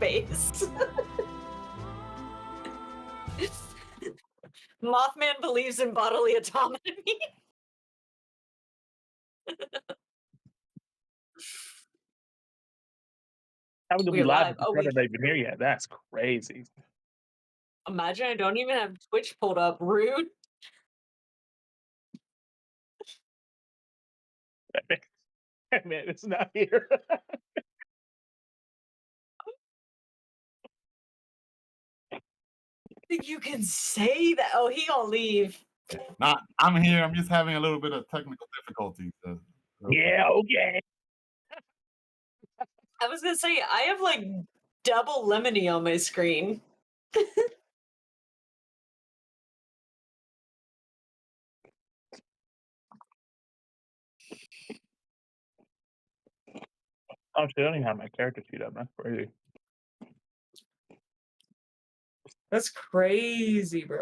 face. Mothman believes in bodily autonomy. How would We we live alive. if the Oh, brother we not even here yet? That's crazy. imagine I don't even have Twitch pulled up. Rude. Man, it's not here. You can say that. Oh, he gonna leave. Not, I'm here. I'm just having a little bit of technical difficulties. Yeah, okay. I was gonna say I have like double lemony on my screen. Oh shit, I don't even have my character sheet up. That's crazy. That's crazy, bro.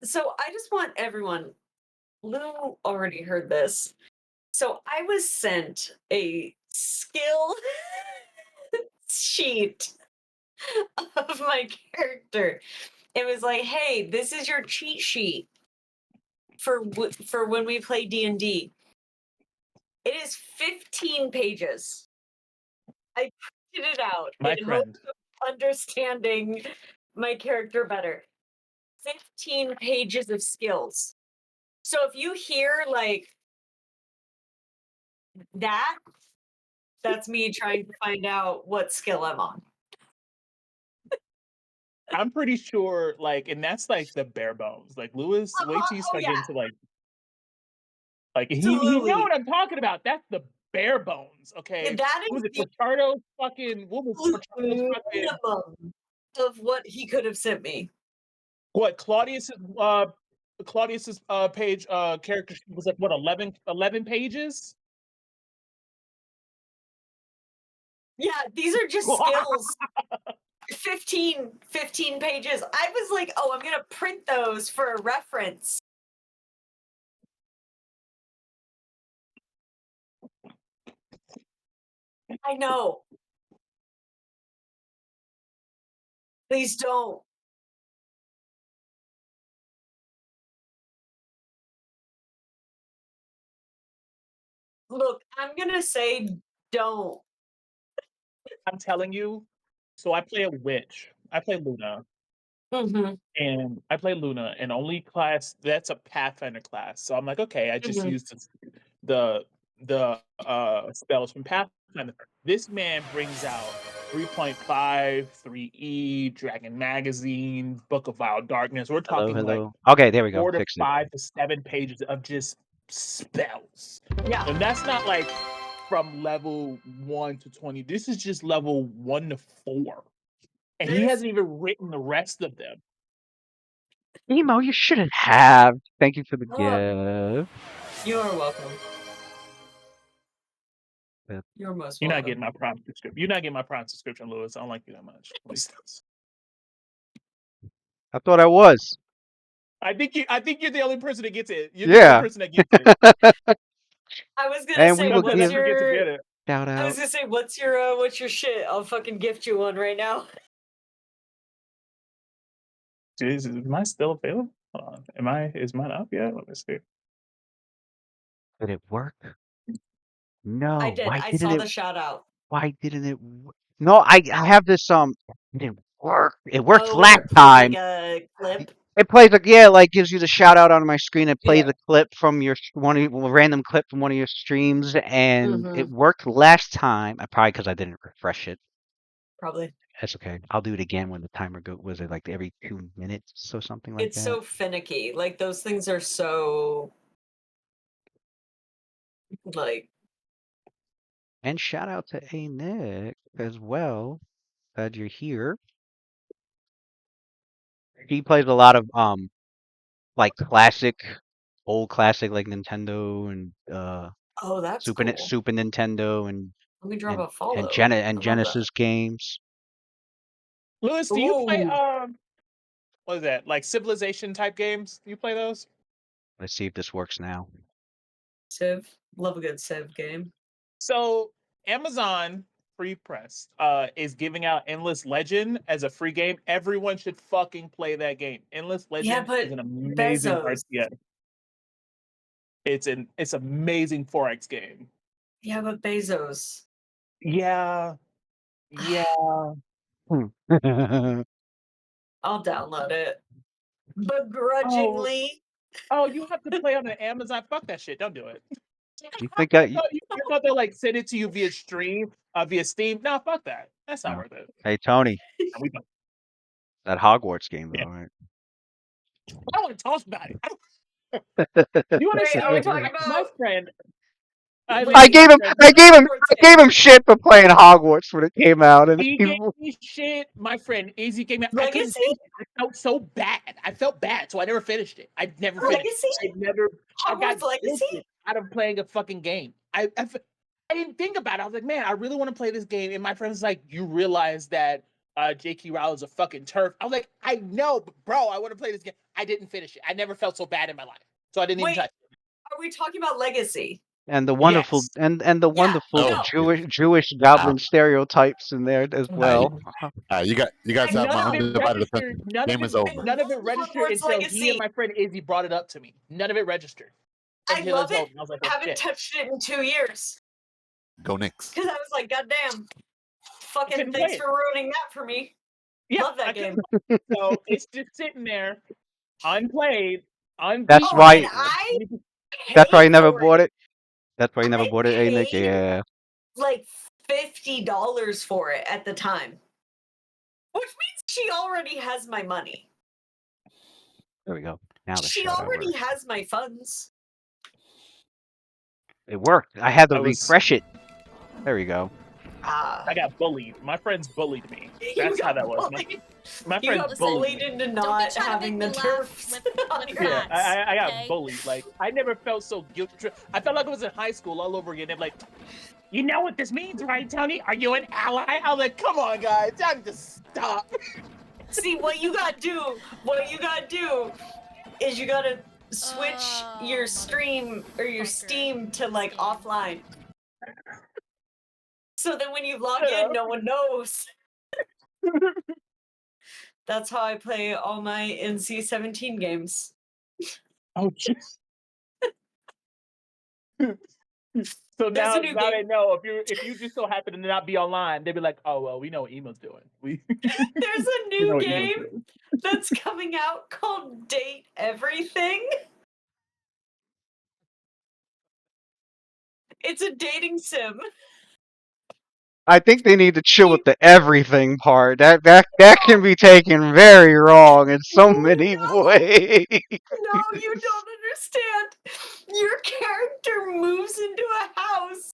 So I just want everyone. Lou already heard this. So I was sent a skill sheet of my character. It was like, "Hey, this is your cheat sheet for when we play D&D." It is 15 pages. I printed it out My in friend. hopes of understanding my character better. 15 pages of skills. So if you hear like that, that's me trying to find out what skill I'm on. I'm pretty sure, like, and that's like the bare bones. Like Lewis, wait till you Oh start yeah, getting to like he know absolutely. what I'm talking about. That's the bare bones, okay? That What is was it? the Pichardo's fucking what was Pichardo's absolute fucking minimum of what he could have sent me. what Claudius's page character sheet was like what 11 pages? Yeah, these are just skills. 15 pages. I was like, oh, I'm gonna print those for a reference. I know. Please don't. Look, I'm gonna say don't. I'm telling you. So I play a witch. I play Luna. Mm-hmm. And I play Luna, and only class that's a Pathfinder class. So I'm like, okay, I just Mm-hmm. used the spells from Pathfinder. This man brings out 3.5, 3E, Dragon Magazine, Book of Wild Darkness. We're Hello, talking like hello. Okay, there we go. 4 to Fixed it. 5 to 7 pages of just spells. Yeah. And that's not like from level 1 to 20. This is just level 1 to 4. And he There's hasn't even written the rest of them. Emo, you shouldn't have. Thank you for the oh, gift. you are welcome. Yeah. You're most You're not welcome. getting my prompt subscription. You're not getting my prompt subscription, Lewis. I don't like you that much. I thought I was. I think you're the only person that gets it. You're the only Yeah. person that gets it. I was gonna And we say, will Sometimes what's I give forget to your? get it. shout I was out. gonna say, what's your shit? I'll fucking gift you one right now. Jesus, am I still available? Hold on. Is mine up yet? Let me see. Did it work? I No. did. I saw the shout out. Why didn't it No, I have this it didn't work. It worked Oh, last where it plays time. like a clip. It plays like gives you the shout out on my screen. It plays Yeah. a clip from a random clip from one of your streams, and it Mm-hmm. worked last time. Probably because I didn't refresh it. Probably. That's okay. I'll do it again when the timer was it like every 2 minutes or something like It's that. so finicky. Like those things are so like. And shout out to A Nick as well. Glad you're here. He plays a lot of like old classic like Nintendo and Oh, that's Super cool. Super Nintendo and Let me drop a and follow. Genesis games. Lewis, do you play Ooh. what is that? Like Civilization type games? Do you play those? Let's see if this works now. Civ. Love a good Civ game. So Amazon Free Press is giving out Endless Legend as a free game. Everyone should fucking play that game. Endless Legend but is an amazing Bezos. RTS. It's amazing 4X game. Yeah, but Bezos. Yeah. I'll download it. Begrudgingly. Oh, you have to play on an Amazon. Fuck that shit. Don't do it. You think that? You thought they'll like send it to you via stream, via Steam? No, fuck that. That's not worth it. Hey Tony, No, we don't. that Hogwarts game Yeah. though, right? I don't want to talk about it. You Wait, are we understand? talking My about? friend. I gave him shit for playing Hogwarts when it came out, and He gave me shit. My friend Izzy gave me. I couldn't Legacy? finish it. I felt so bad. I felt bad, so I never finished it. I never finished Legacy? it. I got Hogwarts Legacy? guilted out of playing a fucking game. I didn't think about it. I was like, man, I really want to play this game. And my friend was like, you realize that J.K. Rowling's a fucking turf. I was like, I know, but bro, I want to play this game. I didn't finish it. I never felt so bad in my life, so I didn't even Wait, touch it. are we talking about Legacy? and the wonderful Yes. and the wonderful no. Jewish goblin stereotypes in there as well. You guys have my None of it undivided registered. attention. None Game of is it, over. none of it registered Hogwarts until he Legacy. and my friend Izzy brought it up to me. None of it registered. I until love it's it. over. I was like, oh, Haven't shit. touched it in 2 years. Go Knicks. Because I was like, God damn. Fucking couldn't thanks play it. for ruining that for me. Yeah, Love that I game. couldn't. So it's just sitting there, unplayed, That's Oh, why. and I That's why you paid never for bought it. That's why you never I bought it, eh, Nick? paid Yeah. like $50 for it at the time. Which means she already has my money. There we go. Now the She shut already over. has my funds. It worked. I had to I was- refresh it. There we go. Ah. I got bullied. My friends bullied me. You That's how got that was. bullied. My You friends got bullied bullied me. into be not trying to having the make me turfs laugh on with your Yeah, facts. I got okay? bullied. Like I never felt so guilty. I felt like I was in high school all over again. They're like, you know what this means, right, Tony? Are you an ally? I was like, come on, guys, time to stop. See, what you gotta do is you gotta switch your stream or your Fucker. Steam to like Steam. offline. So then when you log Yeah. in, no one knows. That's how I play all my NC-17 games. Oh, jeez. So There's now a new they game. know if you just so happen to not be online, they'd be like, oh well, we know what Emo's doing. There's a We know new what Emo's game doing. that's coming out called Date Everything. It's a dating sim. I think they need to chill with the everything part. That can be taken very wrong in so many ways. No, you don't understand. Your character moves into a house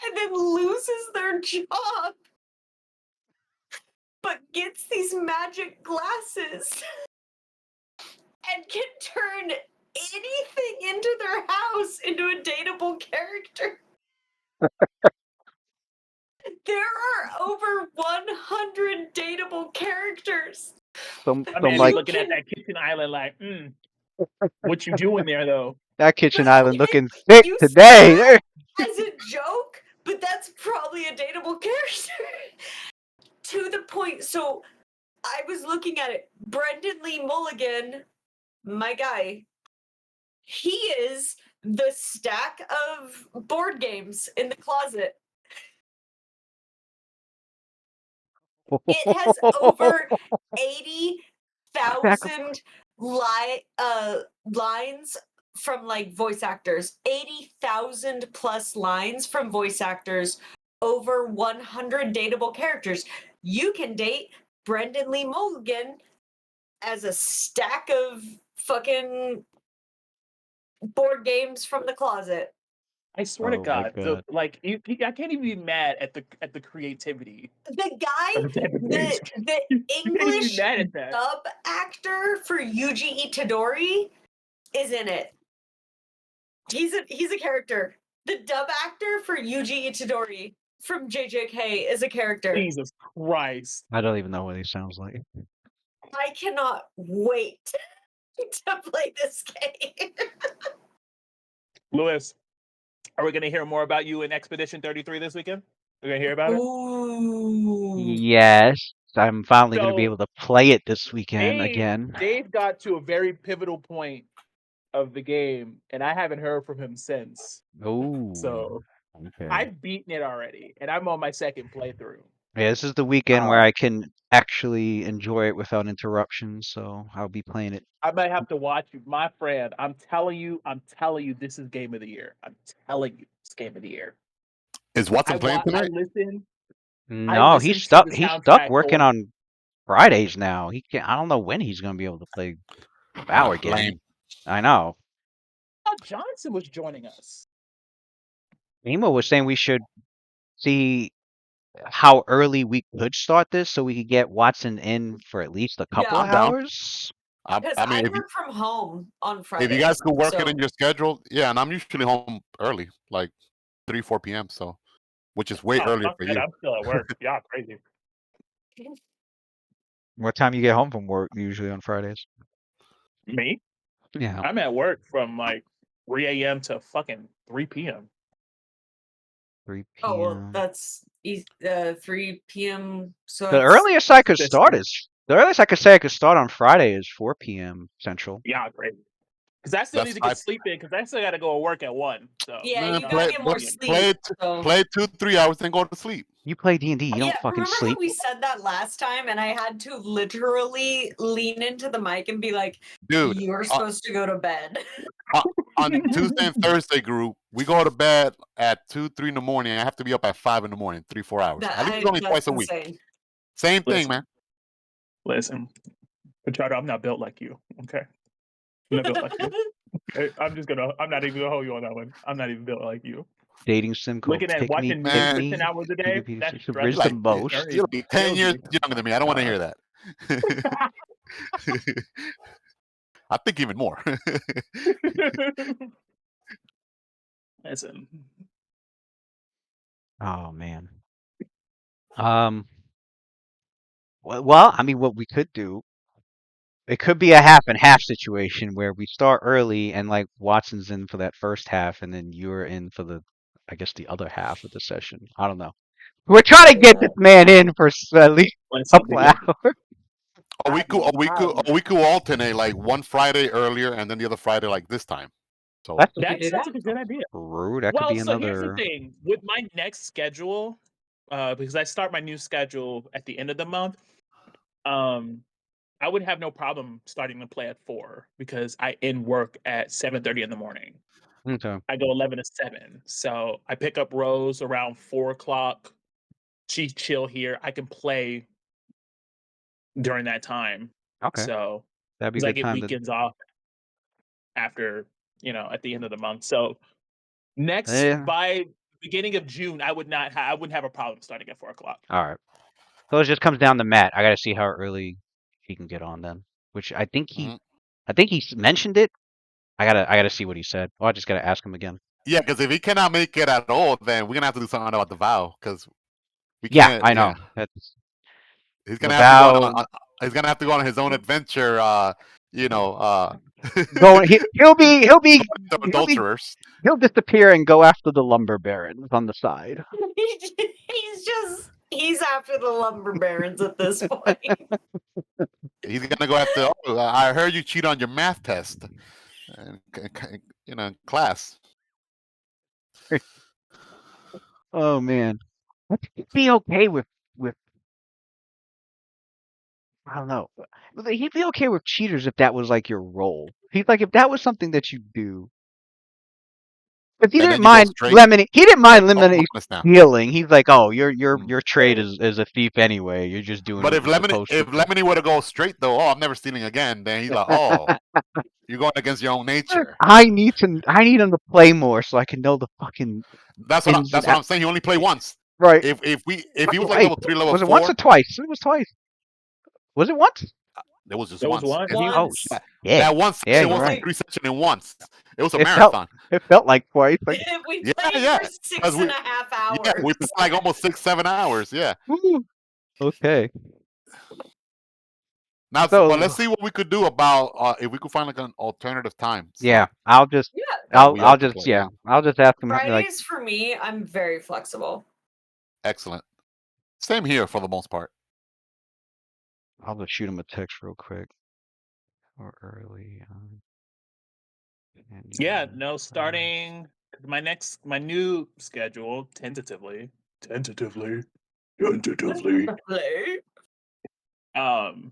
and then loses their job, but gets these magic glasses and can turn anything into their house into a dateable character. There are over 100 dateable characters. My man be looking at that kitchen island like, what you doing there though? That kitchen But island okay, looking thick you say today. that as a joke, but that's probably a dateable character. To the point, so I was looking at it. Brendan Lee Mulligan, my guy, he is the stack of board games in the closet. It has over 80,000 lines from like voice actors. 80,000 plus lines from voice actors. Over 100 dateable characters. You can date Brendan Lee Mulligan as a stack of fucking board games from the closet. I swear to Oh my God, God. I can't even be mad at the creativity. The guy, of the games. the You can't even be English mad at that. dub actor for Yuji Itadori is in it. He's a character. The dub actor for Yuji Itadori from JJK is a character. Jesus Christ. I don't even know what he sounds like. I cannot wait to play this game. Lewis, Are we going to hear more about you in Expedition 33 this weekend? We're going to hear about it? Ooh. Yes, I'm finally going to be So able to play it this weekend Dave, again. Dave got to a very pivotal point of the game, and I haven't heard from him since. Oh, So okay. I've beaten it already, and I'm on my second playthrough. Yeah, this is the weekend where I can actually enjoy it without interruptions, so I'll be playing it. I might have to watch you, my friend. I'm telling you, this is game of the year. I'm telling you, it's game of the year. Is Watson playing I tonight? listen. No, listen he's to stuck. the He's stuck soundtrack working going. on Fridays now. He can. I don't know when he's going to be able to play WoW again. Lame. I know. I thought Johnson was joining us. Nemo was saying we should see how early we could start this so we could get Watson in for at least a couple Yeah. of I'm down. hours. Because I mean, I work from home on Friday. if you guys could work it so- in your schedule, yeah, and I'm usually home early, like 3, 4 p.m. So, which is way Oh, earlier fuck for that, you. I'm still at work. Yeah, crazy. What time you get home from work usually on Fridays? Me? Yeah. I'm at work from like 3 a.m. to fucking 3 p.m. 3 Oh well, p.m. that's 3 p.m. So The it's- earliest I could That's start true. is the earliest I could say I could start on Friday is 4 p.m. Central. Yeah, great. Because I still That's need to get five- sleep in because I still got to go to work at 1. So yeah, Man, you gotta get more sleep. so- play 2, 3 hours, then go to sleep. You play D&D, you don't yeah, fucking remember sleep. how we said that last time, and I had to literally lean into the mic and be like, Dude, "You're supposed to go to bed." on Tuesday and Thursday group, we go to bed at 2, 3 in the morning. I have to be up at 5 in the morning, 3, 4 hours. At least only That's twice a week. insane. Same thing, Listen. man. listen, Pachado, I'm not built like you. Okay, I'm not built like you. Okay? I'm not even gonna hold you on that one. I'm not even built like you. Dating sim called Looking at Pick Me, watching Pick Man. Netflix Me. 10 hours a day, Peter that's Peter stressful. the Like, most. You're like 10 kills years me. younger than me. I don't want to hear that. I think even more. Listen, Oh man. Well, I mean, what we could do, it could be a half and half situation where we start early and like Watson's in for that first half, and then you're in for I guess the other half of the session. I don't know. We're trying to get this man in for at least a listen, couple hours. we could alternate like one Friday earlier and then the other Friday like this time. So That's We could do that sounds that. like a good idea. rude. That could Well, be so here's the another. thing with my next schedule, because I start my new schedule at the end of the month. I would have no problem starting to play at 4 because I end work at 7:30 in the morning. Okay. I go 11 to 7, so I pick up Rose around 4 o'clock. She chill here. I can play during that time. Okay. So That'd be a because I good get time to. weekends off after at the end of the month. So next Yeah. by beginning of June, I wouldn't have a problem starting at 4 o'clock. All right. So it just comes down to Matt. I gotta see how early he can get on then. Which I think Mhm. he mentioned it. I gotta see what he said. Well, I just gotta ask him again. yeah, because if he cannot make it at all, then we're gonna have to do something about the vow because we Yeah, can't. I know. That's He's the gonna have to go on. vow. He's gonna have to go on his own adventure. Going. He'll be adulterers. he'll disappear and go after the lumber barons on the side. He's after the lumber barons at this point. He's gonna go after. Oh, I heard you cheat on your math test. Class. Oh man, he'd be okay with I don't know. He'd be okay with cheaters if that was like your role. He's like if that was something that you do. Because he And didn't then you go mind straight. lemony. He didn't mind Oh, lemony honest now. stealing. He's like, oh, your Mm. trade is a thief anyway. You're just doing But what if you're Lemony supposed if to. Lemony were to go straight though, oh, I'm never stealing again. Then he's like, oh, you're going against your own nature. I need him to play more so I can know the fucking That's ins what and I'm saying. You only play once. right. If he was like Right. level 3, level Was it 4, once or twice? It was twice. Was it once? it was just There was once. one. And he, Oh, Once. yeah. that one Yeah, session you're was right. like 3 sessions in once. It was a It marathon. felt like twice. Like, We Yeah, played yeah, for 'cause we- 6.5 hours. Yeah, we played like almost 6, 7 hours. Yeah. woo. Okay. Now, but So let's see what we could do about if we could find like an alternative time yeah, slot I'll just Yeah. that we all I'll could just play. yeah I'll just ask him like Fridays for me, I'm very flexible. Excellent. Same here for the most part. I'll just shoot him a text real quick or early. Yeah, Any no, starting my new schedule tentatively, tentatively, um,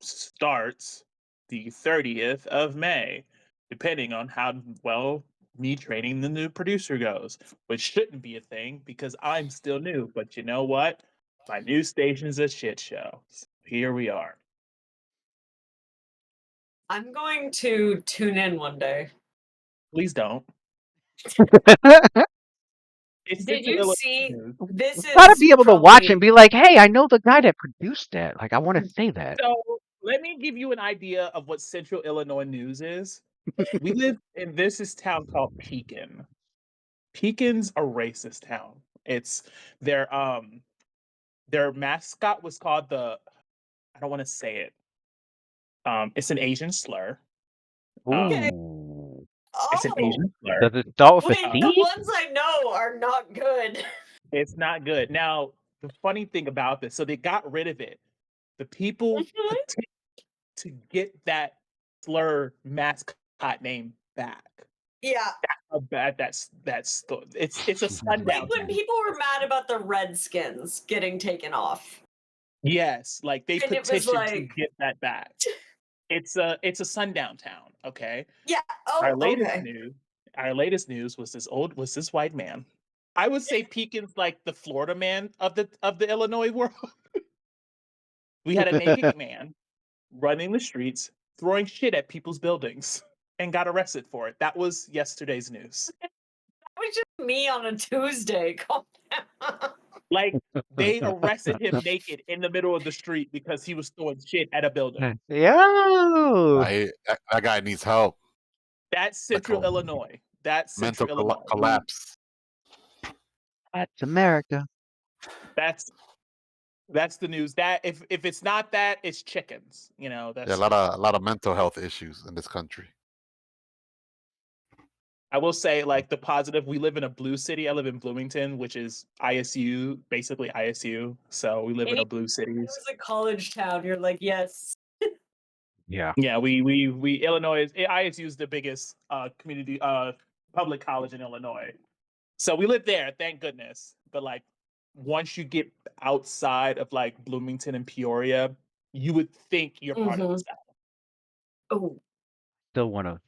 starts the 30th of May, depending on how well me training the new producer goes, which shouldn't be a thing because I'm still new. But you know what? My new station's a shit show. So here we are. I'm going to tune in one day. Please don't. It's Did Central you Illinois see? news. This gotta is be able to watch and probably be like, hey, I know the guy that produced that. Like, I want to say that. So let me give you an idea of what Central Illinois news is. We live in this town called Pekin. Pekin's a racist town. It's their mascot was called the I don't want to say it. It's an Asian slur. okay. Ooh. It's an Oh, Asian slur. Does it start with a wait, the C? ones I know are not good. It's not good. Now, the funny thing about this, so they got rid of it. The people petitioned to get that slur mascot name back. Yeah, How bad it's a sundown like when town. people were mad about the Redskins getting taken off, Yes, like they and it was petitioned to like, get that back. It's a sundown town, okay? yeah, Our oh, latest okay. news, our latest news was this white man. I would say Pekin's like the Florida man of the Illinois world. We had a naked man running the streets, throwing shit at people's buildings, and got arrested for it. That was yesterday's news. That was just me on a Tuesday. Calm down. Like they arrested him naked in the middle of the street because he was throwing shit at a building. Yo. That guy needs help. That's Like Central a Illinois. That's mental Central Illinois. collapse. That's America. That's the news. That if it's not that, it's chickens. You know, Yeah, that's a lot of mental health issues in this country. I will say like the positive, we live in a blue city. I live in Bloomington, which is ISU, basically ISU. So we live in a blue city. It was a college town. You're like, yes. Yeah. Yeah, we Illinois ISU is the biggest community public college in Illinois. So we live there, thank goodness. But like once you get outside of like Bloomington and Peoria, you would think you're part of the South. Oh, Still want to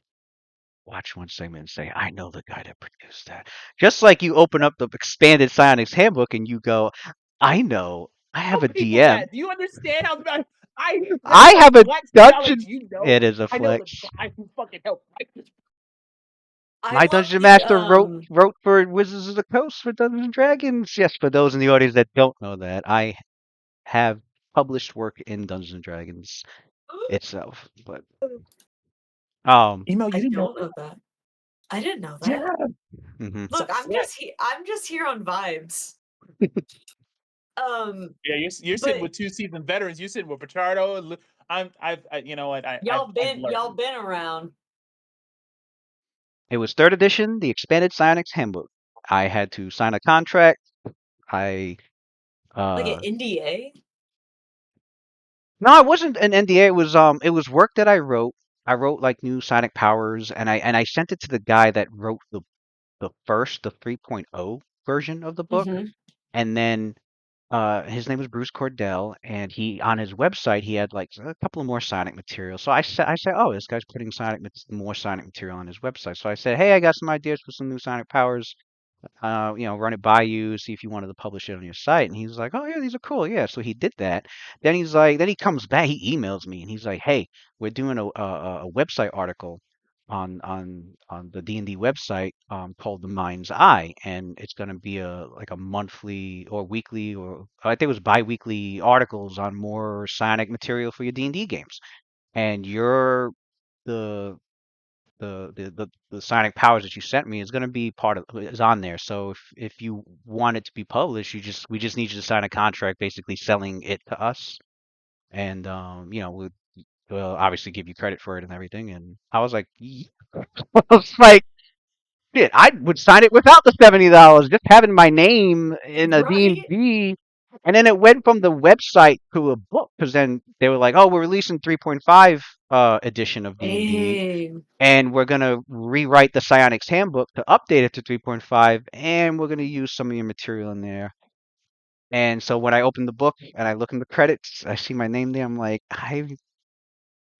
watch one segment and say, I know the guy that produced that. Just like you open up the expanded Psionics handbook and you go, I know. I have a Tell people DM. that. Do you understand how I I have a flex dungeon. you know? It is a I know the flex. guy who fucking helped write this. I My love dungeon the, master wrote for Wizards of the Coast for Dungeons and Dragons. Yes, for those in the audience that don't know that, I have published work in Dungeons and Dragons itself. But Emo, I you didn't know don't know that. I didn't know that. Yeah. mhm. Look, I'm Yeah. just here on vibes. Yeah, you're sitting with two seasoned veterans. You're sitting with Pichardo. And you know what? y'all I've learned. been around. It was third edition, the expanded Psionics handbook. I had to sign a contract. I Like an NDA? No, it wasn't an NDA. It was work that I wrote. I wrote like new Sonic powers, and I sent it to the guy that wrote the 3.0 version of the book, Mm-hmm. and then his name was Bruce Cordell, and he on his website he had like a couple of more Sonic material. So I said, oh, this guy's putting more Sonic material on his website. So I said, hey, I got some ideas for some new Sonic powers. Run it by you, see if you wanted to publish it on your site. And he's like, oh yeah, these are cool. Yeah. So he did that. Then he comes back, he emails me and he's like, hey, we're doing a website article on the D&D website called The Mind's Eye, and it's going to be like a monthly or weekly, or I think it was bi-weekly articles on more Sonic material for your D&D games. And you're the the Sonic powers that you sent me is going to be is on there. So if you want it to be published, we just need you to sign a contract basically selling it to us. and we'll obviously give you credit for it and everything. And I was like, I was like, shit, I would sign it without the $70. Just having my name in a Right? D&D. And then it went from the website to a book because then they were like, oh, we're releasing 3.5 edition of D&D, Dang. and we're gonna rewrite the Psionics Handbook to update it to 3.5, and we're gonna use some of your material in there. And so when I open the book and I look in the credits, I see my name there. I'm like, I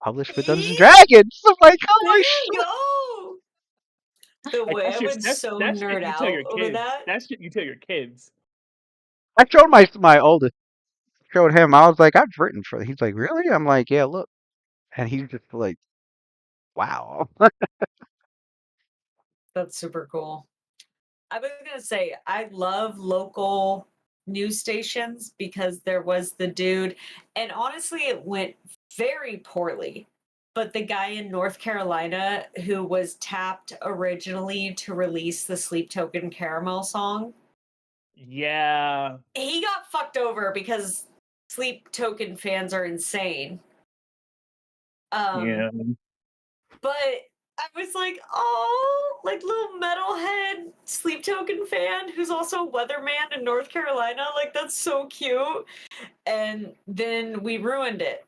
published for Dungeons and Eee, Dragons. I'm like, there holy you shit! go. The Like way I would so that's shit nerd you tell out your over kids. that. That's shit you tell your kids. I showed my oldest, showed him. I was like, I've written for. He's like, really? I'm like, yeah, look. And he's just like, wow. That's super cool. I was gonna say I love local news stations because there was the dude, and honestly, it went very poorly. But the guy in North Carolina who was tapped originally to release the Sleep Token Caramel song, Yeah. he got fucked over because Sleep Token fans are insane. Yeah. But I was like, oh, like little metalhead Sleep Token fan who's also a weatherman in North Carolina. Like, that's so cute. And then we ruined it.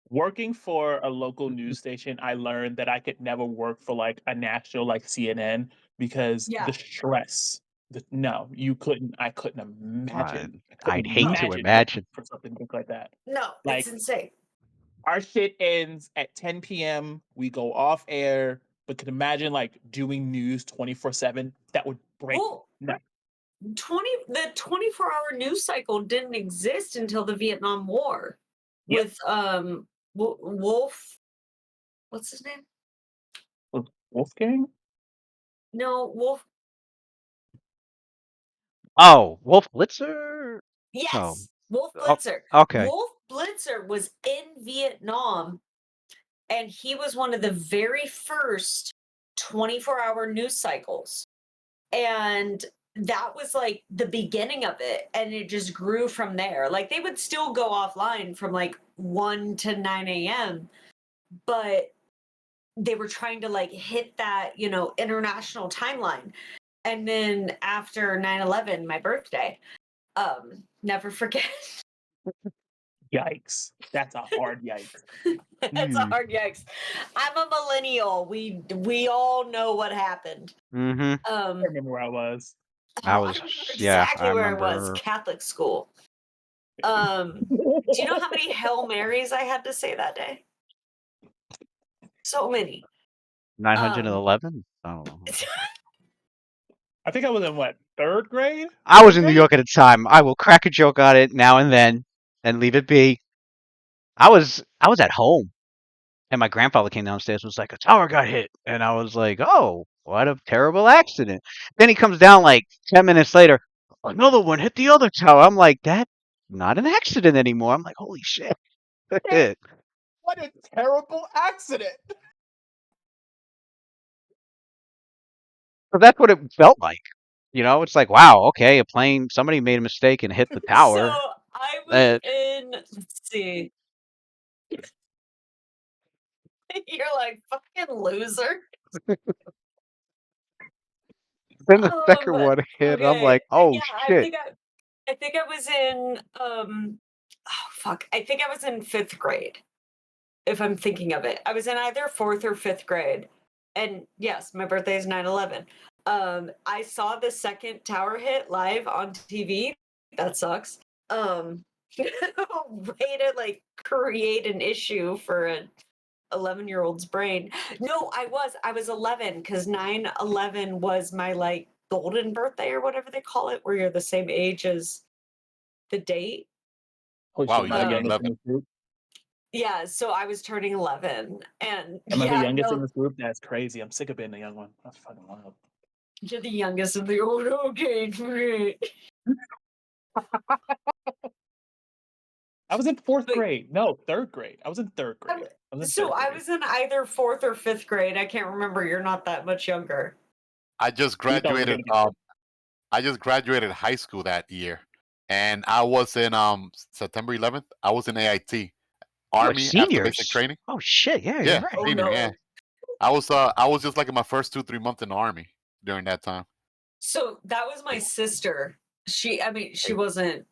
Working for a local news station, I learned that I could never work for like a national like CNN because Yeah. the stress. No, you couldn't. I couldn't Uh, imagine. I couldn't I'd hate to imagine working imagine. for something big like that. No, Like it's insane. our shit ends at 10 p.m. We go off air, but could imagine like doing news 24/7. That would break. Well, No. the 24-hour news cycle didn't exist until the Vietnam War Yep. with Wolf. What's his name? Wolfgang. No, Wolf. Oh, Wolf Blitzer? Yes, Wolf Oh, Blitzer. okay. Wolf Blitzer was in Vietnam, and he was one of the very first 24-hour news cycles. And that was like the beginning of it, and it just grew from there. Like they would still go offline from like 1 to 9 a.m., but they were trying to like hit that, international timeline. And then after 9/11, my birthday, never forget. Yikes! That's a hard yikes. It's a hard yikes. I'm a millennial. We all know what happened. Mm-hmm. I remember where I was. I I was, remember yeah, I exactly where I was. remember. Catholic school. Do you know how many Hail Marys I had to say that day? So many. 911? I don't know. I think I was in what, third grade? I was Third in New grade? York at the time. I will crack a joke on it now and then and leave it be. I was at home and my grandfather came downstairs and was like, a tower got hit. And I was like, oh, what a terrible accident. Then he comes down like 10 minutes later, another one hit the other tower. I'm like, that's not an accident anymore. I'm like, holy shit. Hey, what a terrible accident! So that's what it felt like. It's like, wow, okay, somebody made a mistake and hit the So tower. I was Uh, in, let's see. You're like, fucking loser. Then the second one hit, I'm Okay. like, oh Yeah, shit. I think I was in I think I was in 5th grade, if I'm thinking of it. I was in either 4th or 5th grade. And yes, my birthday is 9/11. I saw the second tower hit live on TV. That sucks. Way to like create an issue for an 11-year-old's brain. No, I was 11 because 9/11 was my like golden birthday or whatever they call it, where you're the same age as the date. Holy Wow, shit, am you I the said you're youngest in 11. this group? Yeah, so I was turning 11, and Am I the yeah, youngest in no, this group? That's crazy. I'm sick of being the young one. That's fucking wild. you're the youngest of the old. Okay, great. I was in fourth But grade. No, third grade. I was in third I grade. I was in so third I grade. was in either 4th or 5th grade. I can't remember. You're not that much younger. I just We thought we were graduated. gonna get I just graduated high school that year. and I was in September 11th. I was in AIT Oh, Army after basic seniors. training. Oh shit, yeah, you're Yeah, right. Oh senior. Yeah, no. I was just like in my first 2-3 months in the Army during that time. So that was my sister. I mean, she Hey. wasn't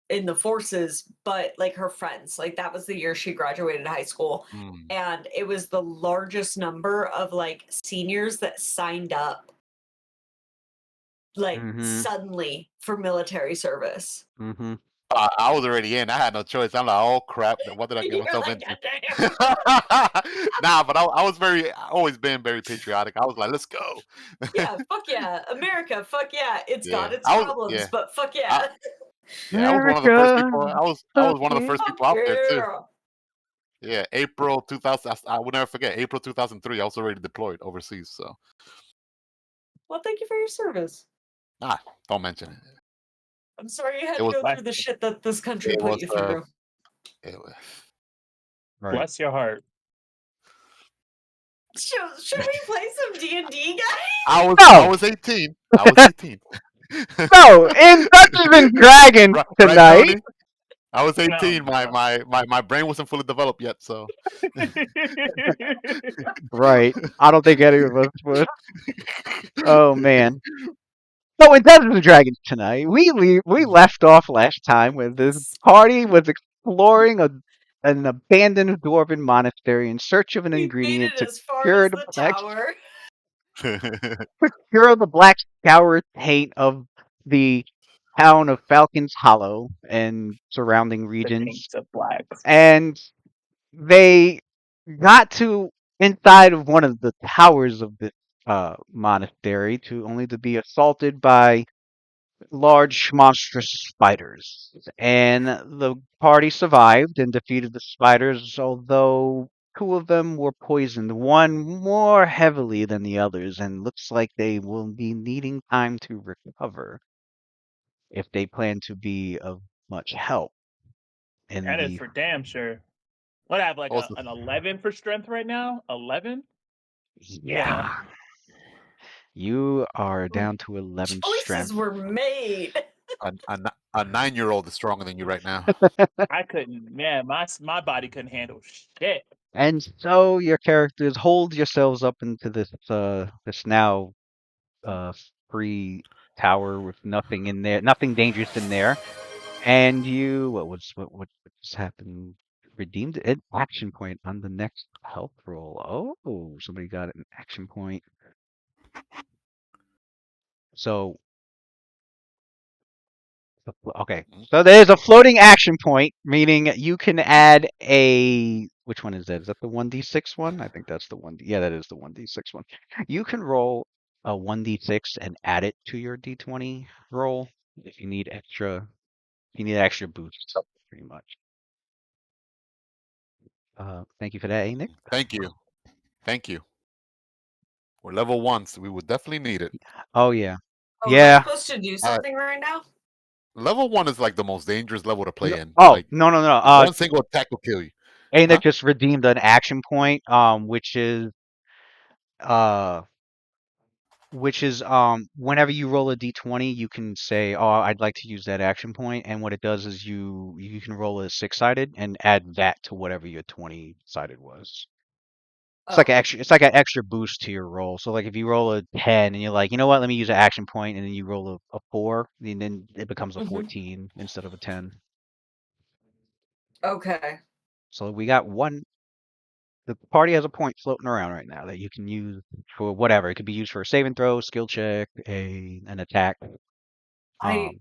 in the forces, but like her friends, like that was the year she graduated high school. Mm. And it was the largest number of like seniors that signed up like Mm-hmm. suddenly for military service. Mm-hmm. I was already in. I had no choice. I'm like, oh crap! What did I get You're myself like, into? goddamn. Nah, but I was always been very patriotic. I was like, let's go. Yeah, fuck yeah. America, fuck yeah. It's Yeah, got its I was. problems, Yeah, but fuck I, yeah. yeah, I was one of the first America. people. I Fuck was one of the yeah. first Fuck people out there too. yeah. Yeah, April 2000. I will never forget. April 2003. I was already deployed overseas. So, Well, thank you for your service. don't mention it. I'm sorry you had It to was. go through the shit that this country It put was. you through. It was. Right. Bless your heart. Should we play some D&D, guys? I No. was 18. I was 18. No, in Dungeons and Dragons Right, tonight. Tony? I was No, 18. no. My brain wasn't fully developed yet, so. Right. I don't think any of us would. Oh man. So in Dungeons and Dragons tonight, we left off last time when this party was exploring an abandoned dwarven monastery in search of an We made ingredient it to as far cure as the the black tower. scour taint of the town of Falcon's Hollow and surrounding The regions. taints of black. And they got to inside of one of the towers of this monastery only to be assaulted by large monstrous spiders. And the party survived and defeated the spiders, although two of them were poisoned, one more heavily than the others, and looks like they will be needing time to recover if they plan to be of much help in That is the for damn sure. What I have like Also, an 11 for strength right now? 11? yeah. You are down to 11 Choices strength. were made. a 9-year-old is stronger than you right now. I couldn't, man, my body couldn't handle shit. And so your characters hold yourselves up into this now free tower with nothing in there, nothing dangerous in there. And you what just happened? Redeemed an action point on the next health roll. Oh, somebody got an action point. So okay, so there's a floating action point, meaning you can add a. Which one is that? Is that the 1d6 one? I think that's the one. Yeah, that is the 1d6 one. You can roll a 1d6 and add it to your d20 roll if you need extra. If you need extra boost, pretty much. Thank you for that, Nick. Thank you. Thank you. We're level 1, so we would definitely need it. Oh yeah, Oh, am I yeah. supposed to do something right now? Level 1 is like the most dangerous level to play in. Oh Like no. one single attack will kill you. Nick Huh? just redeemed an action point, uh whenever you roll a d20 you can say, oh, I'd like to use that action point, and what it does is you can roll a 6-sided and add that to whatever your 20-sided was. It's like Oh. an extra boost to your roll. So like if you roll a 10 and you're like, you know what, let me use an action point, and then you roll a 4, and then it becomes a Mhm. 14 instead of a 10. Okay. So we got one. The party has a point floating around right now that you can use for whatever. It could be used for a saving throw, skill check, an attack. I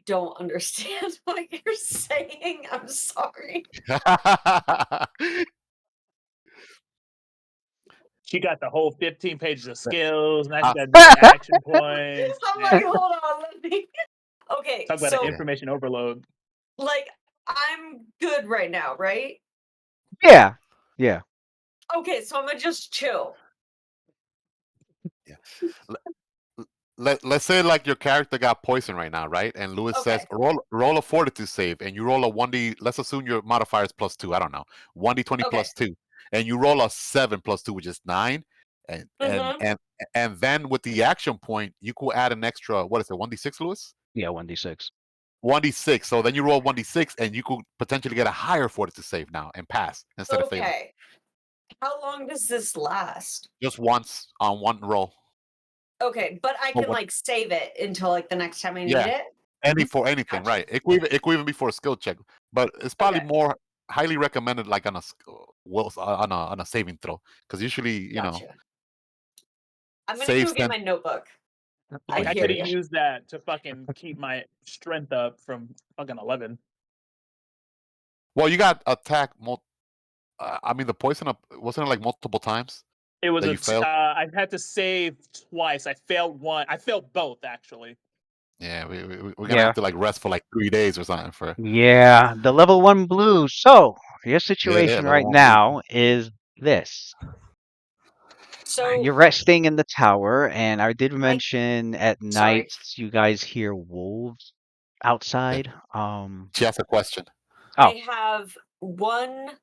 don't understand what you're saying. I'm sorry. She got the whole 15 pages of skills. Now she Ah. got different action points. I'm Yeah. like, hold on, let me. Okay, Talk about so an information overload. like I'm good right now, right? Yeah. Okay, so I'm gonna just chill. Let's say like your character got poisoned right now, right? And Lewis says Okay. roll a fortitude save, and you roll a 1d. Let's assume your modifier is +2. I don't know, 1d20 Okay. +2, and you roll a 7 +2, which is 9. and Mhm. and then with the action point, you could add an extra. What is it? 1d6, Lewis. Yeah, 1d6. 1d6. So then you roll 1d6, and you could potentially get a higher fortitude save now and pass instead of failing. Okay. How long does this last? Just once on one roll. Okay, but I Oh, can what- like save it until like the next time I need Yeah. it. For anything, Gotcha. right? It could even be for a skill check, but it's probably Okay. more highly recommended like on a on a saving throw, because usually Gotcha. I'm gonna saves go get tend. my notebook. I Like I hear could have you. used that to fucking keep my strength up from fucking 11. Well, you got attack. I mean, the poison up wasn't it like multiple times It was that you failed? I had to save twice. I failed one. I failed both actually. Yeah, we're gonna Yeah. have to like rest for like 3 days or something for. Yeah, the level 1 blue. So, your Yeah, situation level right 1 blue. now is this. So You're resting in the tower, and I did I mention at sorry. nights you guys hear wolves Okay. outside. She has a question. Oh, I have one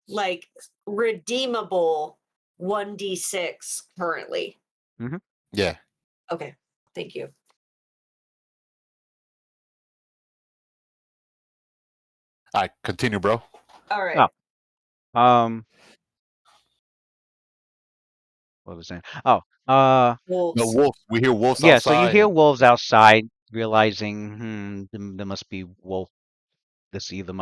like redeemable 1d6 currently. Yeah. Okay. Thank you. All right, continue, bro. All right. what was I saying? Oh, The Wolves. wolves. We hear wolves yeah, so you outside. hear wolves outside, realizing, there must be wolf. This either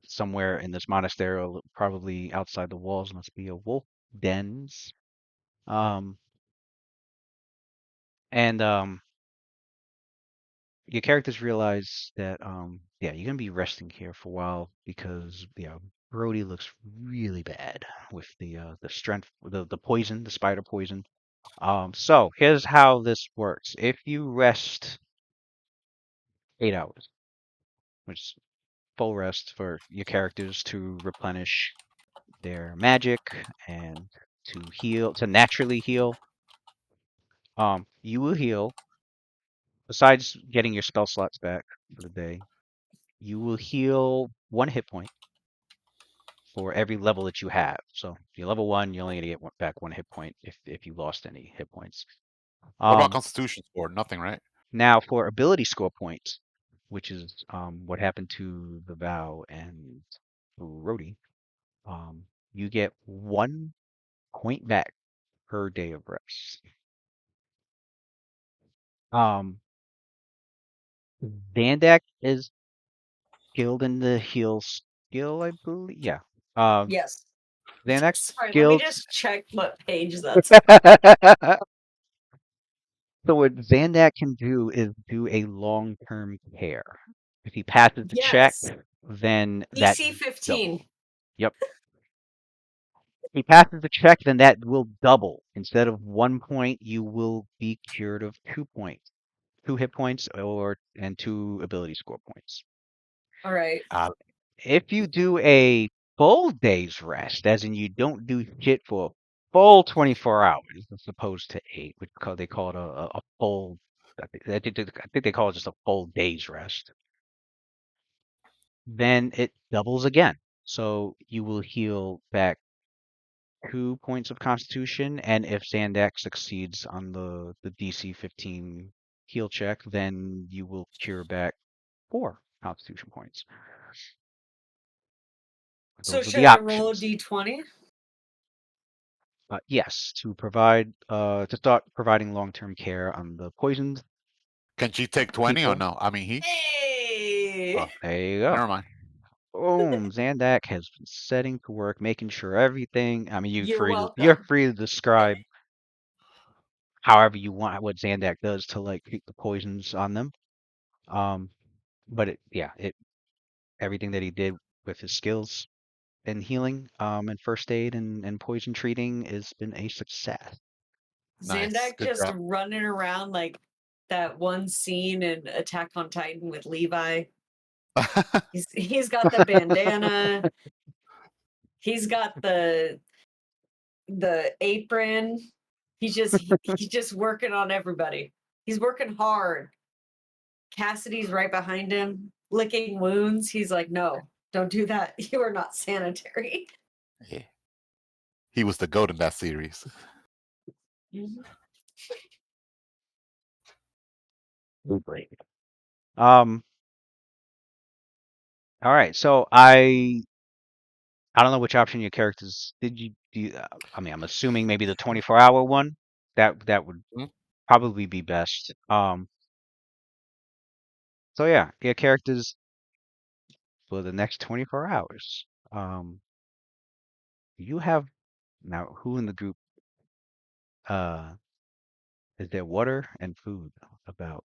somewhere in this monastery or probably outside the walls must be a wolf dens. Um, and your characters realize that yeah, you're gonna be resting here for a while because Brody looks really bad with the strength, the poison, the spider poison. So here's how this works. If you rest 8 hours, which is full rest for your characters to replenish their magic and to heal, to naturally heal, you will heal. Besides getting your spell slots back for the day, you will heal 1 hit point for every level that you have. So if you're level 1, you're only gonna get back 1 hit point if you lost any hit points. What about Constitution score? Nothing, right? Now for ability score points, which is what happened to the Vow and Rhodey, you get 1 point back per day of rest. Zandak is skilled in the heal skill, I believe. Yeah. Yes. Xanax Sorry, let me skilled. just check what page that's. So what Zandak can do is do a long-term care. If he passes the check, Yes. then that DC 15. Yep. If he passes the check, then that will double. Instead of 1 point, you will be cured of 2 points, 2 hit points, and 2 ability score points. All right. If you do a full day's rest, as in you don't do shit for a full 24 hours, as opposed to 8, which they call it a full. I think they call it just a full day's rest. Then it doubles again. So you will heal back 2 points of Constitution, and if Zandak succeeds on the DC 15 heal check, then you will cure back 4 Constitution points. So Those are should the I roll a options. d20? Yes, to start providing long-term care on the poisoned Can she take 20 or people. no? I mean, he. Hey. Oh, There you go. never mind. Boom, Zandak has been setting to work, making sure everything. I mean, You're you're welcome. free to describe however you want what Zandak does to like treat the poisons on them. But everything that he did with his skills in healing, and first aid and poison treating has been a success. Nice. Zandak Good just job. running around like that one scene in Attack on Titan with Levi. He's got the bandana. He's got the apron. He's just working on everybody. He's working hard. Cassidy's right behind him, licking wounds. He's like, "No, don't do that. You are not sanitary." Yeah. He was the goat in that series. Mhm. Um. All right. So I don't know which option your characters did you do. I mean, I'm assuming maybe the 24-hour one. That would Hmm? probably be best. So yeah, your characters for the next 24 hours. You have now who in the group uh is there water and food about?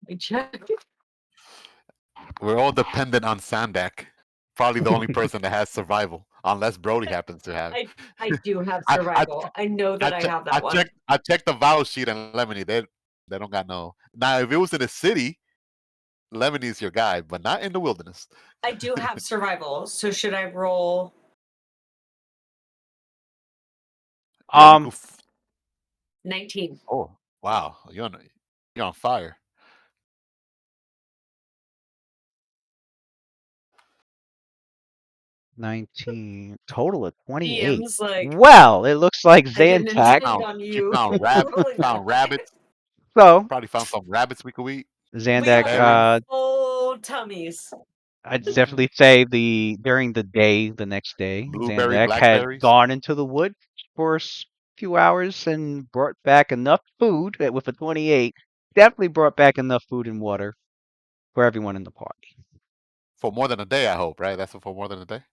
I checked. We're all dependent on Sandak. Probably the only person that has survival, unless Brody happens to have. I do have I I survival. I know that I have I that one. checked the vow sheet and Lemony. They don't got no. Now, if it was in a city, Lemonie's your guy, but not in the wilderness. I do have survival. So should I roll Yeah, you Um, could. 19? Oh, wow, you're on fire. 19 total of 28. DM's like, Well, it looks like I didn't Zantac. intend on She you found rolling found that. rabbits. So Probably found some rabbits we could eat. We Zandak, all Berries. have full tummies. I'd Mhm. definitely say during the day, the next day, Blueberry, Zandak had blackberries. gone into the woods for few hours and brought back enough food that with a 28, definitely brought back enough food and water for everyone in the party. For more than a day, I hope, right? That's for more than a day.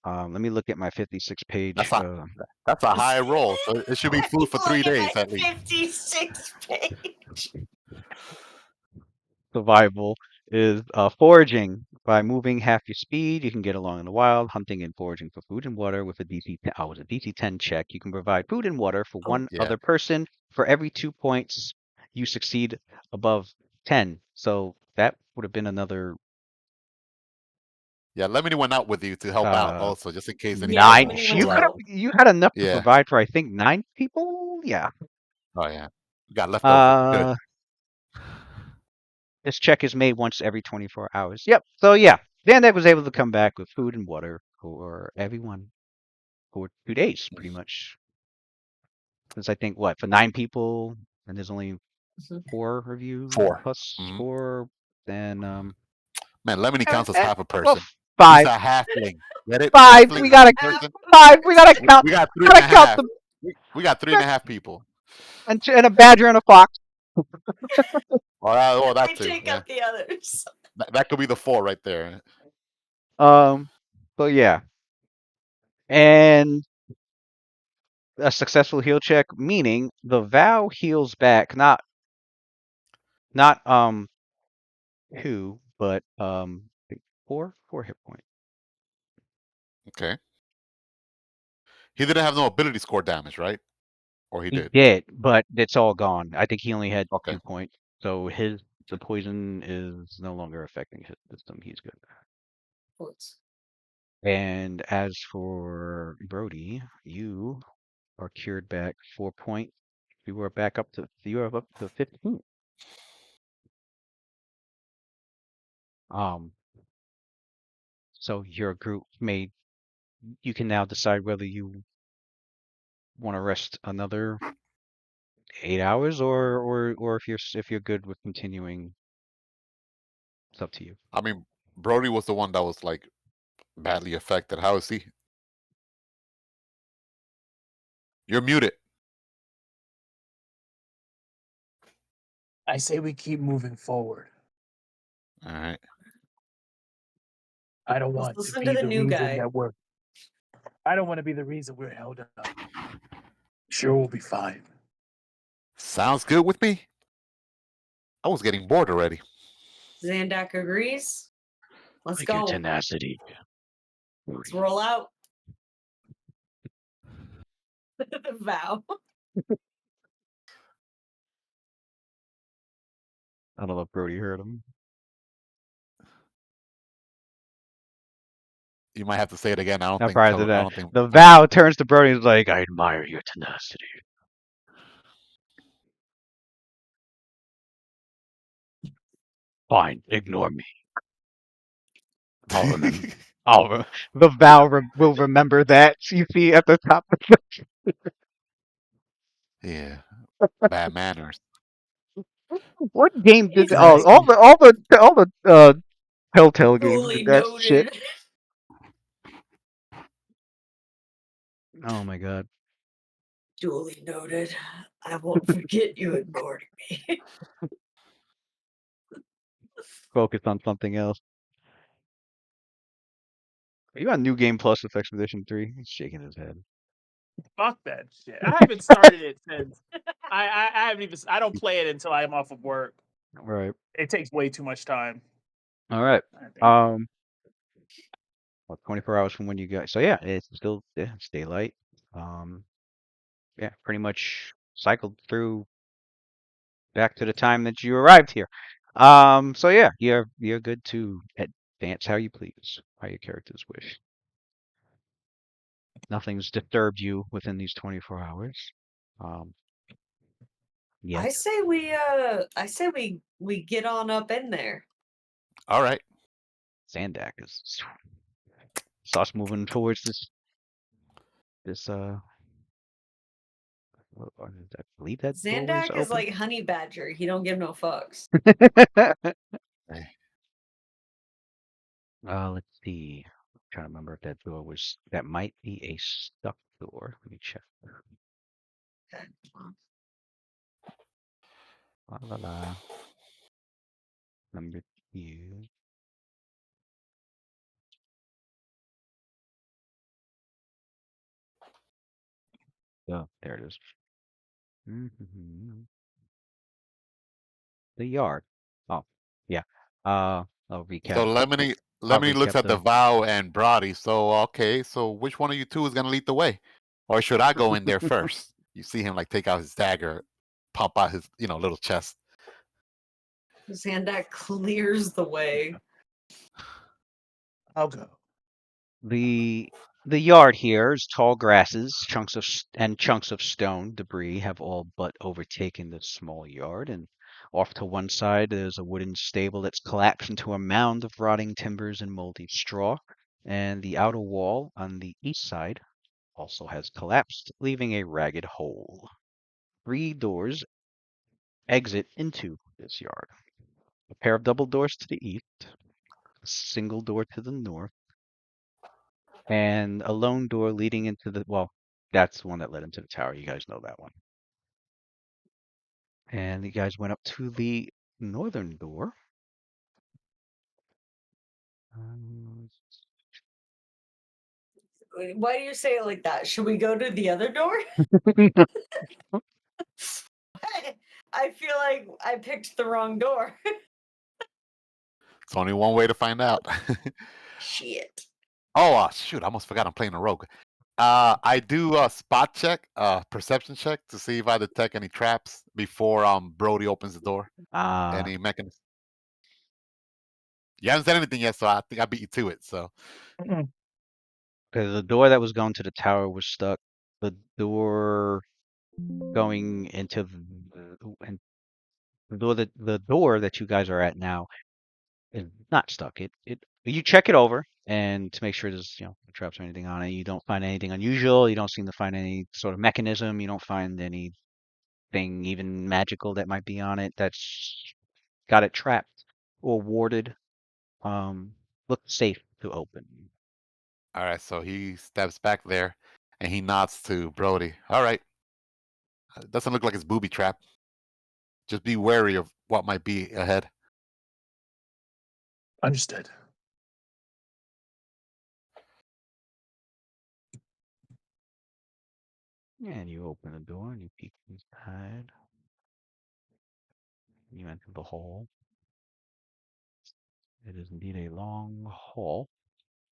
Let me look at my 56 That's page a that's a high roll. So it should be food for 3 Look at my days at least. 56 page. survival is foraging. By moving half your speed, you can get along in the wild. Hunting and foraging for food and water with a DC 10. Oh, with a DC 10 check, you can provide food and water for Oh, one Yeah. other person for every 2 points you succeed above 10. So that would have been another Yeah, Lemony went out with you to help out uh also, just in case any Yeah, nine. animals Lemony went You pull to could out. have. help. You had enough to Yeah. provide for I think 9 people. Yeah. Oh yeah. We got left over. Good. Uh, this check is made once every 24 hours. Yep. So yeah, Zandak was able to come back with food and water for everyone for 2 days, pretty much. Because I think what for 9 people, and there's only Mhm. 4 of you 4. plus Mhm. 4. Then Man, Lemony counts as half a well person. He's 5, a halfling. Get it? 5. Halfling's We half gotta a person. 5. We gotta count. We got three and Gotta a count half. the We got 3.5 people. and a badger and a fox. Oh, I that too. take Yeah, up the others. that could be the 4 right there. Um. So yeah, and a successful heal check, meaning the vow heals back not 2, but I think 4 hit points. Okay. He didn't have no ability score damage, right? Or he He did. did, but it's all gone. I think he only had Okay. 2 points, so the poison is no longer affecting his system. He's good. And as for Brody, you are cured back 4 points. You are up to 15. Um, so your group you can now decide whether you want to rest another 8 hours or if you're good with continuing. It's up to you. I mean, Brody was the one that was like badly affected. How is he? You're muted. I say we keep moving forward. All right. I don't Let's want to listen be to the the new reason guy. that we're. I don't want to be the reason we're held up. Sure, we'll be fine. Sounds good with me. I was getting bored already. Zandak agrees. Let's Like your go. tenacity. Let's roll out. The vow. I don't know if Brody heard him. You might have to say it again. I don't Now think. prior to I that, don't think. the vow turns to Brody and is like, I admire your tenacity. Fine, ignore me. I'll remember. Oh, the Val will remember that. You see at the top. Yeah. Bad manners. What game did? He's Oh, like, all the Telltale games duly did that shit. noted. Oh my god. Duly noted. I won't forget you ignored me. Focus on something else. Are you on New Game Plus with Expedition 3? He's shaking his head. Fuck that shit. I haven't started it since. I haven't even. I don't play it until I'm off of work. Right. It takes way too much time. All right. I think. Well, 24 hours from when you got. So yeah, it's still it's daylight. Um, yeah, pretty much cycled through back to the time that you arrived here. So yeah, you're good to advance how you please, how your characters wish. Nothing's disturbed you within these 24 hours. Um, I yet. say we get on up in there. All right. Zandak is sauce moving towards this I believe that door is Zandak is open. like Honey Badger. He don't give no fucks. Hey. Let's see. I'm trying to remember if that door was that might be a stuck door. Let me check. Okay. La la la. Number 2. Oh, there it is. Mhm. The yard. Oh, yeah. I'll recap. So I'll Lemony looks recap at the the. vow and Brody. So okay, so which one of you two is gonna lead the way, or should I go in there first? You see him like take out his dagger, pop out his little chest. Zandak clears the way. I'll go. The the yard here is tall grasses, chunks of stone debris have all but overtaken the small yard, and off to one side there's a wooden stable that's collapsed into a mound of rotting timbers and moldy straw, and the outer wall on the east side also has collapsed, leaving a ragged hole. 3 doors exit into this yard. A pair of double doors to the east, a single door to the north, and a lone door leading into that's the one that led into the tower. You guys know that one. And you guys went up to the northern door. Um, Why do you say it like that? Should we go to the other door? I feel like I picked the wrong door. It's only one way to find out. Shit. Oh shoot! I almost forgot I'm playing a rogue. I do a spot check, perception check to see if I detect any traps before Brody opens the door. Ah, Any mechanism? You haven't said anything yet, so I think I beat you to it. So Mm-mm. because the door that was going to the tower was stuck. The door going into and the door that you guys are at now is not stuck. It you check it over and to make sure there's no traps or anything on it. You don't find anything unusual. You don't seem to find any sort of mechanism. You don't find anything even magical that might be on it that's got it trapped or warded. Um, looks safe to open. all right, so he steps back there, and he nods to Brody. All right, doesn't look like it's booby trap. Just be wary of what might be ahead. Understood. And you open the door and you peek inside. You enter the hall. It is indeed a long hall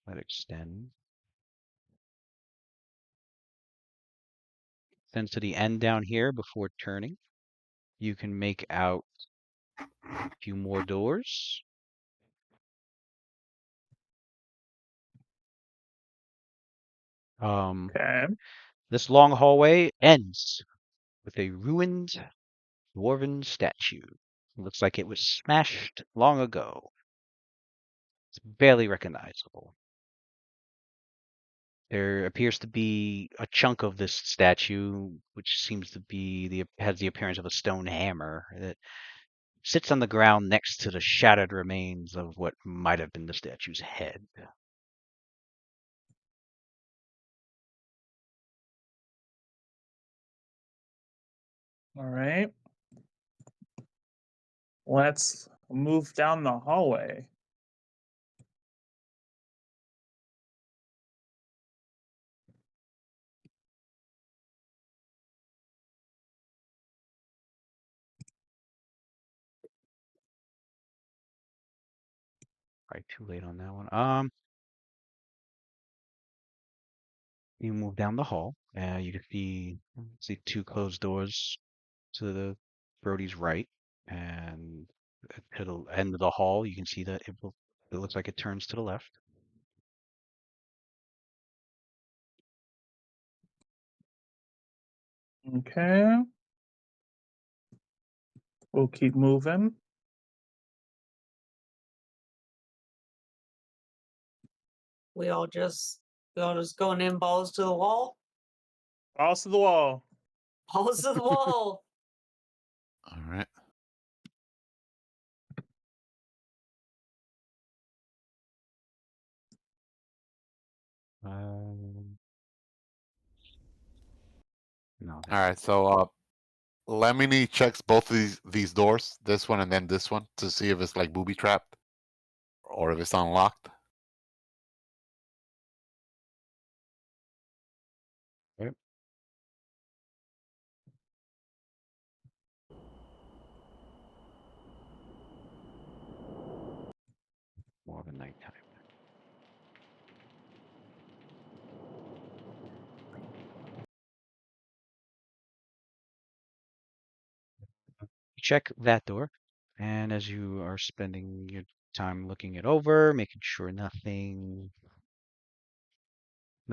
that extends to the end down here before turning. You can make out a few more doors. Okay. This long hallway ends with a ruined dwarven statue. Looks like it was smashed long ago. It's barely recognizable. There appears to be a chunk of this statue, which seems to be has the appearance of a stone hammer that sits on the ground next to the shattered remains of what might have been the statue's head. All right. Let's move down the hallway. Probably too late on that one. You move down the hall. You can see two closed doors to the Brody's right, and to the end of the hall, you can see that it looks like it turns to the left. Okay. We'll keep moving. We all just going in balls to the wall. Balls to the wall. Balls to the wall. All right. No. All right. So Lemony checks both of these doors, this one and then this one, to see if it's like booby trapped or if it's unlocked. Yep. More of a nighttime. Check that door, and as you are spending your time looking it over, making sure no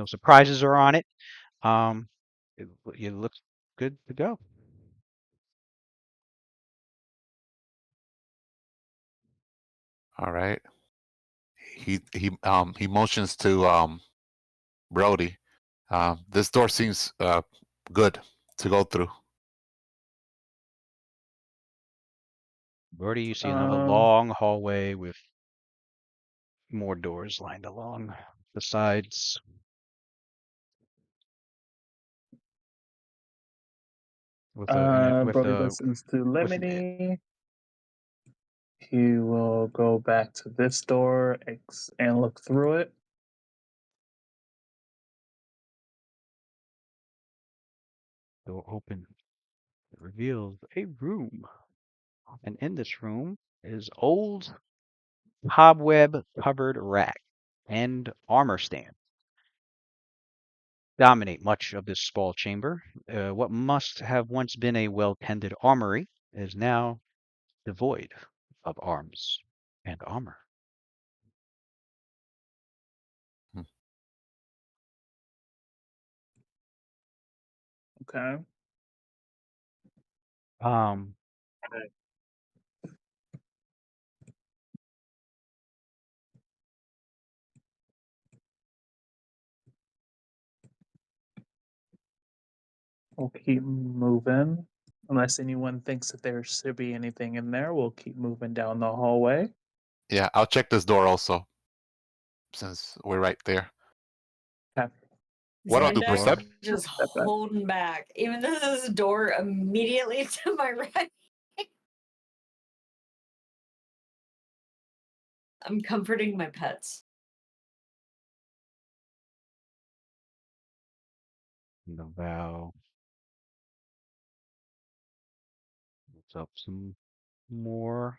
surprises are on it, it looks good to go. All right. He motions to Brody. This door seems good to go through. Brody, you see another long hallway with more doors lined along the sides. Brody listens to Lemony. He will go back to this door and look through it. Door open. It reveals a room. And in this room is old cobweb covered rack and armor stand. Dominate much of this small chamber. What must have once been a well-tended armory is now devoid of arms and armor. Hmm. Okay. We'll keep moving. Unless anyone thinks that there should be anything in there, we'll keep moving down the hallway. Yeah, I'll check this door also, since we're right there. Okay. What I'll do, Xandax percept. just Step back. holding back, even though there's a door immediately to my right. I'm comforting my pets. The vow. Looks up some more.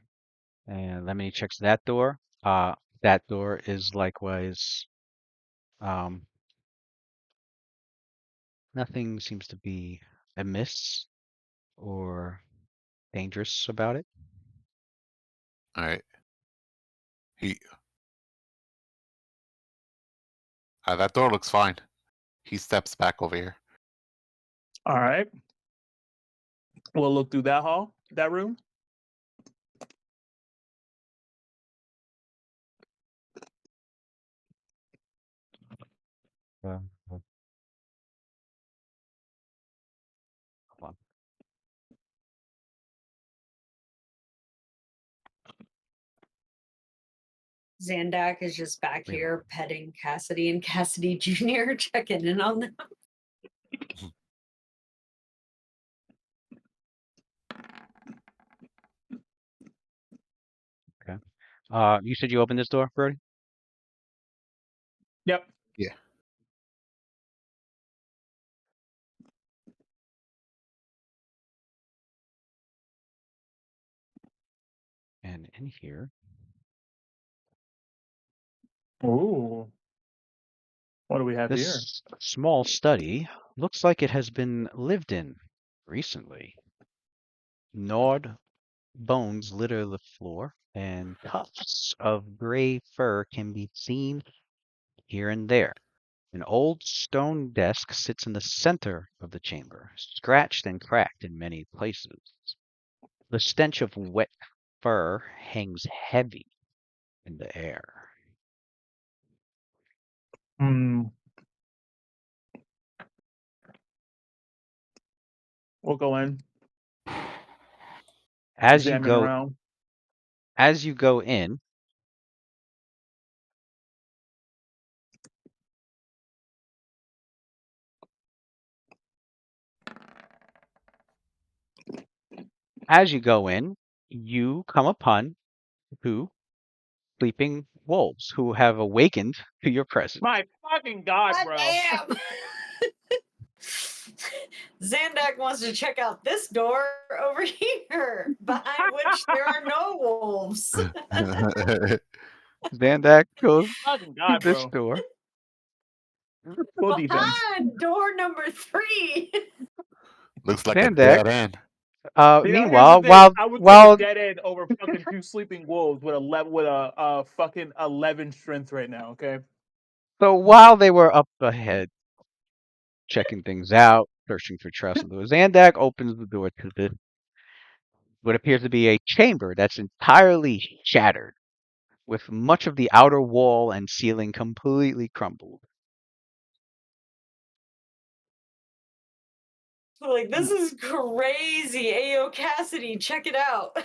And Lemony checks that door. That door is likewise nothing seems to be amiss or dangerous about it. All right. That door looks fine. He steps back over here. All right. We'll look through that room. Hold on. Zandak is just back Wait, here petting Cassidy and Cassidy Jr. checking in on them. Okay. You said you opened this door, Brody? Yep. Yeah. And in here, Ooh. What do we have here? this small study looks like it has been lived in recently. Gnawed bones litter the floor, and tufts of gray fur can be seen here and there. An old stone desk sits in the center of the chamber, scratched and cracked in many places. The stench of wet fur hangs heavy in the air. Hmm. We'll go in, As you examine go around. as you go in, you come upon two sleeping wolves who have awakened to your presence. My fucking god, God bro. damn! Zandak wants to check out this door over here, behind which there are no wolves. Zandak goes Fucking to god, this bro. door. Full defense. Behind door number 3. Looks like a Zandak. dead end. You know, here's the Meanwhile, thing. I would take a while dead end over fucking two sleeping wolves with a fucking 11 strength right now. Okay. while they were up ahead, checking things out, searching for traps in the Zandak opens the door to what appears to be a chamber that's entirely shattered, with much of the outer wall and ceiling completely crumbled. Like, this is crazy. Ayo Cassidy, check it out.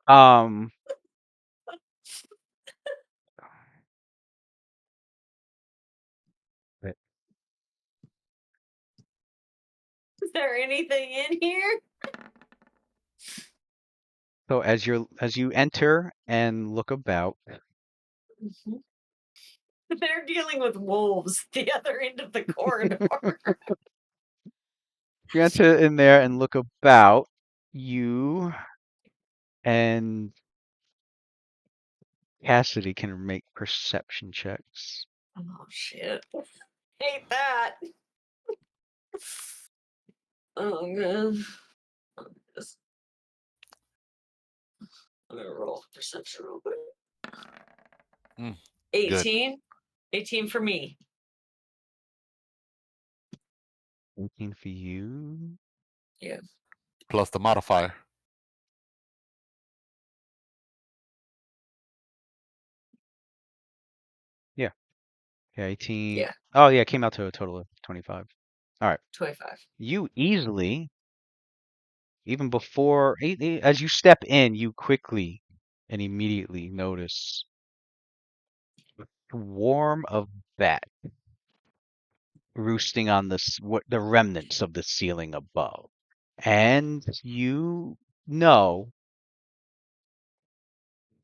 Um, Is there anything in here? so as you enter and look about, They're dealing with wolves at the other end of the corridor. you enter in there and look about, you and Cassidy can make perception checks. Oh shit. Hate that. Oh man. Just- I'm gonna roll perception real quick. Good. 18. 18 for me. 18 for you. Plus the modifier. Yeah, 18. Yeah. Oh yeah, it came out to a total of 25. All right. 25. You easily, even before, as you step in, you quickly and immediately notice a swarm of bats roosting on the remnants of the ceiling above. And you know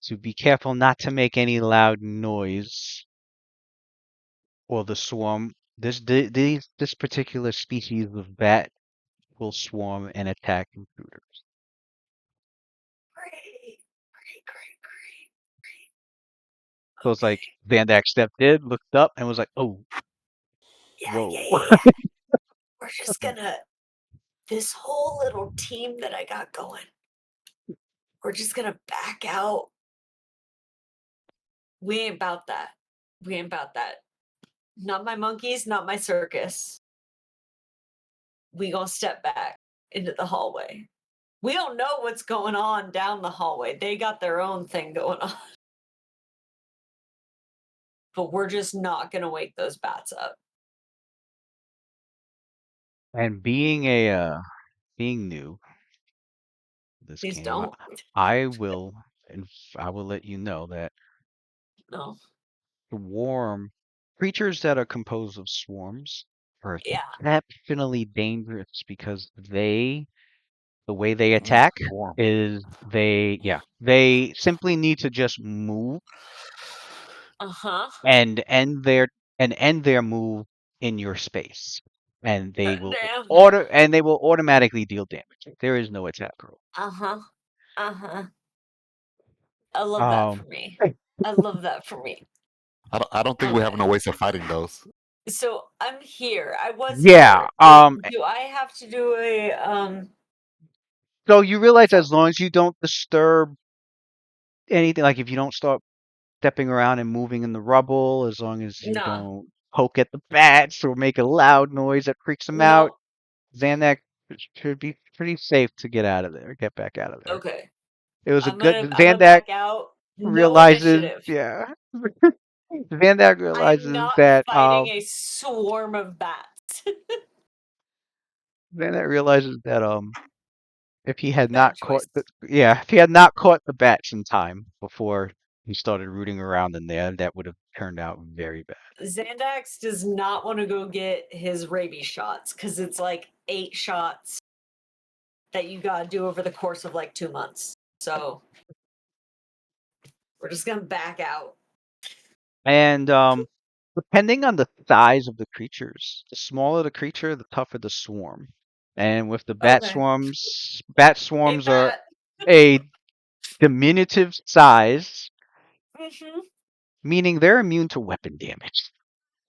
to be careful not to make any loud noise, or the swarm. This particular species of bat will swarm and attack intruders. Great. Great. So it's like Van Dyke stepped in, looked up, and was like, "Oh, whoa!" Yeah. We're just gonna, this whole little team that I got going, we're just gonna back out. We ain't about that. Not my monkeys, not my circus. We gonna step back into the hallway. We don't know what's going on down the hallway. They got their own thing going on. but we're just not gonna wake those bats up. And being new to this Please game, don't. I will I will let you know that No. creatures that are composed of swarms are Yeah. exceptionally dangerous because the way they attack Swarm. is they simply need to just move Uh-huh. and end their move in your space, and they will Damn. automatically deal damage. There is no attack roll. Uh-huh. Uh-huh. I love that Um, for me. I love that for me. I don't think we have no ways of fighting those. So I'm here. I was yeah. here. Do I have to do a So you realize as long as you don't disturb anything, like if you don't start stepping around and moving in the rubble, as long as you nah. don't poke at the bats or make a loud noise that freaks them out, No. Xanax should be pretty safe to get back out of there. Okay. It was a I'm good gonna Xanax back out. No realizes, initiative. yeah. Xanax I'm realizes not that fighting a swarm of bats. if he had Bad not choice. if he had not caught the bats in time before he started rooting around in there, that would have turned out very bad. Xandax does not want to go get his rabies shots because it's like 8 shots that you gotta do over the course of like 2 months. So we're just gonna back out. And depending on the size of the creatures, the smaller the creature, the tougher the swarm. And with the Okay. bat Hey, swarms are Bat. a diminutive size, Mm-hmm. meaning they're immune to weapon damage.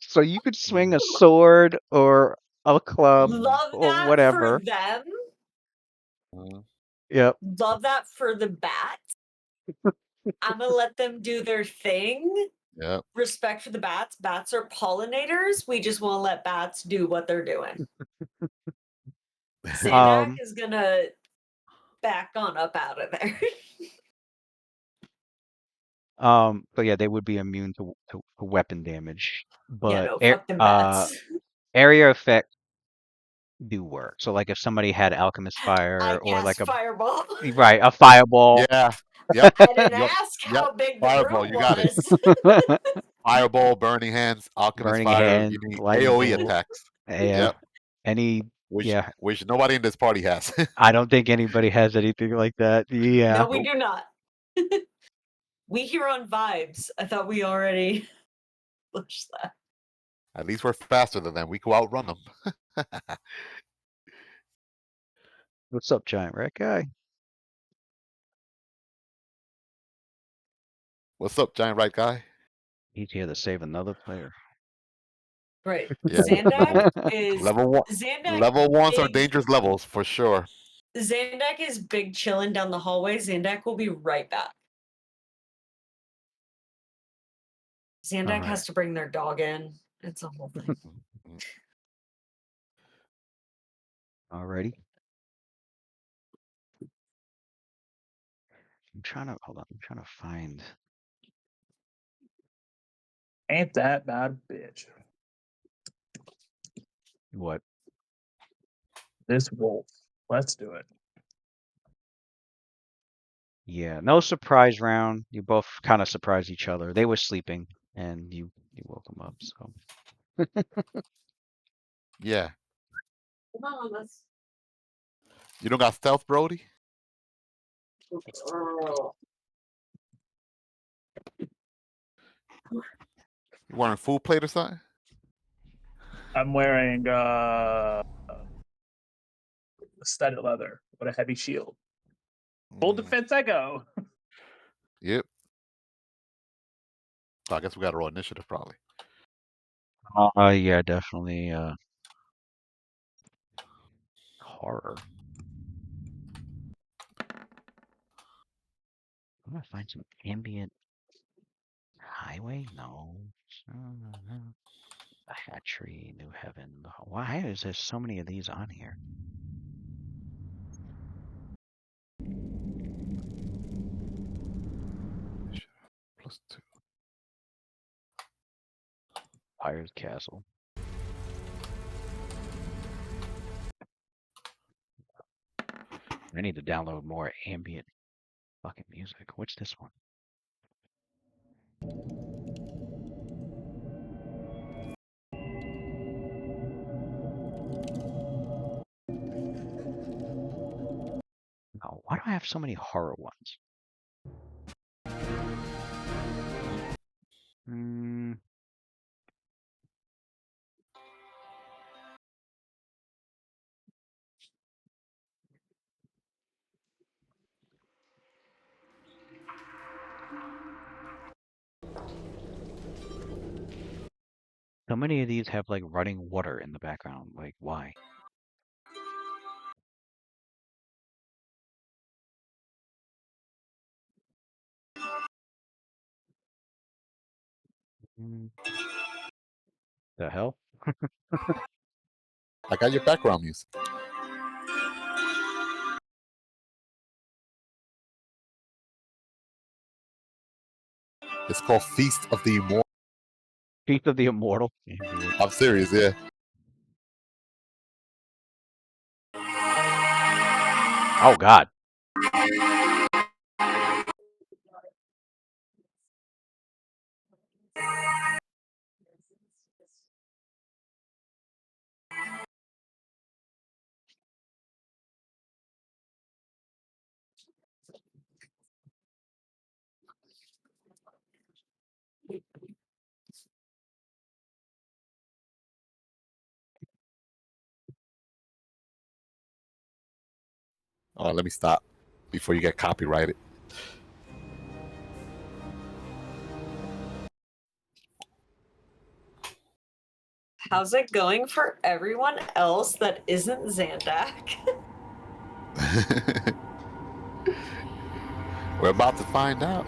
So you could swing a sword or a club Love or that for whatever. them. Mm, Yep. Love that for the bats. I'm gonna let them do their thing. yeah. Respect for the bats. Bats are pollinators. We just want to let bats do what they're doing. Sandak Um, is gonna back on up out of there. but yeah, they would be immune to weapon damage. Yeah, But no, fuck them bats. area effect do work. So like if somebody had alchemist I fire or like cast fireball. a fireball. Yeah. Yep. I didn't Yep. ask Yep. how big the Fireball, room you got it. was. Fireball, burning hands, alchemist Burning fire. hand, You need lightning AOE bolt. attacks. Yeah. Yep. Any Which yeah. which nobody in this party has. I don't think anybody has anything like that. Yeah. No, we do not. We here on vibes. I thought we already pushed that. At least we're faster than them. We go outrun them. What's up, giant rat guy? What's up, giant right guy? He's here to save another player. Right. Yeah. Zandak is Level one. Zandak Level ones are big dangerous levels for sure. Zandak is big chilling down the hallway. Zandak will be right back. Zandak Alright. has to bring their dog in. It's a whole thing. Alrighty. Hold on, I'm trying to find Ain't that bad, bitch. what. This wolf. Let's do it. Yeah, no surprise round. You both kind of surprised each other. They were sleeping, and you woke them up. So Yeah. Come on, let's. You don't got stealth, Brody? You wearing full plate or something? I'm wearing studded leather with a heavy shield. Full Mm, defense I go. Yep. So I guess we got to roll initiative probably. yeah, definitely horror. I'm gonna find some ambient highway. No, a hatchery, New Heaven. Why is there so many of these on here? +2. Pirate's Castle. I need to download more ambient fucking music. What's this one? Oh, why do I have so many horror ones? Hmm. So many of these have like running water in the background. Like, why? Mm, the hell? I got your background music. It's called Feast of the Immortal. Feast of the Immortal. Ambient. I'm serious, yeah. Oh God. Oh, let me stop before you get copyrighted. How's it going for everyone else that isn't Zandak? We're about to find out.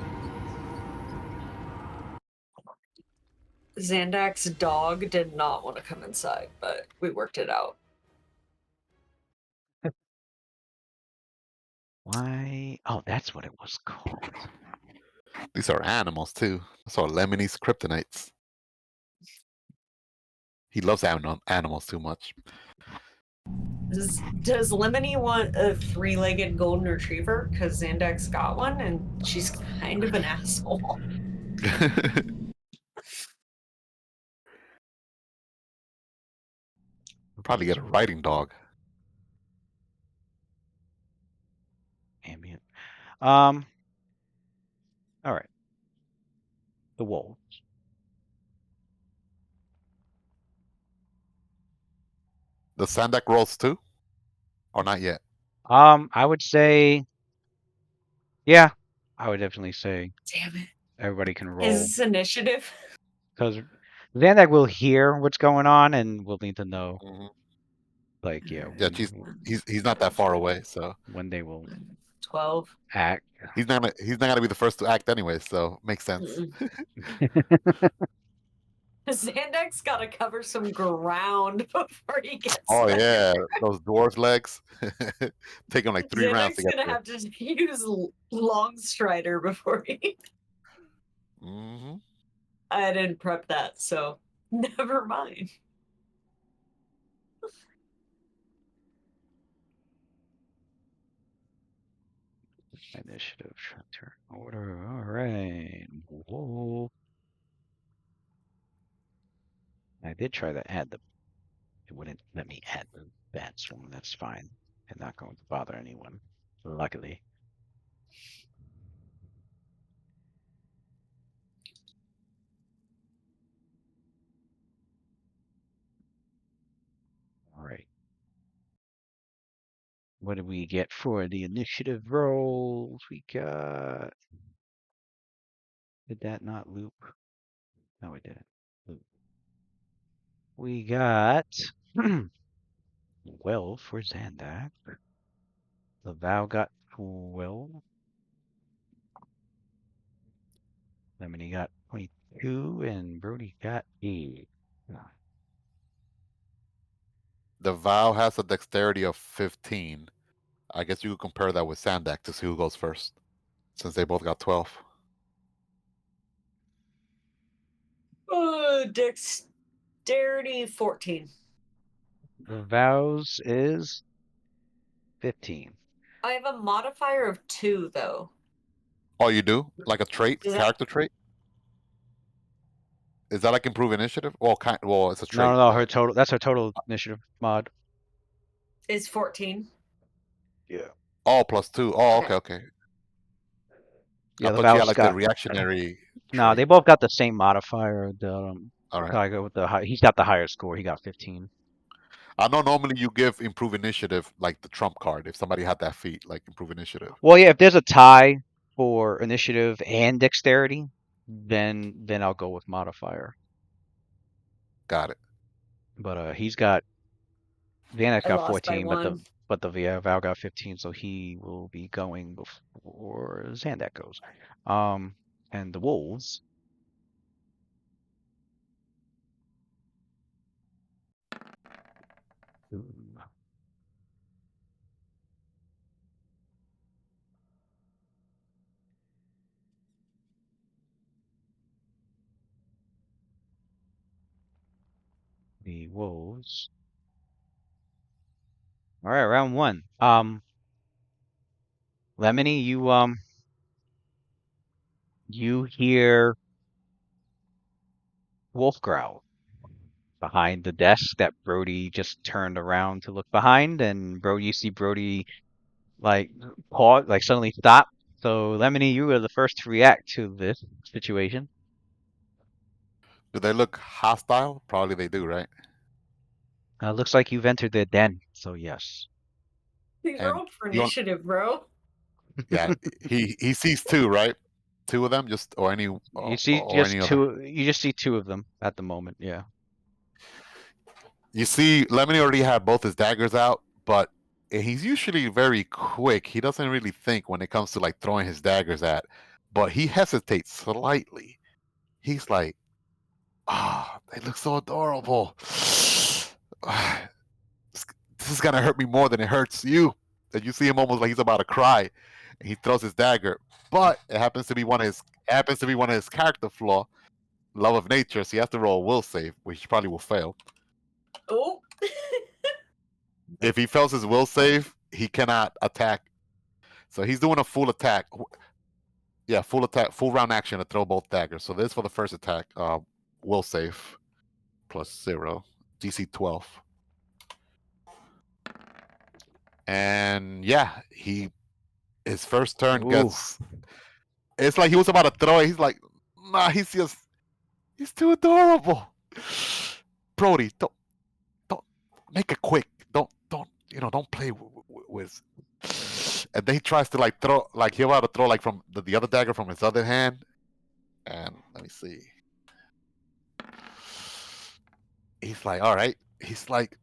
Zandak's dog did not want to come inside, but we worked it out. Why? Oh, that's what it was called. These are animals too. I saw Lemony's kryptonites. He loves animals too much. Does Lemony want a 3-legged golden retriever? Because Zandak's got one, and she's kind of an asshole. We'll probably get a riding dog. Ambient. All right. The wolves. The Sandak rolls too? Or not yet? I would say, yeah, I would definitely say Damn it. everybody can roll Is this initiative? because Xandak will hear what's going on and will need to know, Mhm. like, yeah, Yeah, he's not that far away, so when they will 12. act. he's not gonna be the first to act anyway, so makes sense. Zandak's got to cover some ground before he gets Oh there. yeah, those dwarf legs. Take him like 3 rounds Xandak's to get gonna there. have to use Long Strider before he. Hmm. I didn't prep that, so never mind. Initiative, turn order. All right. Whoa. I did try to add the. It wouldn't let me add the bats one. That's fine. And not going to bother anyone. Luckily. All right. What did we get for the initiative rolls? We got. Did that not loop? No, it didn't. Loop. We got 12 for Zandak. The Vow got 12. Lemony got 22, and Brody got 8. The Vow has a dexterity of 15. I guess you could compare that with Sandak to see who goes first, since they both got 12. Dexterity 14. Vows is 15. I have a modifier of 2 though. Oh, you do? Like a trait, Does that- character trait? Is that like improve initiative? Well, well, it's a trait. No, but- her total. That's her total initiative mod. Is 14. Yeah. Oh, +2. Oh, Okay. okay. Yeah, I the thought you had Vows like got. the reactionary. No, trait. they both got the same modifier. The All right. guy with the high, he's got the higher score. He got 15. I know normally you give improve initiative like the trump card if somebody had that feat, like improve initiative. Well, yeah, if there's a tie for initiative and dexterity, then I'll go with modifier. Got it. But he's got Xanax I got lost by 14, 1. but the Val got 15, so he will be going before Xandak goes. And the Wolves. Ooh. The Wolves. All right, round 1. Lemony, you hear wolf growl behind the desk that Brody just turned around to look behind, and you see Brody like pause, like suddenly stop. So Lemony, you were the first to react to this situation. Do they look hostile? Probably they do, right? Looks like you've entered their den, so yes. He And rolled for you want- initiative, bro. Yeah, he sees 2, right? 2 of them, just or any You or, see or just any other. two. You just see 2 of them at the moment. Yeah. You see, Lemony already had both his daggers out, but he's usually very quick. He doesn't really think when it comes to like throwing his daggers at, but he hesitates slightly. He's like, "Ah, they look so adorable. This is gonna hurt me more than it hurts you." And you see him almost like he's about to cry, and he throws his dagger. But it happens to be one of his character flaw, love of nature. So he has to roll a will save, which he probably will fail. Oh. If he fails his will save, he cannot attack. So he's doing a full attack. Yeah, full attack, full round action to throw both daggers. So this for the first attack. Will save +0, DC 12. And yeah, his first turn Ooh. gets. It's like he was about to throw it. He's like, nah, he's too adorable. Brody, don't make it quick. Don't play with. And then he tries to like throw, like he'll about to throw like from the other dagger from his other hand. And let me see. He's like, all right. He's like,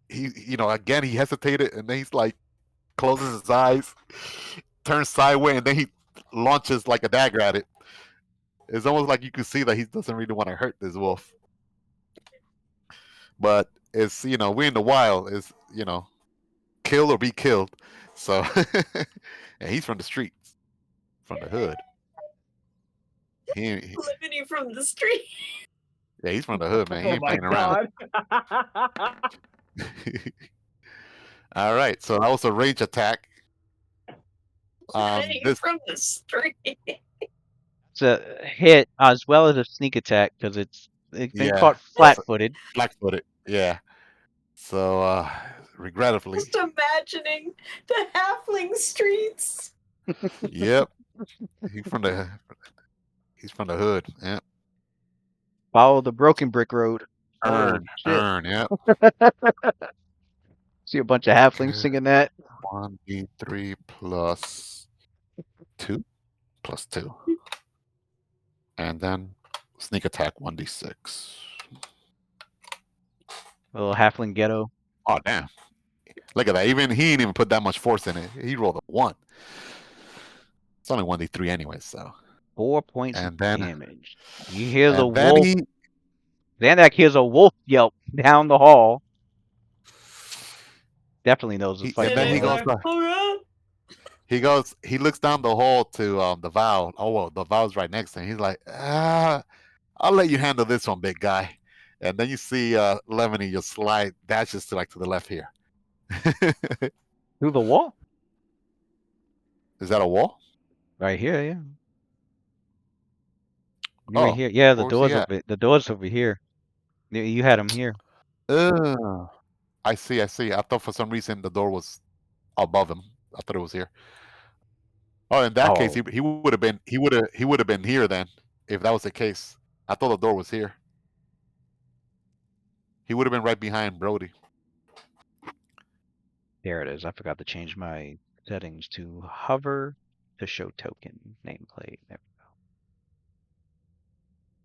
again he hesitated, and then he's like, closes his eyes, turns sideways, and then he launches like a dagger at it. It's almost like you can see that he doesn't really want to hurt this wolf. But it's we're in the wild. It's kill or be killed. So and he's from the streets, from the hood. He Living from the street. yeah, he's from the hood, man. He Oh ain't my playing around. god. All right, so that was a rage attack. Living This from the street. It's a hit as well as a sneak attack because it's been Yeah. caught flat-footed. flat-footed, yeah. So regrettably, Just imagining the halfling streets. yep. He's from the hood. Yeah. Follow the broken brick road. Earn, shit. yeah. See a bunch of halflings Okay. singing that. 1d3 +2, +2, and then sneak attack 1d6. A little halfling ghetto. Oh damn! Look at that. Even he didn't even put that much force in it. He rolled a 1. It's only 1d3 anyway. So 4 points and of then damage. You hear the and then wolf. Xandak hears a wolf yelp down the hall. Definitely knows the fight. and then he goes. He looks down the hall to the Val. Oh well, the Val's right next to him. He's like, I I'll let you handle this one, big guy. And then you see Lemony just slide dashes to the left here. Through the wall? Is that a wall? Right here, yeah. You in Oh, here? Yeah, where was he at? the door's over here. You had him here. I see. I thought for some reason the door was above him. I thought it was here. Oh, in that case, Oh, he would have been here then. If that was the case, I thought the door was here. He would have been right behind Brody. there it is. I forgot to change my settings to hover to show token nameplate. There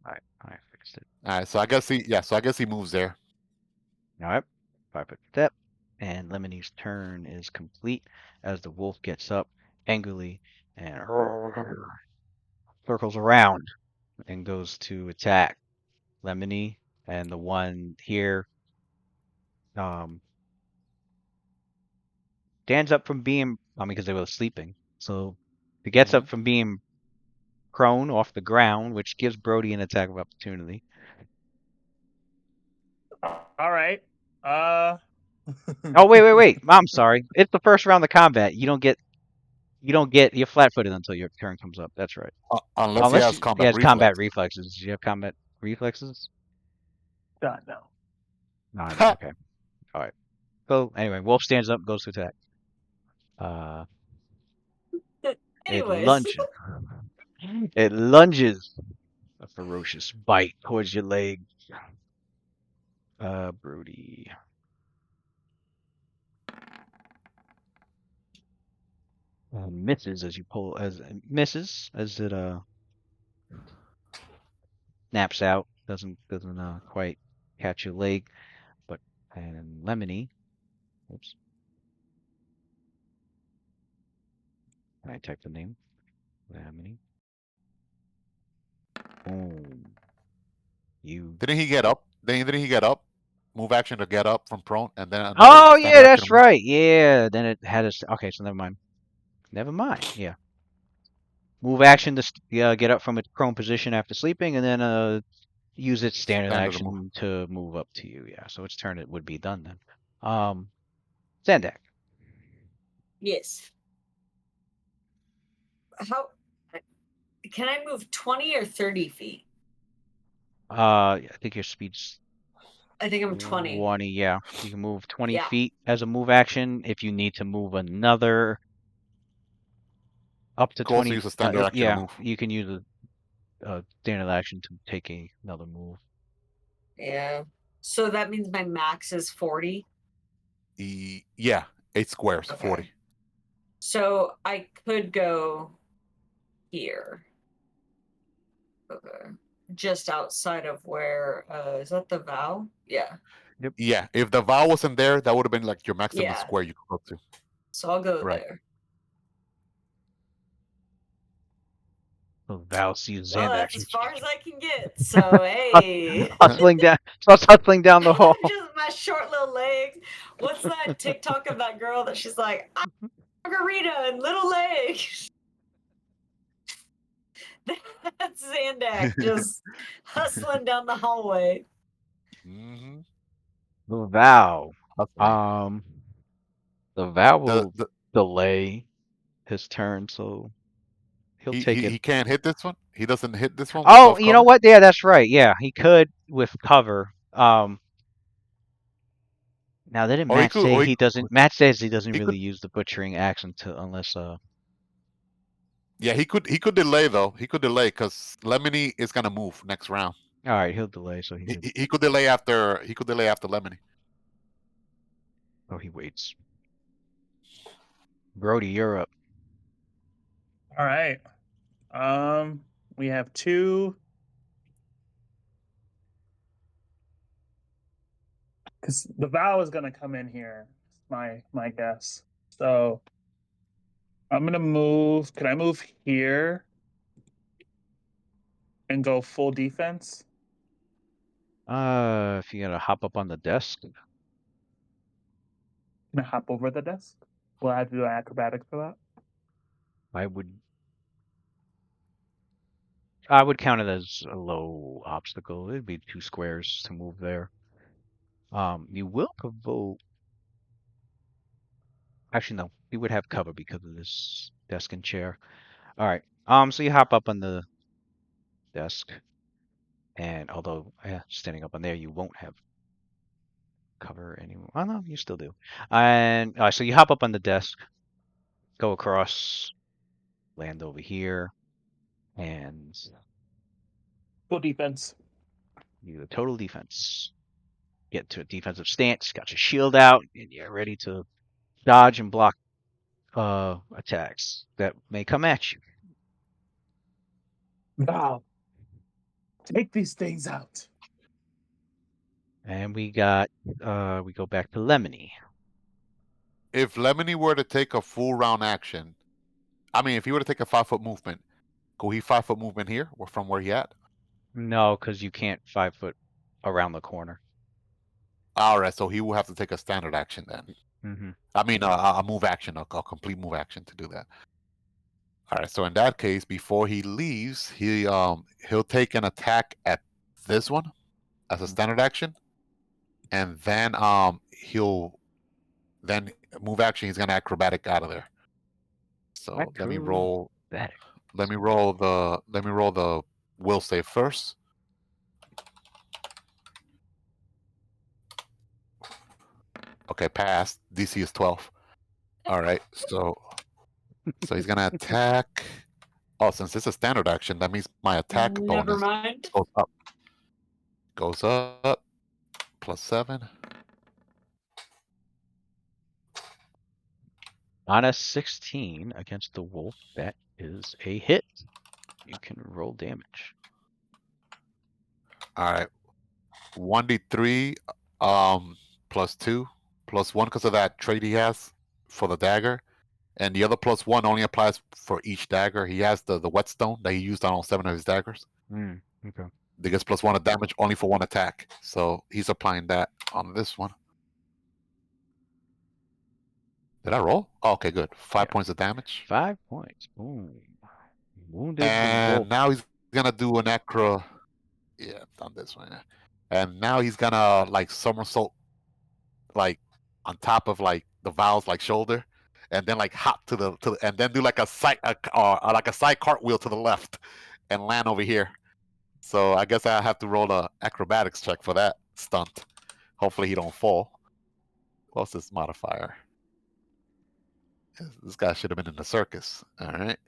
we go. I fixed it. All right, so I guess he moves there. All right, 5-foot step, and Lemony's turn is complete as the wolf gets up angrily and circles around and goes to attack Lemony, and the one here stands up from being, because they were sleeping. So he gets up from being prone off the ground, which gives Brody an attack of opportunity. All right. Oh, wait. I'm sorry. It's the first round of combat. You don't get you're flat-footed until your turn comes up. That's right. Unless he has He combat has reflex. combat reflexes. Do you have combat reflexes? No. No. Okay. All right. So anyway, wolf stands up, goes to attack. It Anyways, lunges. It lunges a ferocious bite towards your leg. Brody. Misses as you pull misses as it snaps out. Doesn't quite catch your leg, but and Lemony. Oops. I type the name. Lemony. Boom. You. Didn't he get up? Didn't he get up? Move action to get up from prone, and then another Oh yeah, standard action that's to move. right. Yeah. Then it had a. Okay, so never mind. Never mind. Yeah. Move action to get up from its prone position after sleeping, and then use its standard Standard move. action to move up to you. Yeah. So its turn it would be done then. Zandak. yes. How can I move 20 or 30 feet? I think your speed's I think I'm 20. 20. Yeah. You can move 20 Yeah. feet as a move action. If you need to move another up to You can also 20, use a standard action to yeah, move. you can use a standard action to take another move. Yeah. So that means my max is 40. Yeah, 8 squares, Okay. 40. So I could go here. Okay. Just outside of where is that the vow? Yeah. Yeah, if the vow wasn't there, that would have been like your maximum Yeah. square you could go to. So I'll go Right. there. So Val sees Well, Zandak. that's as far as I can get. So hey. Hustling down, starts hustling down the hall. Just my short little legs. What's that TikTok of that girl that she's like, I'm margarita and little legs? That's Zandak just hustling down the hallway. Mm-hmm. The Val. The Val will The, delay his turn, so he'll take it. he can't hit this one. He doesn't hit this one. Oh, without you know cover? what? Yeah, that's right. Yeah, he could with cover. Now didn't Or he Matt could. say Or he doesn't? Matt says he doesn't he really could. use the butchering axe unless Yeah, he could. He could delay though. He could delay because Lemony is gonna move next round. All right, he'll delay, so he could. He could delay after. He could delay after Lemony. Oh, he waits. Brody, you're up. All right. We have 2. Because the vow is gonna come in here. My guess. So I'm gonna move. Can I move here and go full defense? If you gotta hop up on the desk, Can I hop over the desk? Will I have to do acrobatics for that? I would. I would count it as a low obstacle. It'd be 2 squares to move there. You will provoke. Actually, no. You would have cover because of this desk and chair. All right. So you hop up on the desk, and although standing up on there, you won't have cover anymore. Oh no, you still do. And so you hop up on the desk, go across, land over here, and Full defense. you do total defense. Get to a defensive stance, got your shield out, and you're ready to dodge and block attacks that may come at you. Wow. Take these things out. And we go back to Lemony. If Lemony were to take a full round action, I mean, if he were to take a 5-foot movement, could he 5-foot movement here or from where he at? No, because you can't 5 foot around the corner. All right, so he will have to take a standard action then. Mm-hmm. I mean, a move action, a complete move action to do that. All right, so in that case, before he leaves, he'll take an attack at this one as a standard action, and then he'll then move action. He's gonna acrobatic out of there. So let me roll. Acrobatic. Let me roll the will save first. Okay, passed. DC is 12. All right, so he's gonna attack. Oh, since it's a standard action, that means my attack Never bonus mind. goes up. Goes up. +7. On a 16 against the wolf, that is a hit. You can roll damage. All right. 1d3 +2 +1 because of that trait he has for the dagger. And the other +1 only applies for each dagger. He has the whetstone that he used on all 7 of his daggers. Okay. They gets +1 of damage only for 1 attack. So he's applying that on this one. Did I roll? Oh, okay, good. 5 points of damage. 5 points. Boom. Wounded the And wolf. now he's gonna do an acro. Yeah, I've done this one. And now he's gonna like somersault, like on top of like the Val's like shoulder, and then like hop to the and then do like a side like a side cartwheel to the left, and land over here. So I guess I have to roll a acrobatics check for that stunt. Hopefully he don't fall. What's this modifier? This guy should have been in the circus. All right.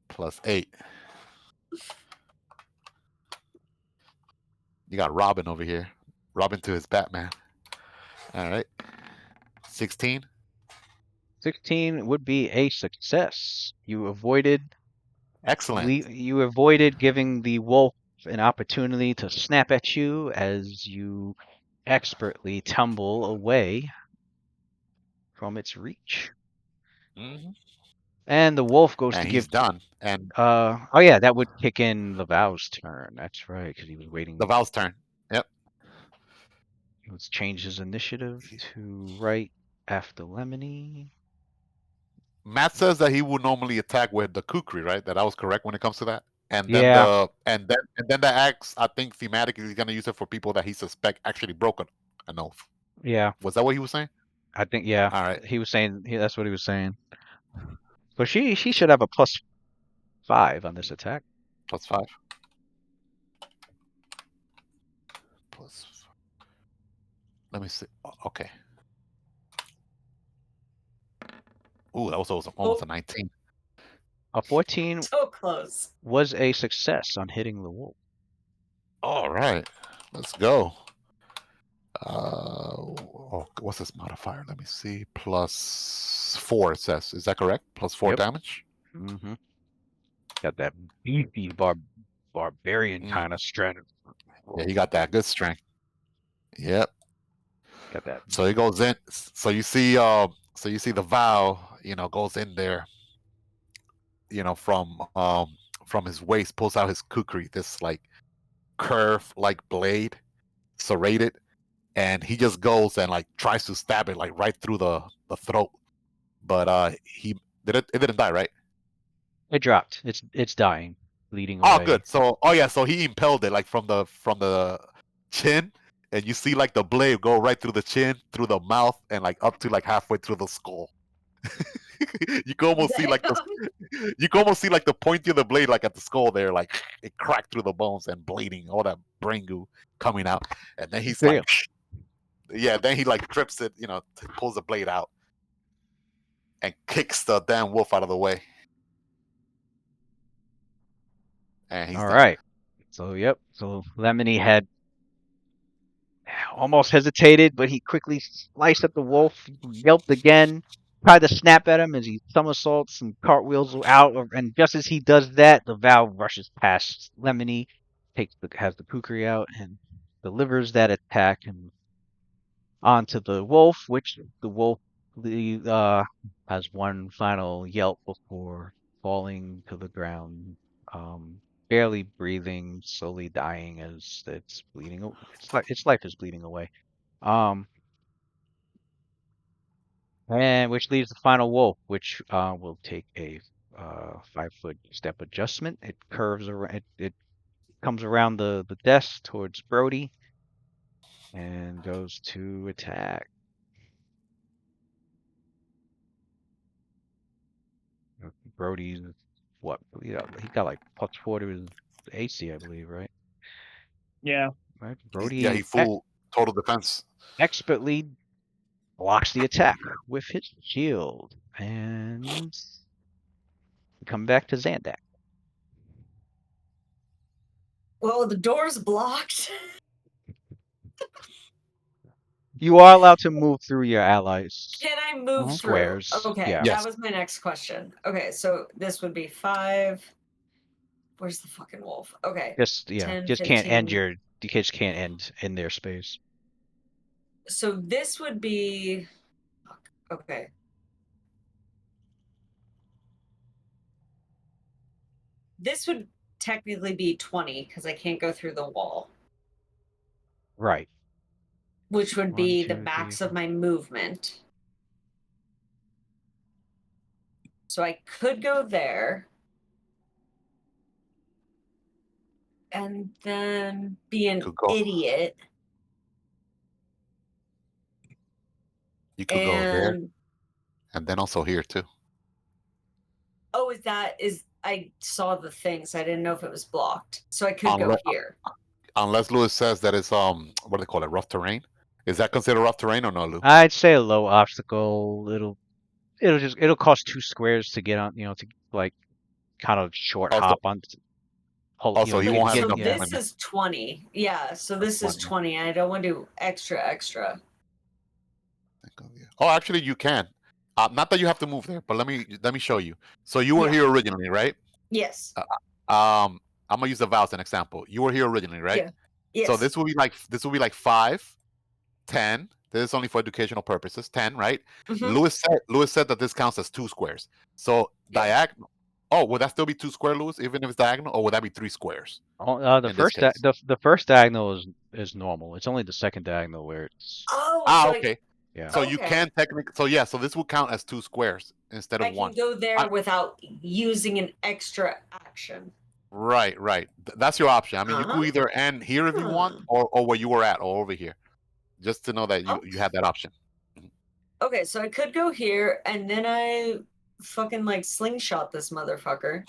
+8. You got Robin over here. Robin to his Batman. All right. 16. 16 would be a success. You avoided Excellent. you avoided giving the wolf an opportunity to snap at you as you expertly tumble away from its reach. Mm-hmm. And the wolf goes And to he's give. done. And Oh yeah, that would kick in the Vow's turn. That's right, because he was waiting. the Val's turn. Yep. Let's change his initiative to right after Lemony. Matt says that he would normally attack with the kukri, right? That I was correct when it comes to that. And then Yeah. and then the axe, I think thematically he's gonna use it for people that he suspect actually broke an oath. Yeah, Was that what he was saying? I think yeah. All right. He was saying that's what he was saying. But she should have a +5 on this attack. +5. Let me see. Okay. Ooh, that was almost a 19. A 14 So close. was a success on hitting the wolf. All right. Let's go. What's this modifier? Let me see. +4 it says. Is that correct? +4 Yep. damage? Mm-hmm. Got that beefy barbarian kind of strength. Yeah, he got that good strength. Yep. Got that. So he goes in. So you see the Vow, goes in there, from his waist, pulls out his kukri, this like curve like blade, serrated, and he just goes and like tries to stab it like right through the throat. But it didn't die, right? It dropped. It's dying. bleeding Oh, away. good. So, oh yeah, so he impaled it like from the chin, and you see like the blade go right through the chin, through the mouth, and like up to like halfway through the skull. You can almost see like you can almost see like the pointy of the blade like at the skull there, like it cracked through the bones and bleeding, all that brain goo coming out, and then he's Damn. like, yeah, then he like trips it, pulls the blade out and kicks the damn wolf out of the way, and he's All done. right. So yep. So Lemony had almost hesitated, but he quickly sliced at the wolf, yelped again, tried to snap at him as he somersaults and cartwheels out. And just as he does that, the Val rushes past Lemony, has the kukri out, and delivers that attack and onto the wolf, which the wolf has one final yelp before falling to the ground, barely breathing, slowly dying as it's bleeding. Its life is bleeding away. And which leaves the final wolf, which will take a 5-foot step adjustment. It curves around. It comes around the desk towards Brody and goes to attack. Brody's what? He got like +4 to his AC, I believe, right? Yeah. Right. Yeah, Brody he full total defense. expertly blocks the attack with his shield, and we come back to Zandak. Well, the door's blocked. You are allowed to move through your allies' Can I move through? squares. Okay, Yeah. Yes. that was my next question. Okay, so this would be 5. Where's the fucking wolf? Okay, Just 10, just can't end 15. you just can't end in their space. So this would be. Fuck, okay. This would technically be 20 because I can't go through the wall, Right. which would 1, be the 2, 3, max 4. of my movement. So I could go there and then be an Could go. idiot. You could go there, And and then also here too. oh, is I saw the thing, so I didn't know if it was blocked. So I could go Unless, here. unless Lewis says that it's what do they call it, rough terrain? Is that considered rough terrain or no, Lou? I'd say a low obstacle. It'll cost 2 squares to get on, to like kind of short Also, hop on. also he won't have So enough Yeah. this movement. is 20. Yeah, so this is 20. 20. I don't want to do extra. Oh, actually, you can. Not that you have to move there, but let me show you. So you were Yeah. here originally, right? Yes. I'm gonna use the vow as an example. You were here originally, right? Yeah. Yes. So this will be like 5, 10. This is only for educational purposes. 10, right? Mhm. Lewis said that this counts as 2 squares. So Yeah. diagonal. Oh, would that still be 2 square, Lewis, even if it's diagonal, or would that be 3 squares? The in this first case? the first diagonal is normal. It's only the second diagonal where it's Oh, Ah, so okay. yeah. So you Okay. can technically. So yeah. So this will count as 2 squares instead I of can 1. go there I- without using an extra action. Right. That's your option. I mean, you Uh-huh. could either end here if you want, or where you were at, or over here. Just to know that you have that option. Okay, so I could go here and then I fucking like slingshot this motherfucker.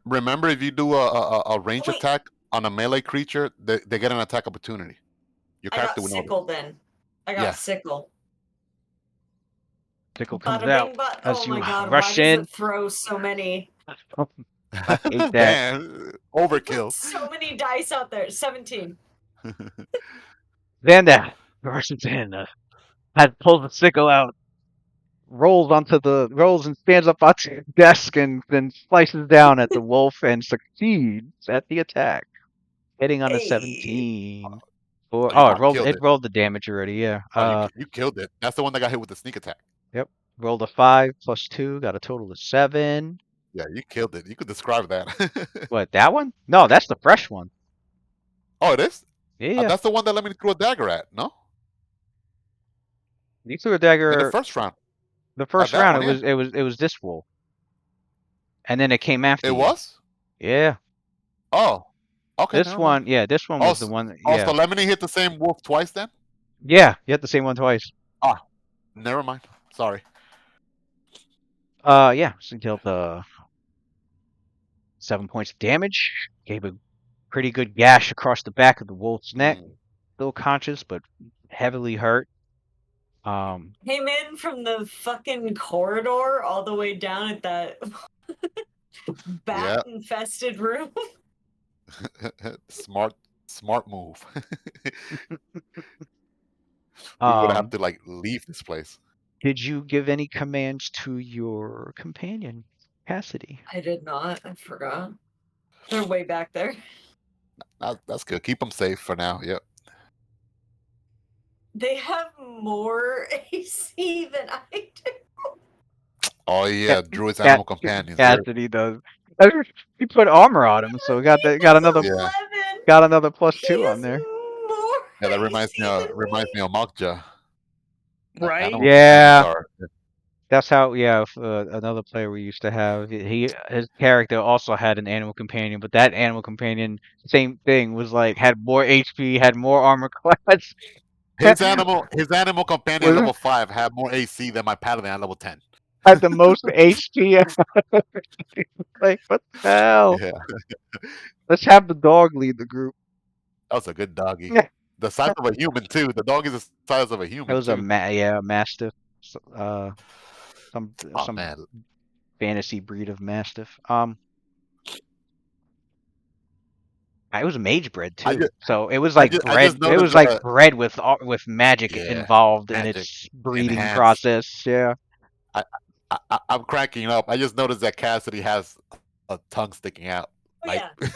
Remember, if you do a range Wait. attack on a melee creature, they get an attack opportunity. Your I got character will know. sickle then. I got Yeah. sickle. Tickle comes Bada out bing, but as oh you my god, why rush does in. it throw so many? I hate that. Damn, overkill. So many dice out there. 17. Vanda rushes in, pulls the sickle out, rolls and stands up onto the desk and then slices down at the wolf and succeeds at the attack, hitting on a Hey. 17. Oh, you killed It it. rolled the damage already. Yeah. Oh, you killed it. That's the one that got hit with the sneak attack. Yep. Rolled a 5 + 2, got a total of 7. Yeah, you killed it. You could describe that. What, that one? No, that's the fresh one. Oh, it is? Yeah. That's the one that let me throw a dagger at, no? You threw a In dagger the first round. the first that round. one, It was this wolf. and then it came after It you. was? Yeah. Oh. Okay, This never mind. one, yeah, this one Oh, was the one. so Yeah. Lemony hit the same wolf twice then? Yeah, you had the same one twice. Ah, never mind. Sorry. Yeah, so he dealt 7 points of damage. Gave a pretty good gash across the back of the wolf's neck. Mm. Still conscious, but heavily hurt. Came in from the fucking corridor all the way down at that bat infested room. Smart move. We would have Um, to like leave this place. did you give any commands to your companion, Cassidy? I did not. I forgot. They're way back there. That's good. Keep them safe for now. Yep. They have more AC than I do. Oh yeah, Druid's Cat- animal companions. They're- Cassidy does. He put armor on him, so got He another has Yeah. 11. +2 He on has there. more Yeah, that reminds me AC of than Makja. Right? Animal Yeah. companions are- That's how, yeah, another player we used to have, his character also had an animal companion, but that animal companion, same thing, was like, had more HP, had more armor class. His animal companion Was level 5 had more AC than my paladin at level 10. had the most HP. Like, what the hell? Yeah, Let's have the dog lead the group. that was a good doggy. Yeah. The size of a human too. The dog is the size of a human It was too. a mastiff, some Oh man, fantasy breed of mastiff. It was mage bred I too, just, so it was I like just, I bred. just It noticed was like that. bred with magic Yeah, involved in magic its breeding enhanced. process. Yeah. I'm cracking up. I just noticed that Cassidy has a tongue sticking out. Oh, Like, yeah.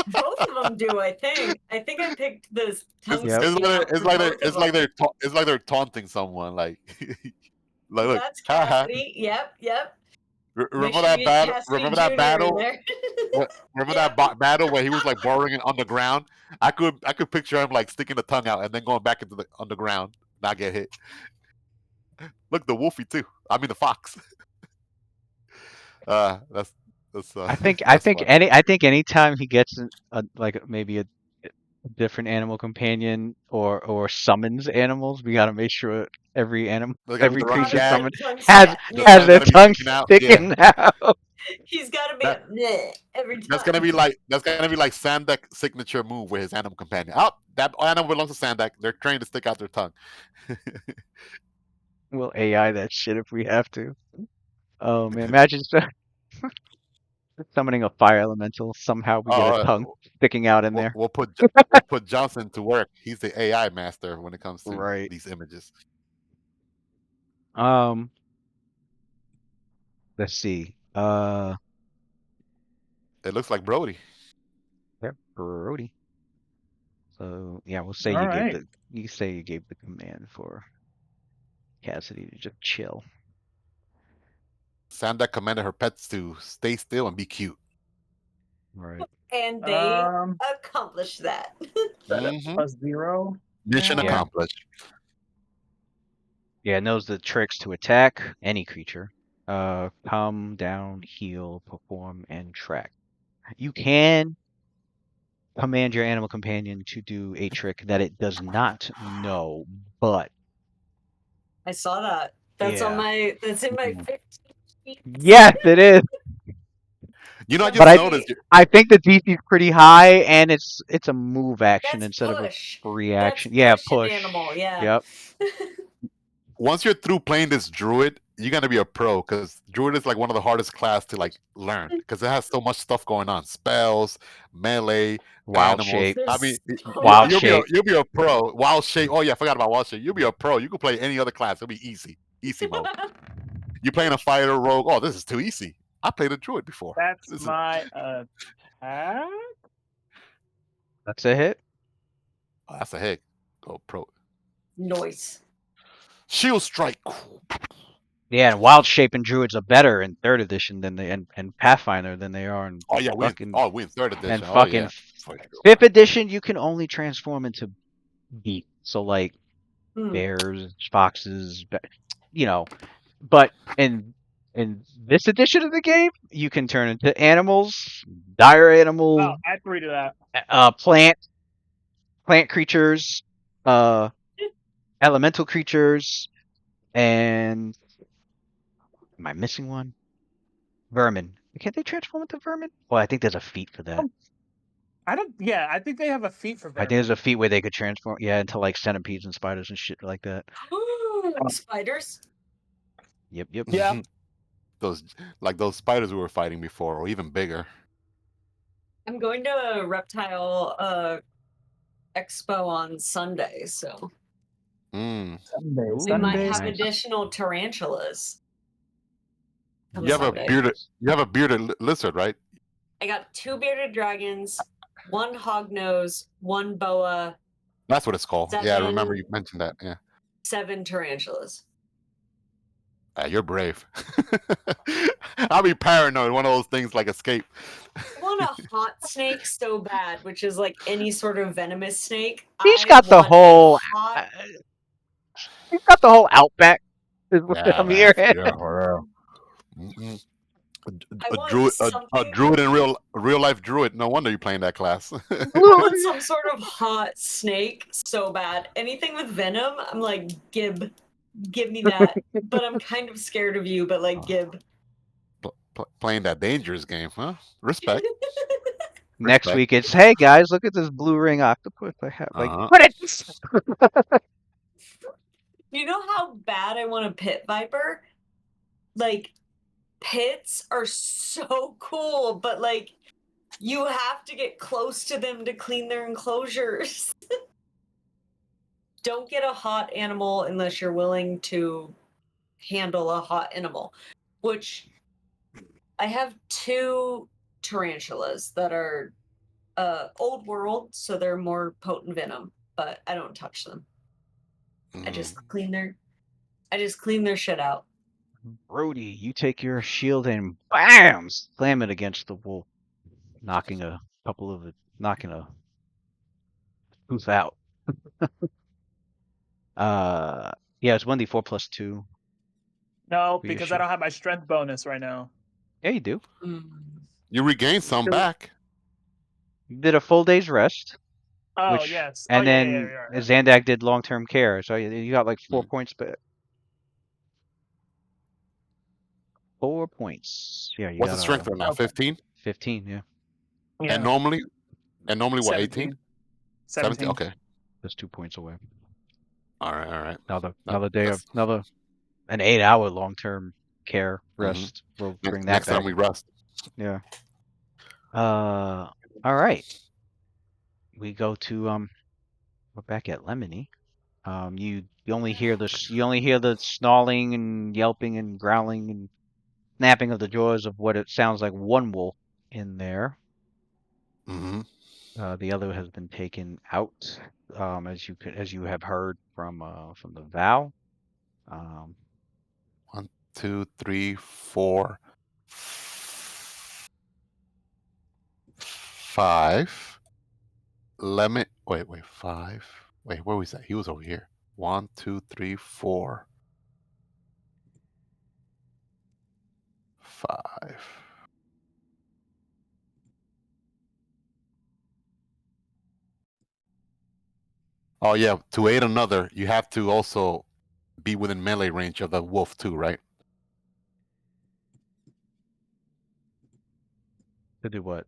Both of them do, I think. I think I picked this tongue Yep. sticking out for both of them. it's like they're taunting someone. Like, like look, That's haha. Cassidy. Yep. Make Remember sure that you get battle? Cassidy Remember that Jr. in battle? there. Remember Yeah. that battle where he was like burrowing it on the ground? I could picture him like sticking the tongue out and then going back into the underground, not get hit. Look, the wolfie too. I mean the fox. That's I think that's funny. anytime he gets like maybe a different animal companion or summons animals, we gotta make sure every The running creature gag, summoned Tongue has stat. the has tongue their gotta be tongue sticking out. Yeah, sticking out. He's got to be That- a bleh every time. that's gonna be like Sandek's signature move with his animal companion. Oh, that animal belongs to Sandek. They're trained to stick out their tongue. We'll AI that shit if we have to. Oh man, imagine summoning a fire elemental. Somehow we get a tongue sticking out in there. We'll put Johnson to work. He's the AI master when it comes to Right. these images. Let's see. It looks like Brody. Yeah, Brody. So yeah, we'll say All you right. gave the command for Cassidy to just chill. Sandek commanded her pets to stay still and be cute. Right. And they Um, accomplished that. set up Mhm. +0. Mission Yeah. accomplished. Yeah, knows the tricks to attack any creature. Come down, heal, perform, and track. You can command your animal companion to do a trick that it does not know, but I saw that. That's on yeah. that's in my Mhm. 15 sheets. Yes, it is. You know, I just But noticed. I think the DC is pretty high, and it's a move action That's instead of a push. reaction. That's Yeah, push an push. animal, yeah. Yep. Once you're through playing this druid, you're gonna be a pro because druid is like one of the hardest class to like learn because it has so much stuff going on: spells, melee, Wild animals. shape. I mean, There's so Wild much. shape. you'll be a pro. Wild shape. Oh yeah, I forgot about wild shape. You'll be a pro. You can play any other class. It'll be easy mode. You're playing a fighter rogue. Oh, this is too easy. I played a druid before. That's This is- my attack. That's a hit. Oh, that's a hit. Go pro. Noise. Shield strike. Yeah, and wild shape and druids are better in third edition than they and Pathfinder than they are in Oh yeah, we fucking in third edition. and Oh fucking yeah. For sure. fifth edition. You can only transform into beast. So like Hmm. bears, foxes, you know. But in In this edition of the game, you can turn into animals, dire Oh, animal, add 3 to that. plant creatures, elemental creatures, and am I missing one? Vermin. Can't they transform into vermin? Well, I think there's a feat for that. I don't. Yeah, I think they have a feat for I think vermin. there's a feat where they could transform, into like centipedes and spiders and shit like that. Spiders. Yep. Yeah. Mhm. those spiders we were fighting before, or even bigger. I'm going to a reptile expo on Sunday, so Mm. Sunday. we might Sunday. have nice. additional tarantulas. Come You have a Sunday. bearded lizard, right? I got 2 bearded dragons, 1 hognose, 1 boa, That's what it's called. Yeah, I remember 7 you mentioned that. Yeah. 7 tarantulas. You're brave. I'll be paranoid. One of those things like escape. I want a hot snake so bad, which is like any sort of venomous snake. He's I got the want a whole. hot. He's got the whole outback. Is what Yeah, I'm man. hearing. Yeah, mm-mm. I A want druid, a something. druid in real life druid. No wonder you're playing that class. I want some sort of hot snake so bad. Anything with venom, I'm like, give me that. But I'm kind of scared of you, but like, give. Playing that dangerous game, huh? Respect. Next Respect. week it's, hey guys, look at this blue ring octopus I have. Like, Uh-huh. put it. You know how bad I want a pit viper? Like, pits are so cool, but like, you have to get close to them to clean their enclosures. Don't get a hot animal unless you're willing to handle a hot animal, which I have 2 tarantulas that are old world, so they're more potent venom, but I don't touch them. I just clean their shit out. Brody, you take your shield and bam, slam it against the wall, knocking a tooth out. Yeah, it's 1d4 plus 2. No, For your because I shield. don't have my strength bonus right now. Yeah, you do. You regain some Do- back. You did a full day's rest, Oh yes. and oh, yeah, then yeah, yeah. Zandak did long-term care, so you got like 4 Mm. points back. 4 points. Yeah, you What's got the strength right now? Okay. 15? 15. Yeah, Yeah. And normally what, 18? 17. Okay. that's 2 points away. All right. Another day of an 8-hour long-term care rest. We'll bring that Next back. time we rest. Yeah. All right. We go to we're back at Lemony. You only hear the snarling and yelping and growling and snapping of the jaws of what it sounds like one wolf in there. Mm-hmm. The other has been taken out, as you have heard from the vow. 1, 2, 3, 4, 5. Lemon. Wait, 5. Wait, where was that? He was over here. 1, 2, 3, 4, 5. Oh yeah, to aid another, you have to also be within melee range of the wolf too, right? To do what?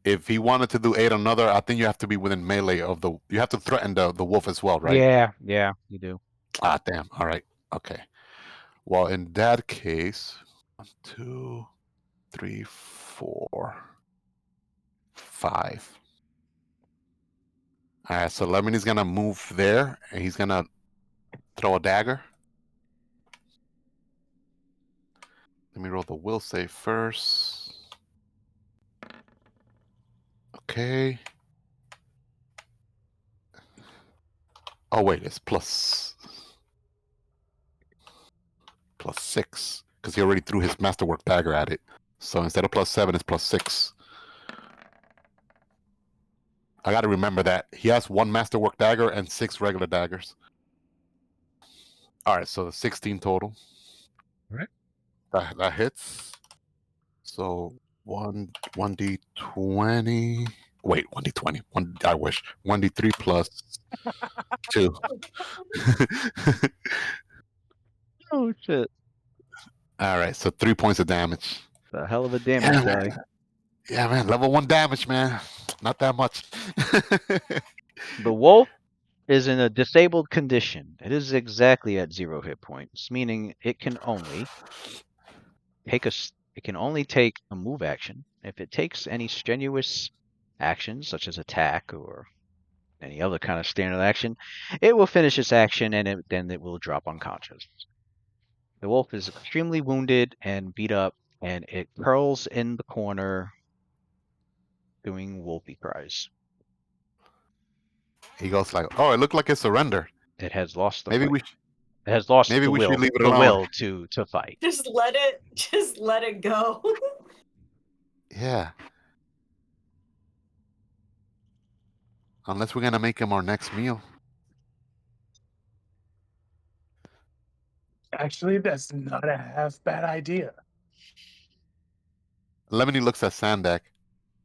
If he wanted to do aid another, I think you have to be within melee of the. You have to threaten the wolf as well, right? Yeah, you do. Ah, damn. All right. Okay. Well, in that case, 1, 2, 3, 4, 5. All right. So Lemony's gonna move there, and he's gonna throw a dagger. Let me roll the will save first. Okay. Oh wait, it's plus 6 because he already threw his masterwork dagger at it. So instead of plus 7, it's plus 6. I got to remember that he has 1 masterwork dagger and 6 regular daggers. All right, so 16 total. All right. That hits. So 1d20. Wait, 1d20. I wish 1d3 plus 2. Oh shit! All right, so 3 points of damage. It's a hell of a damage Yeah, die. man. Yeah, man. Level 1 damage, man. Not that much. The wolf is in a disabled condition. It is exactly at 0 hit points, meaning it can only take a move action. If it takes any strenuous actions, such as attack or any other kind of standard action, it will finish its action and then it will drop unconscious. The wolf is extremely wounded and beat up, and it curls in the corner, doing wolfy cries. He goes like, "Oh, it looked like a surrender. It has lost the Maybe fight. we It has lost maybe the we should will, leave it the alone." will to fight. Just let it go. Yeah. Unless we're gonna make him our next meal. Actually, that's not a half bad idea. Lemony looks at Sandak.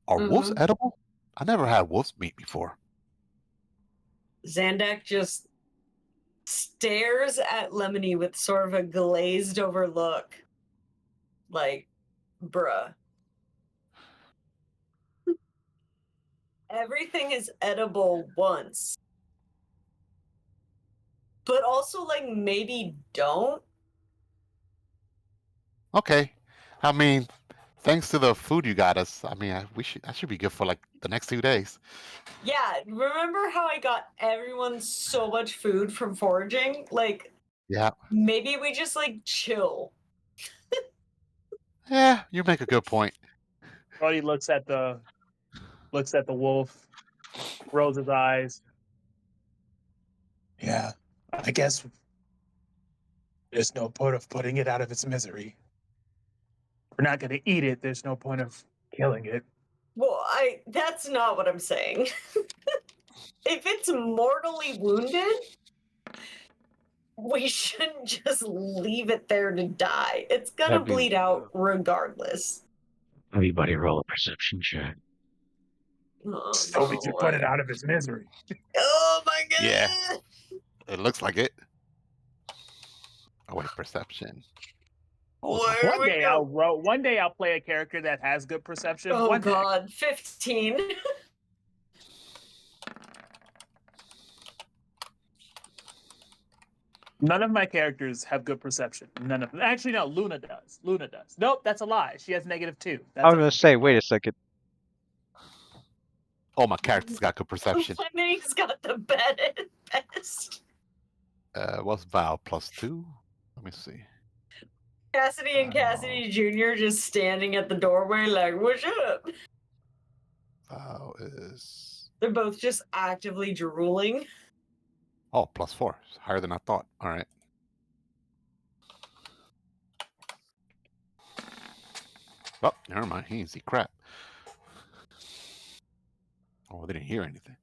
Are wolves Mhm. edible? I never had wolf's meat before. Zandak just stares at Lemony with sort of a glazed over look. Like, bruh. Everything is edible once. But also, like, maybe don't. Okay. I mean, thanks to the food you got us, I mean, that should be good for like the next 2 days. Yeah, remember how I got everyone so much food from foraging? Like, Yeah. maybe we just, like, chill. Yeah, you make a good point. Brody looks at the wolf, rolls his eyes. Yeah, I guess there's no point of putting it out of its misery. We're not going to eat it. There's no point of killing it. Well, that's not what I'm saying. If it's mortally wounded, we shouldn't just leave it there to die. It's gonna That'd be- bleed out regardless. Everybody roll a perception check. Oh, So we can put it out of its misery. Oh my god! Yeah. It looks like it. Oh wait, perception. Where One we day go? one day I'll play a character that has good perception. Oh One day. god, 15. None of my characters have good perception. None of them. Actually, no. Luna does. Luna does. Nope, that's a lie. She has -2. That's I was gonna say, wait a second. Oh, my character's got good perception. I mean, he's got the best. What's Val +2? Let me see. Cassidy and Cassidy Jr. just standing at the doorway like, what's up? Val is They're both just actively drooling. +4. Higher than I thought. All right. Oh, never mind. He didn't see crap. Oh, they didn't hear anything.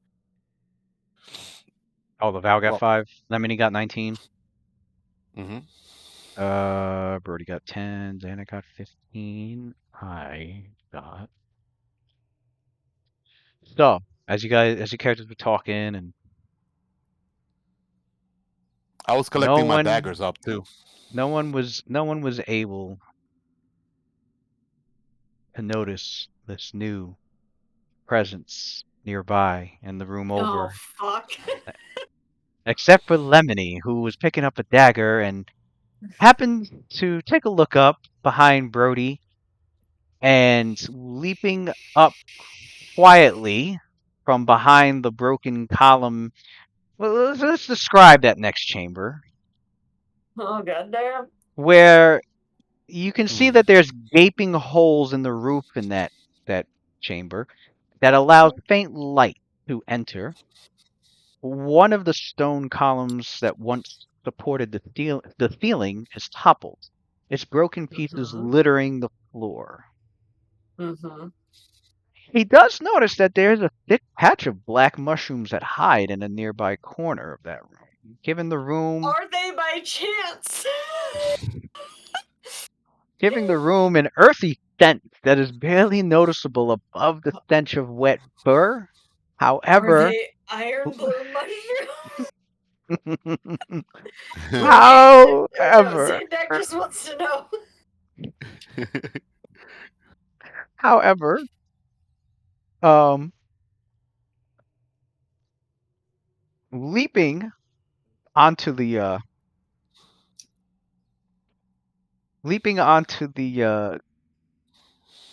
Oh, the Val got Well- 5. Lemony got 19. Mm-hmm. Brody got 10. Xana got 15. I got. So, as your characters were talking, and I was collecting my one- daggers up too. no one was able to notice this new presence nearby in the room over, Oh, fuck. except for Lemony, who was picking up a dagger and happened to take a look up behind Brody and leaping up quietly from behind the broken column. Well, let's describe that next chamber, Oh, goddamn. where you can see that there's gaping holes in the roof in that chamber that allows faint light to enter. One of the stone columns that once supported the ceiling is toppled, its broken pieces Mhm. littering the floor. Mm-hmm. He does notice that there's a thick patch of black mushrooms that hide in a nearby corner of that room. Given the room, Are they by chance? giving the room an earthy scent that is barely noticeable above the stench of wet fur. Are However, they iron blue mushrooms? No, however, Zandak just wants to know. however, um, leaping onto the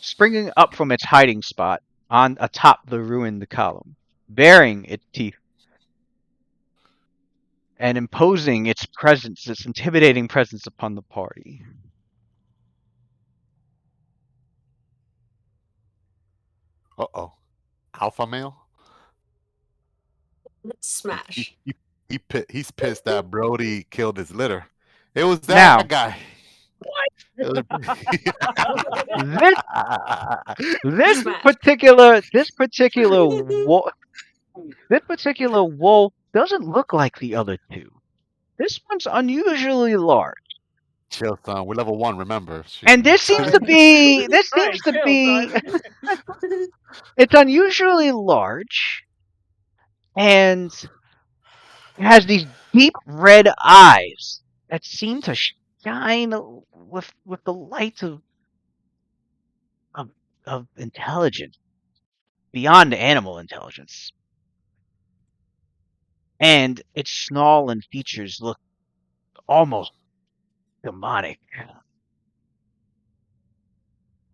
springing up from its hiding spot on atop the ruined column, baring its teeth and imposing its presence, its intimidating presence upon the party. Uh-oh. Alpha male? Smash. He's pissed that Brody killed his litter. It was Now, that guy. It was- this Smash. particular wolf doesn't look like the other two. This one's unusually large. Chill, son. We're level 1, remember. And this seems to be Right, chill, son. it's unusually large and it has these deep red eyes that seem to shine with the light of of intelligence beyond animal intelligence. And its snarl and features look almost demonic.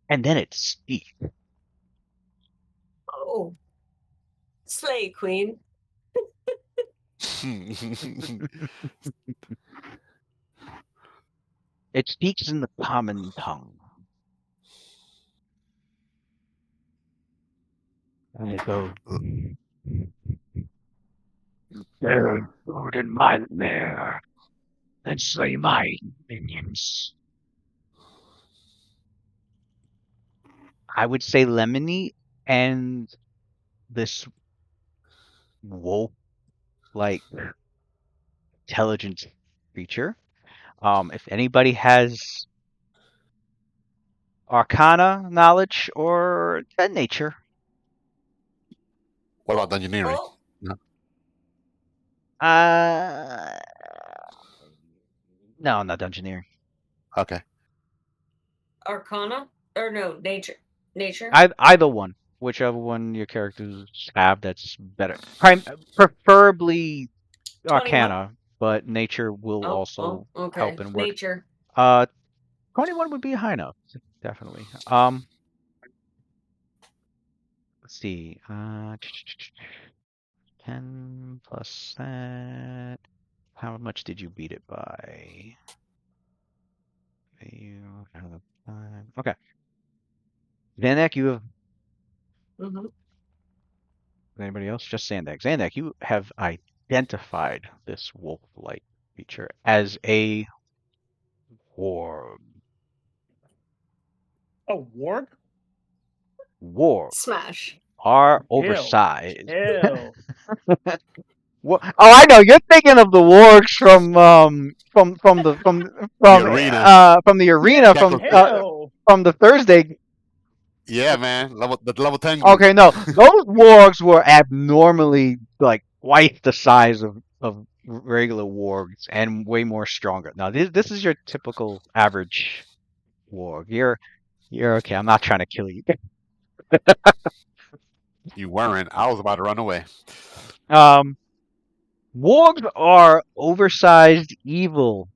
And then it speaks. Oh. Slay Queen. It speaks in the common tongue. And it goes, "There food in my lair, and slay my minions." I would say lemony and this wolf-like intelligent creature. If anybody has Arcana knowledge or nature, What about engineering? Oh, uh, no, not dungeoneering. Okay. Arcana? Or no, nature. Nature? Either one, whichever one your characters have, that's better. Preferably 21. Arcana, but nature will also okay. help and work. Nature. 21 would be high enough, definitely. Let's see. 10 plus that. How much did you beat it by? Okay. Zandak, you have Mm-hmm. anybody else? Just Zandak. Zandak, you have identified this wolf-like creature as a warg. A warg? Wargs Smash. are Ew. oversized. Ew. Oh, I know. You're thinking of the wargs from the arena. from the arena Ew. from the Thursday. Yeah, man. The level 10 group. Okay, no, those wargs were abnormally like twice the size of regular wargs and way more stronger. Now this is your typical average warg. You're okay. I'm not trying to kill you. You weren't. I was about to run away. Wargs are oversized, evil,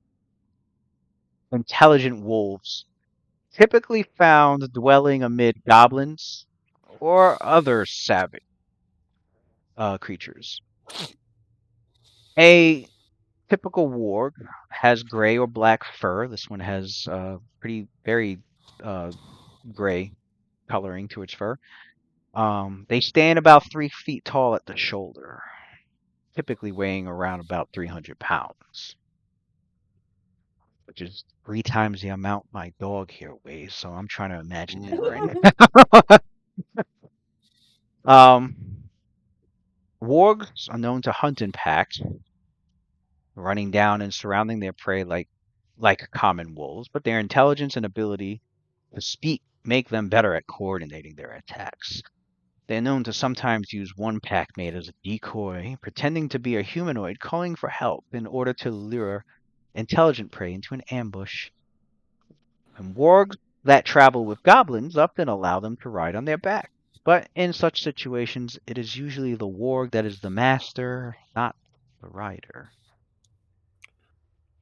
intelligent wolves, typically found dwelling amid goblins or other savage creatures. A typical warg has gray or black fur. This one has very gray coloring to its fur. They stand about 3 feet tall at the shoulder, typically weighing around about 300 pounds, which is 3 times the amount my dog here weighs. So I'm trying to imagine that right now. Wargs are known to hunt in packs, running down and surrounding their prey like like common wolves, but their intelligence and ability to speak make them better at coordinating their attacks. They're known to sometimes use one packmate as a decoy, pretending to be a humanoid calling for help in order to lure intelligent prey into an ambush. And wargs that travel with goblins often allow them to ride on their back. But in such situations, it is usually the warg that is the master, not the rider.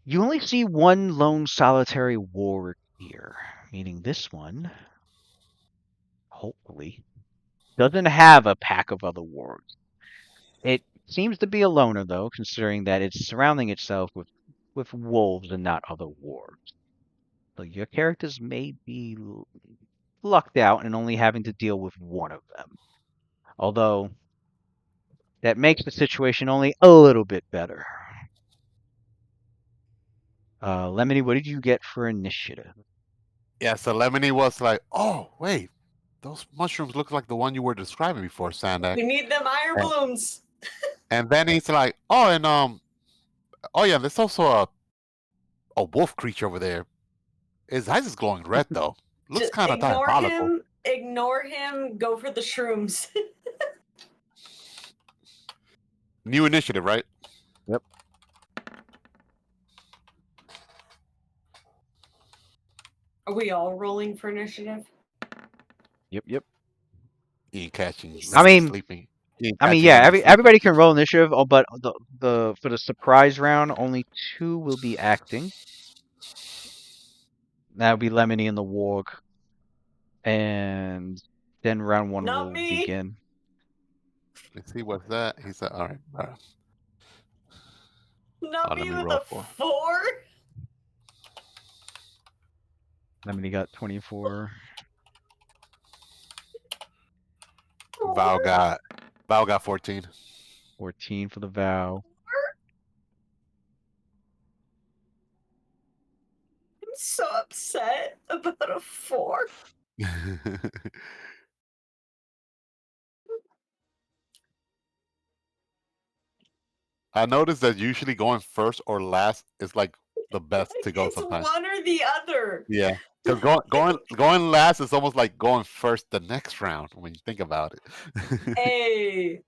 You only see one lone solitary warg here, meaning this one, hopefully, doesn't have a pack of other wargs. It seems to be a loner, though, considering that it's surrounding itself with wolves and not other wargs. So your characters may be lucked out and only having to deal with one of them. Although, that makes the situation only a little bit better. Lemony, what did you get for initiative? Yeah, so Lemony was like, "Oh, wait, those mushrooms look like the one you were describing before, Sandak." We need them iron And, balloons. and then he's like, "Oh, and oh yeah, there's also a wolf creature over there. His eyes is glowing red though. Looks Just kind of ignore diabolical." him. Ignore him. Go for the shrooms. New initiative, right? Are we all rolling for initiative? Yep. He ain't catching I Lemony mean- sleeping. He ain't I mean, catching yeah, Lemony sleeping. everybody can roll initiative, but the for the surprise round, only 2 will be acting. That would be Lemony and the warg, and then round 1 Not will me. begin. Let's see what's that. He said, "All right, Not let me me with roll a for. 4. Lemony got 24. Val got 14. 14 for the vow. I'm so upset about a 4. I noticed that usually going first or last is like the best to go It's sometimes. one or the other. Yeah, because going last is almost like going first the next round when you think about it. Hey,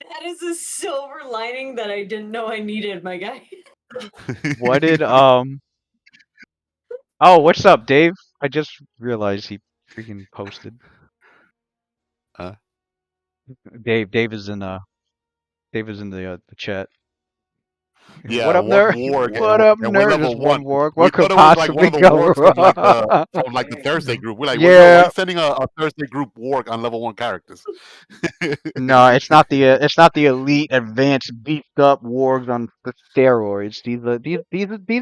that is a silver lining that I didn't know I needed, my guy. What did Oh, what's up, Dave? I just realized he freaking posted. Huh? Dave is in the chat. Yeah, What up, one nerd? warg, What up, and we're nerd? Just level one one. warg. We What could thought it was like one possibly of the go wargs wrong? from like the Thursday group. We're like, well, yo, why Yeah. you sending a Thursday group warg on level 1 characters? No, it's not the elite, advanced, beefed up wargs on the steroids. These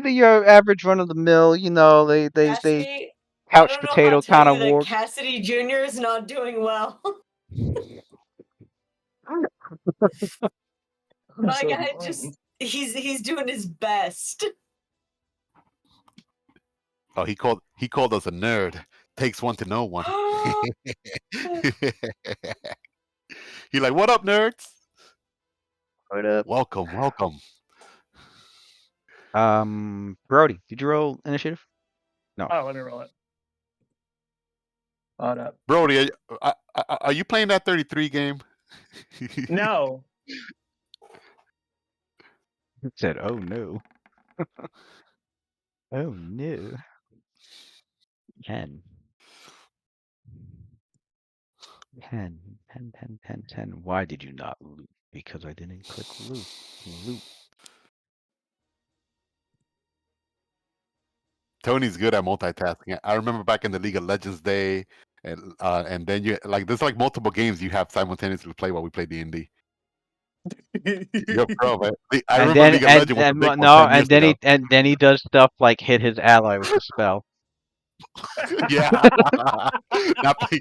are your average run of the mill. You know, they Cassidy, I couch don't know how potato to tell kind you of that wargs. Cassidy Jr. is not doing well. My So guy annoying. he's doing his best. Oh, he called us a nerd. Takes one to know one. He like, what up, nerds? What up? Welcome. Brody, did you roll initiative? No. Oh, let me roll it. Hold up. Brody, are you playing that 33 game? No. It said, "Oh no." Oh no. 10. 10. Why did you not loot? Because I didn't click loot. Tony's good at multitasking. I remember back in the League of Legends day, and then you like there's like multiple games you have simultaneously play while we play D&D. You're pro, man. I And remember then League of Legends was a big one no, 10 years ago. and then he does stuff like hit his ally with the spell. Yeah. Not play-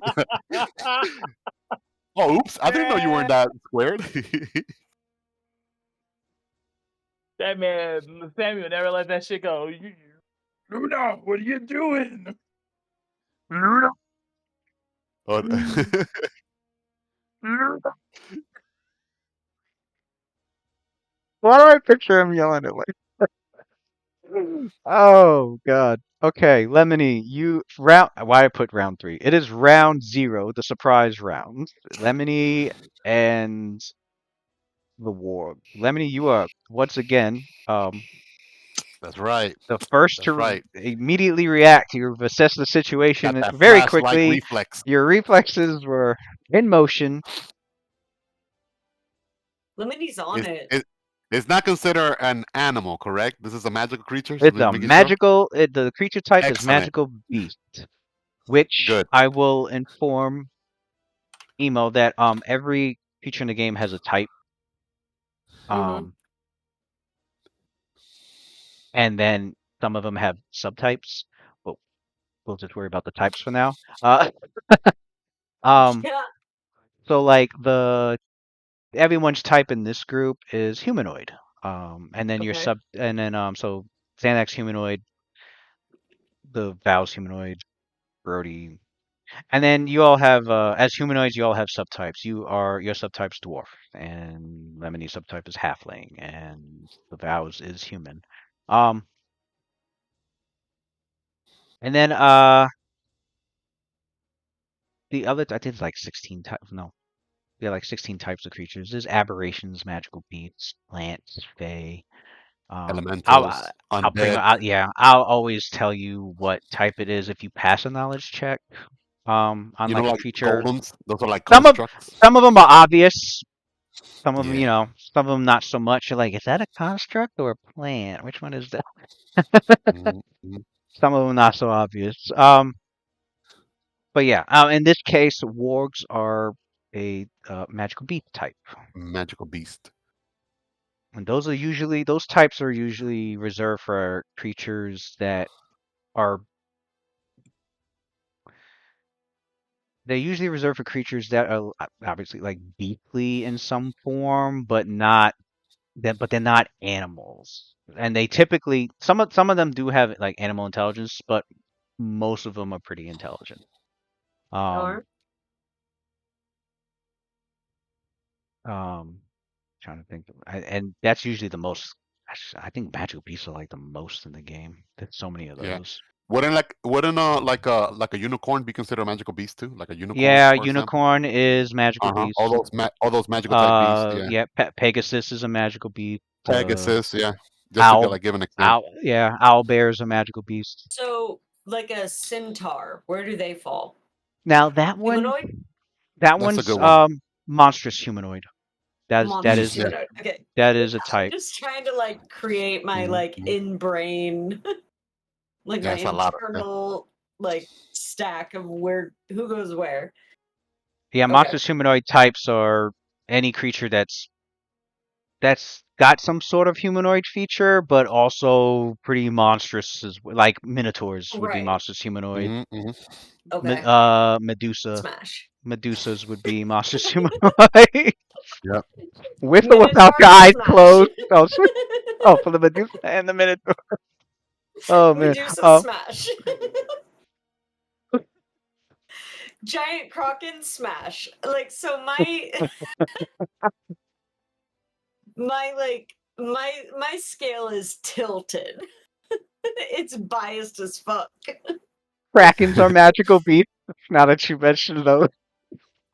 Oh, oops! I didn't know you weren't that squared. That man, Samuel, never let that shit go. Luna, what are you doing? Luna. Oh, Why do I picture him yelling at like? Oh God. Okay, Lemony, you round. Why I put round 3? It is round 0, the surprise round. Lemony and the war. Lemony, you are once again That's right. the first That's to right. immediately react. You've assessed the situation Got that very flashlight quickly. reflex. Your reflexes were in motion. Lemony's on it. It's not considered an animal, correct? This is a magical creature. So It's just a making sure. magical. The creature type is Excellent. magical beast, which Good. I will inform Emo that every creature in the game has a type. Mhm. And then some of them have subtypes. But we'll just worry about the types for now. Um, Yeah. so like everyone's type in this group is humanoid. And then your Okay. so Xanax humanoid, the Vows humanoid, Brody, and then you all have as humanoids you all have subtypes. Your subtype's dwarf, and Lemony subtype is halfling, and the Vows is human. Um, and then the other I think it's like 16 types. No, yeah, like 16 types of creatures. There's aberrations, magical beasts, plants, fae. I'll Elementals, I'll pretty undead, much yeah, I'll always tell you what type it is if you pass a knowledge check. On like a like creature. golems. Those are like Some of constructs. some of them are obvious. Some of them, Yeah. some of them not so much. You're like, is that a construct or a plant? Which one is that? Mhm. Some of them not so obvious. But yeah, in this case, wargs are a magical beast type. Magical beast. And those types are usually reserved for creatures that are they're usually reserved for creatures that are obviously like beastly in some form, but they're not animals. And they typically some of them do have like animal intelligence, but most of them are pretty intelligent. Um Or um Trying to think and that's usually the most I think magical beasts are like the most in the game. There's so many of Yeah. those. Wouldn't like a unicorn be considered a magical beast too? Like a unicorn, Yeah, for example. unicorn is magical All beast. those magical type beasts. Yeah. Yeah, Pegasus is a magical beast. Pegasus. Yeah. Just to Owl, give an example. Owl bear is a magical beast. so like a centaur, where do they fall? Now Humanoid? that That's a one's good one. monstrous humanoid. Monstrous Yeah. humanoid. Okay. That is a type. Just trying to like create my Mhm, like mhm. in brain like Yeah, my it's a lot of internal like stack of who goes where. Yeah, Okay. monstrous humanoid types are any creature that's got some sort of humanoid feature, but also pretty monstrous like minotaurs would be Right. monstrous humanoid. Mhm, mhm. Okay. Medusa. Smash. Medusas would be monstrous humanoid. Yep. With or without your Minotaur eyes smash. closed. Oh, for the Medusa and the Minotaur. Oh man. Medusa smash. Giant Kraken smash. Like so my scale is tilted. It's biased as fuck. Krakens are magical beasts. Now that you mentioned those.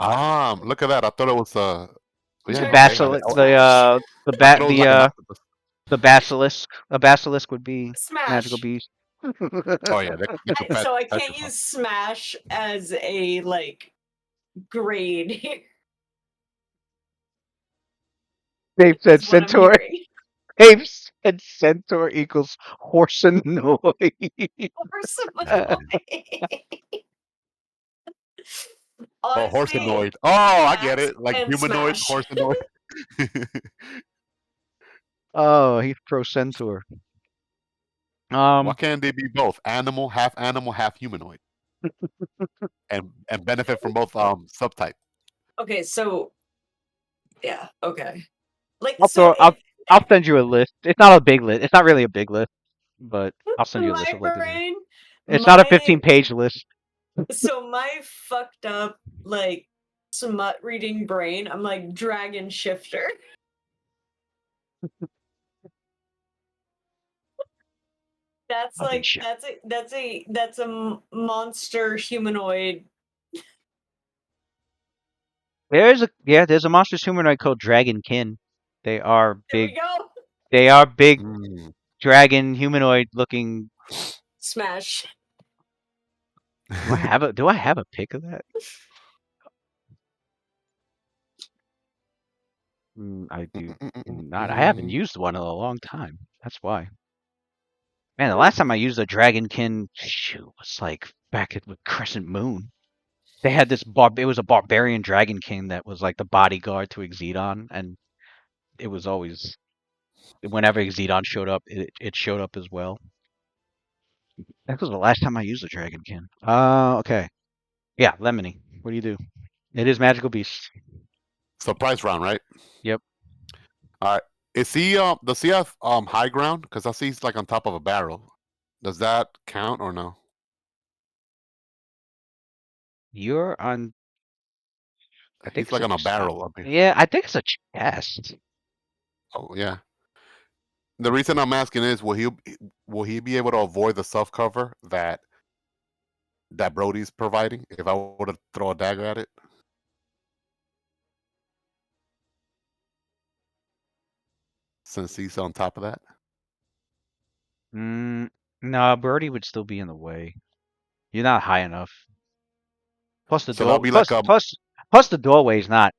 Look at that. I thought it was The yeah, Giant okay. Kraken smash. the I thought it was like an the octopus. the basilisk. A basilisk would be magical Smash. beast. Oh yeah, they could So I can't petrify. use smash as a like grade here. Dave said Is what I'm centaur. hearing. Dave said centaur equals horsenoid. Horse Oh, Honestly, horsenoid. Oh, I get Max it. Like and humanoid, Smash. horsenoid. Oh, he's pro centaur. Why can't they be both? Animal, half humanoid. And benefit from both subtype. Okay, so yeah, okay. Like I'll so throw. I'll send you a list. It's not a big list. It's not really a big list, but I'll send you a list my of like the. brain, It's not a my 15-page list. so my fucked up like smut reading brain, I'm like dragon shifter. That's Fucking like shit. that's a monster humanoid. There's a monstrous humanoid called Dragonkin. They are There we big. go. They are big Mm. dragon humanoid looking. Smash. Do I have a pic of that? I do not. I haven't used one in a long time. That's why. Man, the last time I used a Dragonkin, shoot, was like back with Crescent Moon. They had this it was a barbarian Dragonkin that was like the bodyguard to Exedon, and it was always whenever Exedon showed up, it showed up as well. That was the last time I used a Dragonkin. Okay. Yeah, Lemony. What do you do? It is Magical Beast. Surprise round, right? Yep. All right. Is he does he have high ground? Because I see he's like on top of a barrel. Does that count or no? You're on. I think He's it's like a on a barrel up here. Yeah, I think it's a chest. Oh yeah. The reason I'm asking is will he be able to avoid the self cover that Brody's providing if I were to throw a dagger at it? Since he's on top of that. No, Birdie would still be in the way. You're not high enough. Plus the So that'll door. be like a Plus the doorway's not.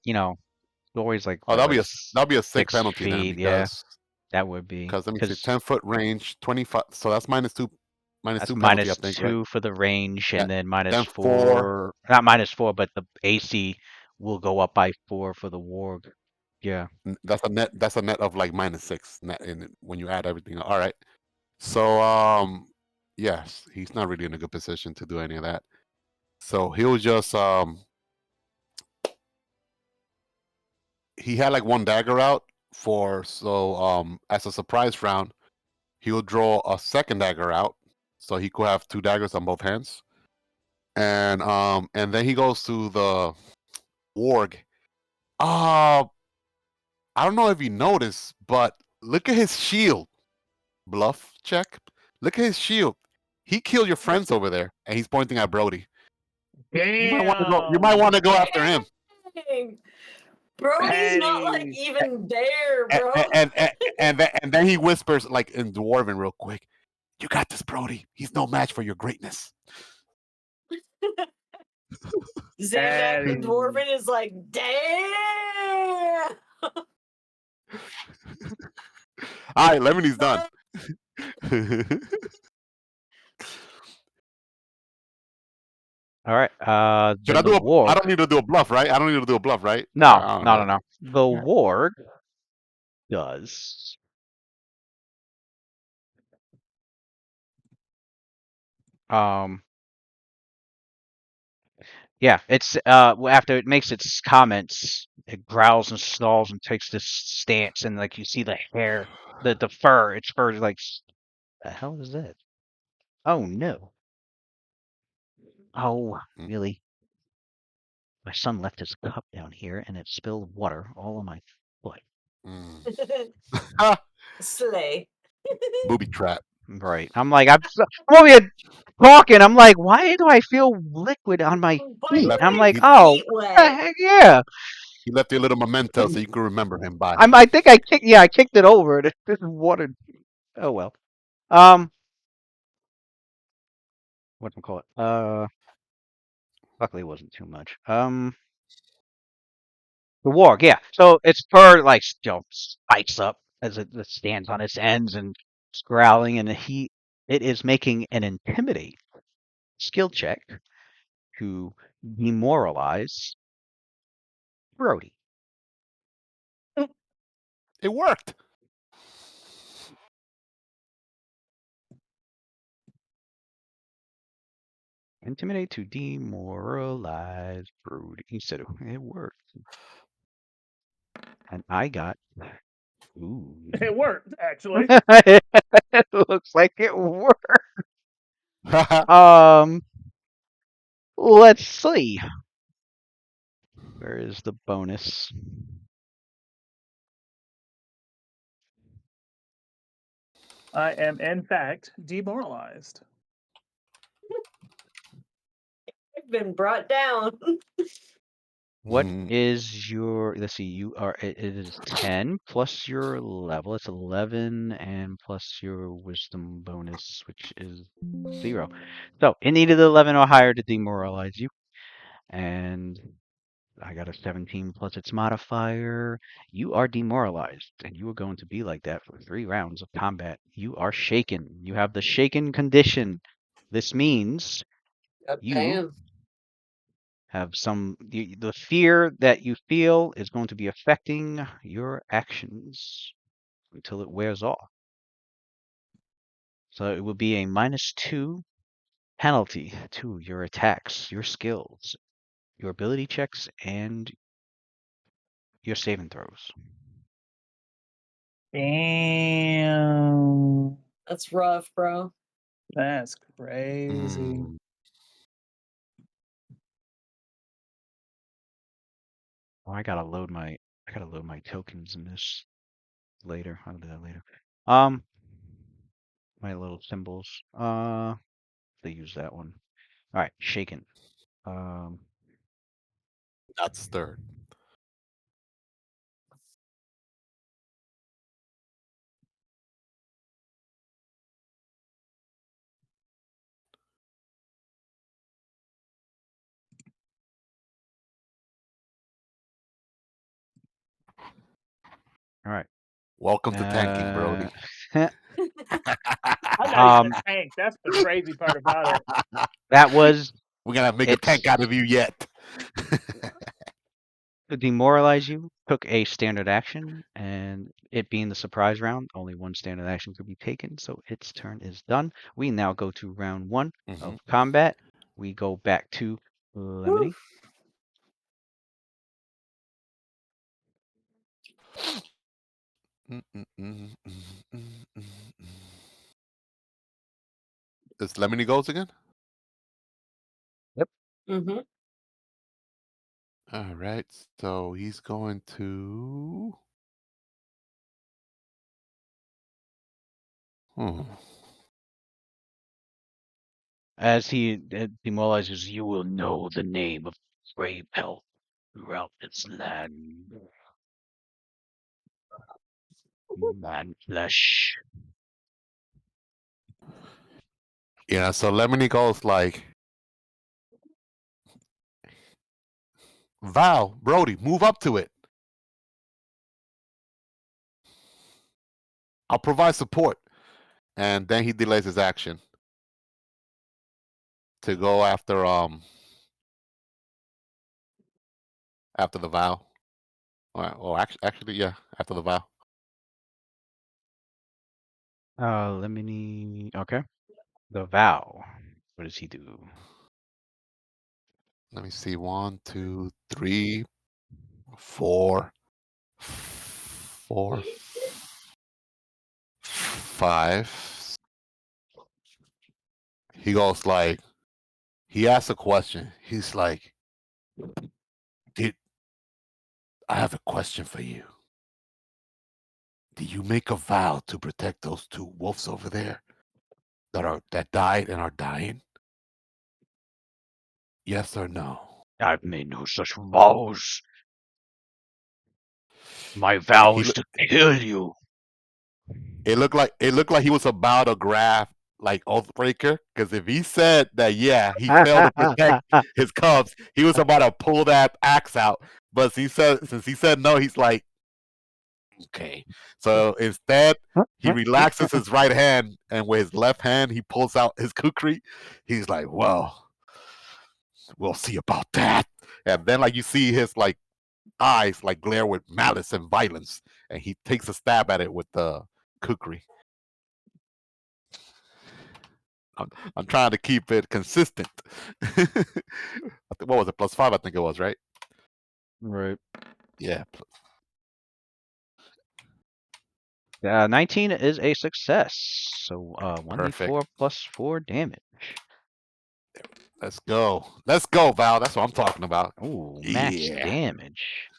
Doorway's like oh what, that'll be a sick 6 penalty then feet. Yeah, because that would be let me see, because 10-foot range, 25. So that's minus that's two penalty, I think, right? -2 for the range, Yeah. and then minus Then 4. 4. Not -4, but the AC will go up by 4 for the warg. Yeah. That's a net. That's a net of like -6 net in it when you add everything. All right. So yes, he's not really in a good position to do any of that. So he'll just he had like one dagger out as a surprise round, he'll draw a second dagger out, so he could have 2 daggers on both hands. And then he goes to the warg. I don't know if you noticed, but look at his shield. Bluff check. Look at his shield. He killed your friends over there, and he's pointing at Brody. You might want to go. You might want to go after him. Dang. Brody's not like Hey. even there, bro. And then he whispers like in Dwarven real quick. You got this, Brody. He's no match for your greatness. Zandak the Hey. Dwarven is like, damn. All right, Lemon's done. All right. Should Then I the do a? warg. I don't need to do a bluff, right? I don't need to do a bluff, right? No, I don't know. no. The warg does. Yeah, it's after it makes its comments, it growls and snarls and takes this stance, and like you see the hair, the fur, its fur is like, the hell is that? Oh no! Oh Mm. really? My son left his cup down here, and it spilled water all on my foot. Ah, Slay. booby trap. Right. I'm over here talking. I'm like, why do I feel liquid on my Why feet? left- I'm are like, your oh, feet what the wet? heck? Yeah. He left you a little memento so you can remember him. Bye. I think I kicked it over. This is water. Oh well. Whatchamacallit? Luckily it wasn't too much. The warg, yeah. So its fur like spikes up as it stands on its ends and it's growling, and it is making an intimidate skill check to demoralize Brody. It worked. Intimidate to demoralize Brody. He said it worked. And I got ooh. It worked, actually. It looks like it worked. Let's see. Where is the bonus? I am in fact demoralized. I've been brought down. What Mm, is your, let's see, it is 10 plus your level, it's 11, and plus your wisdom bonus, which is 0. So it needed 11 or higher to demoralize you. And I got a 17 plus its modifier. You are demoralized, and you are going to be like that for 3 rounds of combat. You are shaken. You have the shaken condition. This means you Damn. have the fear that you feel is going to be affecting your actions until it wears off. So it will be a -2 penalty to your attacks, your skills, your ability checks, and your saving throws. Damn. That's rough, bro. That's crazy. mm. Oh, I gotta load my tokens in this later. I'll do that later. My little symbols. They use that one. All right, shaken. Not stirred. All right. Welcome to tanking, Brody. I'm not even Um, a tank. That's the crazy part about it. that was We're gonna make a it's tank out of you yet. to demoralize you. Took a standard action, and it being the surprise round, only one standard action could be taken, so its turn is done. We now go to round 1 Mhm. of combat. We go back to Lemony. Mm, mm, mm, mm, mm, mm, mm. Is Lemony goes again? Mm-hmm. All right, so he's going to. Hmm. As he demoralizes, you will know the name of Grey Pelt throughout this land. Man flesh. Yeah, so Lemony goes like, Val, Brody, move up to it. I'll provide support. And then he delays his action to go after the Val. Actually, yeah, after the Val. Lemony. Okay. The Vow. What does he do? Let me see. 1, 2, 3, 4, 4, 5. He goes like, he asks a question. He's like, "Did I have a question for you? Did you make a vow to protect those 2 wolves over there that died and are dying? Yes or no?" I've made no such vows. My And vow is to kill you. it looked like he was about to grab like Oathbreaker, because if he said that, yeah, he failed to protect his cubs, he was about to pull that axe out. But since he said no, he's like, okay. So instead, he relaxes his right hand, and with his left hand, he pulls out his kukri. He's like, well, we'll see about that. And then like you see his like eyes like glare with malice and violence, and he takes a stab at it with the kukri. I'm trying to keep it consistent. What was it? +5, I think it was, right? Right. Yeah. 19 is a success. So Perfect. 1d4 plus 4 damage. Let's go. Let's go, Val. That's what I'm talking about. Ooh, max Yeah. damage.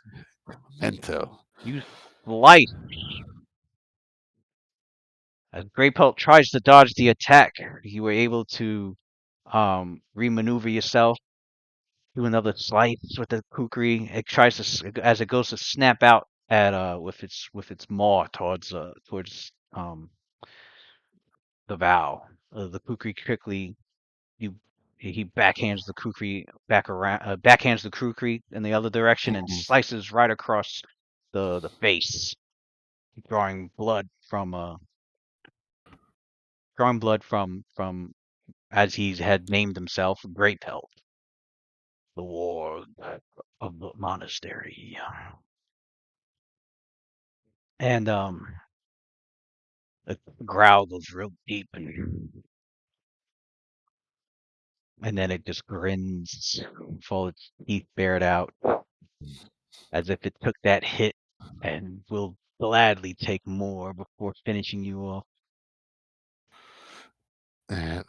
Mental. You slice As Grey Pelt tries to dodge the attack, you were able to remaneuver yourself, do another slice with the kukri. It tries to, as it goes to snap out at with its maw towards the vow. The kukri quickly you he backhands the kukri backhands the kukri in the other direction and Mhm. slices right across the face, drawing blood from as he had named himself, Great Pelt, the War of the Monastery. And the growl goes real deep, and then it just grins, with all its teeth bared out, as if it took that hit and will gladly take more before finishing you off. And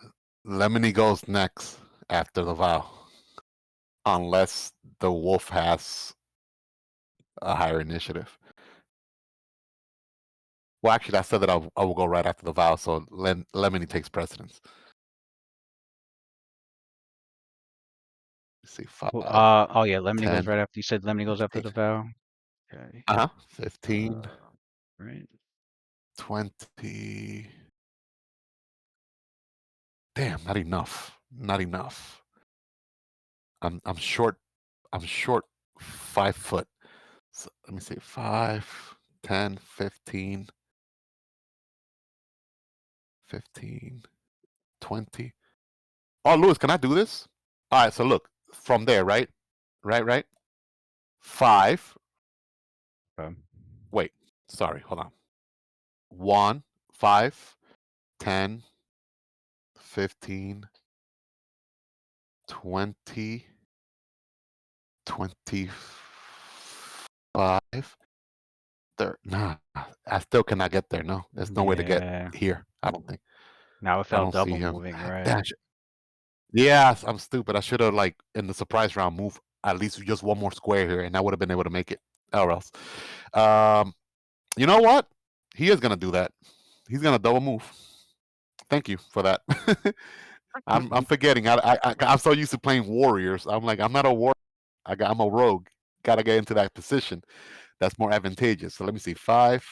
Lemony goes next after the vow, unless the wolf has a higher initiative. Well, actually, I said that I will go right after the vow, so Lemony takes precedence. Let's see, 5, Oh yeah, Lemony goes 10, right after. You said Lemony goes after 15. the vow. Okay. 15, Right. 20. Damn, not enough. Not enough. I'm short. I'm short 5 foot. So let me see. 5, 10, 15, 15, 20. Oh, Lewis, can I do this? All right. So look from there, right? Right. 5. Okay. Wait. Sorry. Hold on. 1, 5, 10, 15, 20, 25. There. Nah, I still cannot get there. No, there's no way to get Yeah. here. I don't think. Now it I felt don't see double him. moving, right? Damn. Yeah, I'm stupid. I should have like in the surprise round moved at least just one more square here, and I would have been able to make it. Or else, um, you know what? He is gonna do that. He's gonna double move. Thank you for that. I'm forgetting. I'm so used to playing warriors. I'm like I'm not a warrior. I'm a rogue. Gotta get into that position. That's more advantageous. So let me see. 5,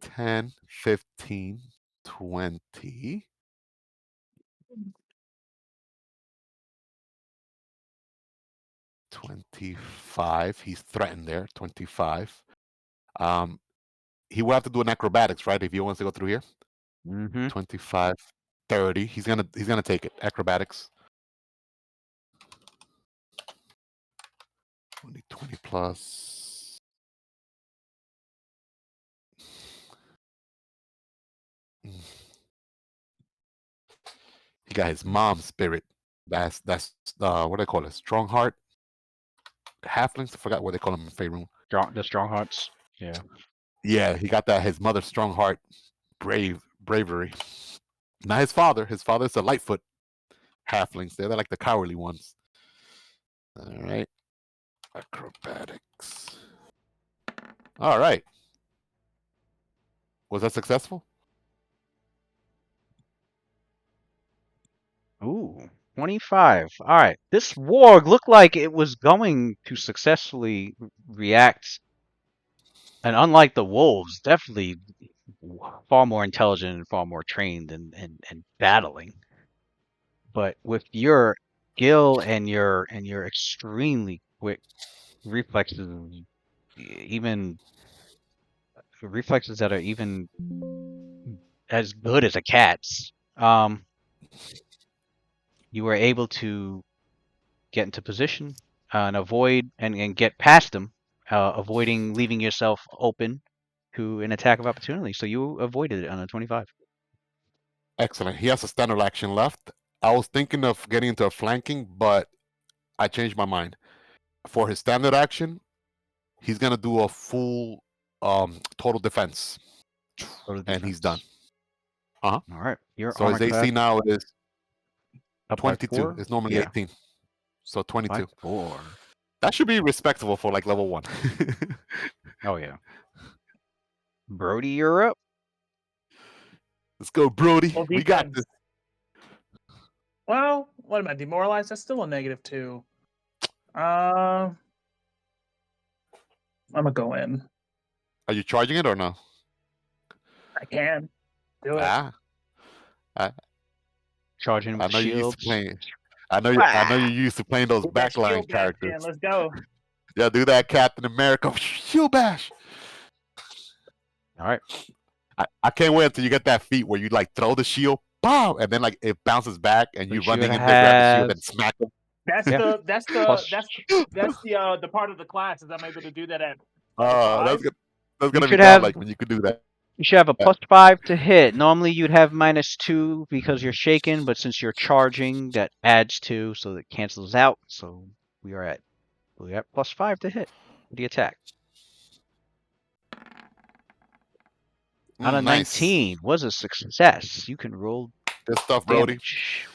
10, 15, 20. 25. He's threatened there. 25. He will have to do an acrobatics, right? If he wants to go through here. Mm-hmm. 25, 30. He's gonna take it. Acrobatics. 20 plus. He got his mom's spirit. That's what do they call it? Strong heart. Halflings. I forgot what they call them in Faerun. The strong hearts. Yeah. Yeah, he got that. His mother's strong heart, bravery. Not his father. His father's a Lightfoot halflings. They're like the cowardly ones. All right. Acrobatics. All right. Was that successful? Ooh, 25. All right. This warg looked like it was going to successfully react, and unlike the wolves, definitely far more intelligent and far more trained and battling. But with your skill and your extremely quick reflexes, even reflexes that are even as good as a cat's, you were able to get into position and avoid and get past them, avoiding leaving yourself open to an attack of opportunity. So you avoided it on a 25. Excellent. He has a standard action left. I was thinking of getting into a flanking, but I changed my mind. For his standard action, he's gonna do a full total defense. Total And he's defense. done. All right. Your So armor his AC class now is up by 22. 4? It's normally Yeah, 18. So by 22. 4. That should be respectable for like level 1. Oh, yeah. Brody, you're up. Let's go, Brody. Full We got defense. this. Well, what am I demoralized? That's still a -2. I'm gonna go in. Are you charging it or no? I can do it. Ah, I, Charging I with know you used to shields. playing. I know you're used to playing those Get that backline shield bash characters. in. Let's go. Yeah, do that, Captain America. Shield bash. All right. I can't wait until you get that feat where you like throw the shield, bow, and then like it bounces back, and We you should running in there, grab the shield, have and smack them. That's Yeah. the that's the Plus- that's the part of the class is I'm able to do that at That's 5. good. That's You gonna be should dumb, have- like when you could do that. you should have a +5 to hit. Normally you'd have -2 because you're shaken, but since you're charging, that adds 2, so it cancels out. So we are at +5 to hit the attack. On a Nice. 19 was a success. You can roll Good stuff, Brody. damage.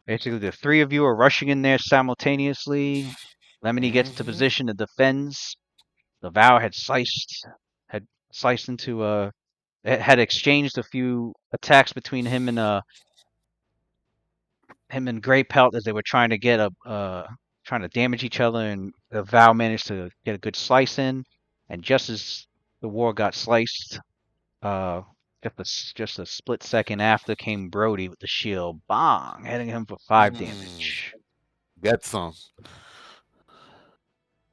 Basically, the 3 of you are rushing in there simultaneously. Lemony gets to Mhm. position and defends. The Vow had sliced into had exchanged a few attacks between him and Grey Pelt as they were trying to get trying to damage each other, and the Vow managed to get a good slice in. And just as the war got sliced, just a split second after came Brody with the shield, bong, hitting him for 5 damage. Get some.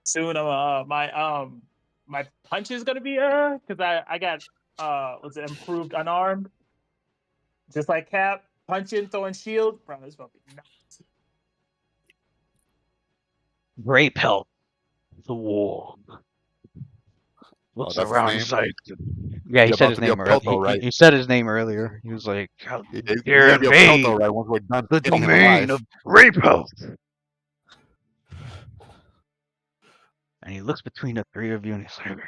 Soon my punch is gonna be because I got what's it, improved unarmed. Just like Cap, punching, throwing shield. Bro, this gonna be nuts. Grey Pelt, the war. Looks that's his around, name? he's like, yeah, he You're said about his to be a name earlier. Pelto, right? He said his name earlier. He was like, "How He's dare gonna be a Pelto, invade right? Once we're done the getting him domain alive. of Grey Pelt." And he looks between the 3 of you, and he's like,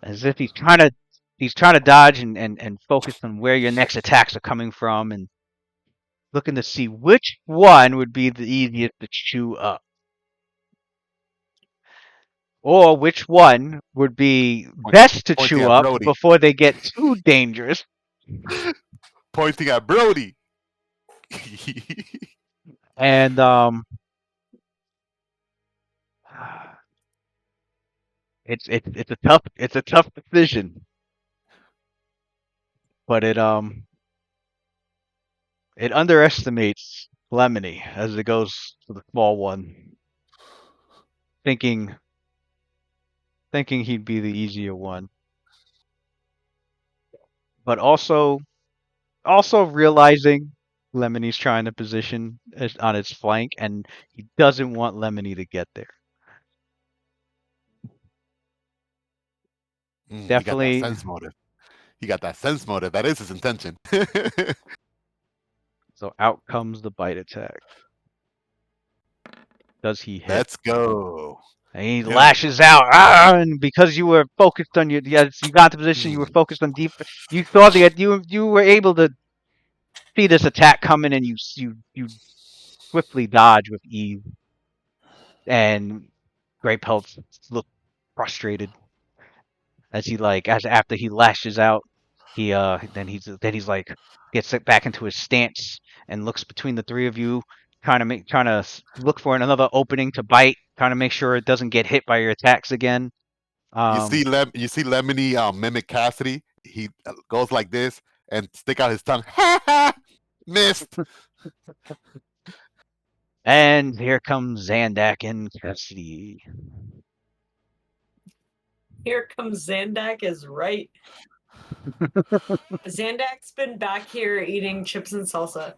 as if he's trying to dodge and focus on where your next attacks are coming from, and looking to see which one would be the easiest to chew up, or which one would be best to Pointing chew at up Brody. before they get too dangerous. Pointing at Brody. And it's a tough decision, but it underestimates Lemony as it goes to the small one, thinking he'd be the easier one, but also realizing Lemony's trying to position on its flank, and he doesn't want Lemony to get there. Definitely. He got that sense motive. He got that sense motive. That is his intention. So out comes the bite attack. Does he hit? Let's go. And he lashes out, and because you were focused on you got into position, you were focused on deep. You thought that you were able to see this attack coming, and you swiftly dodge with ease. And Grey Pelts look frustrated as after he lashes out, he he's like gets back into his stance and looks between the 3 of you, trying to look for another opening to bite, trying to make sure it doesn't get hit by your attacks again. You see Lemony mimic Cassidy. He goes like this and stick out his tongue. Missed. And here comes Zandak and Cassidy. Here comes Zandak is right. Zandak's been back here eating chips and salsa.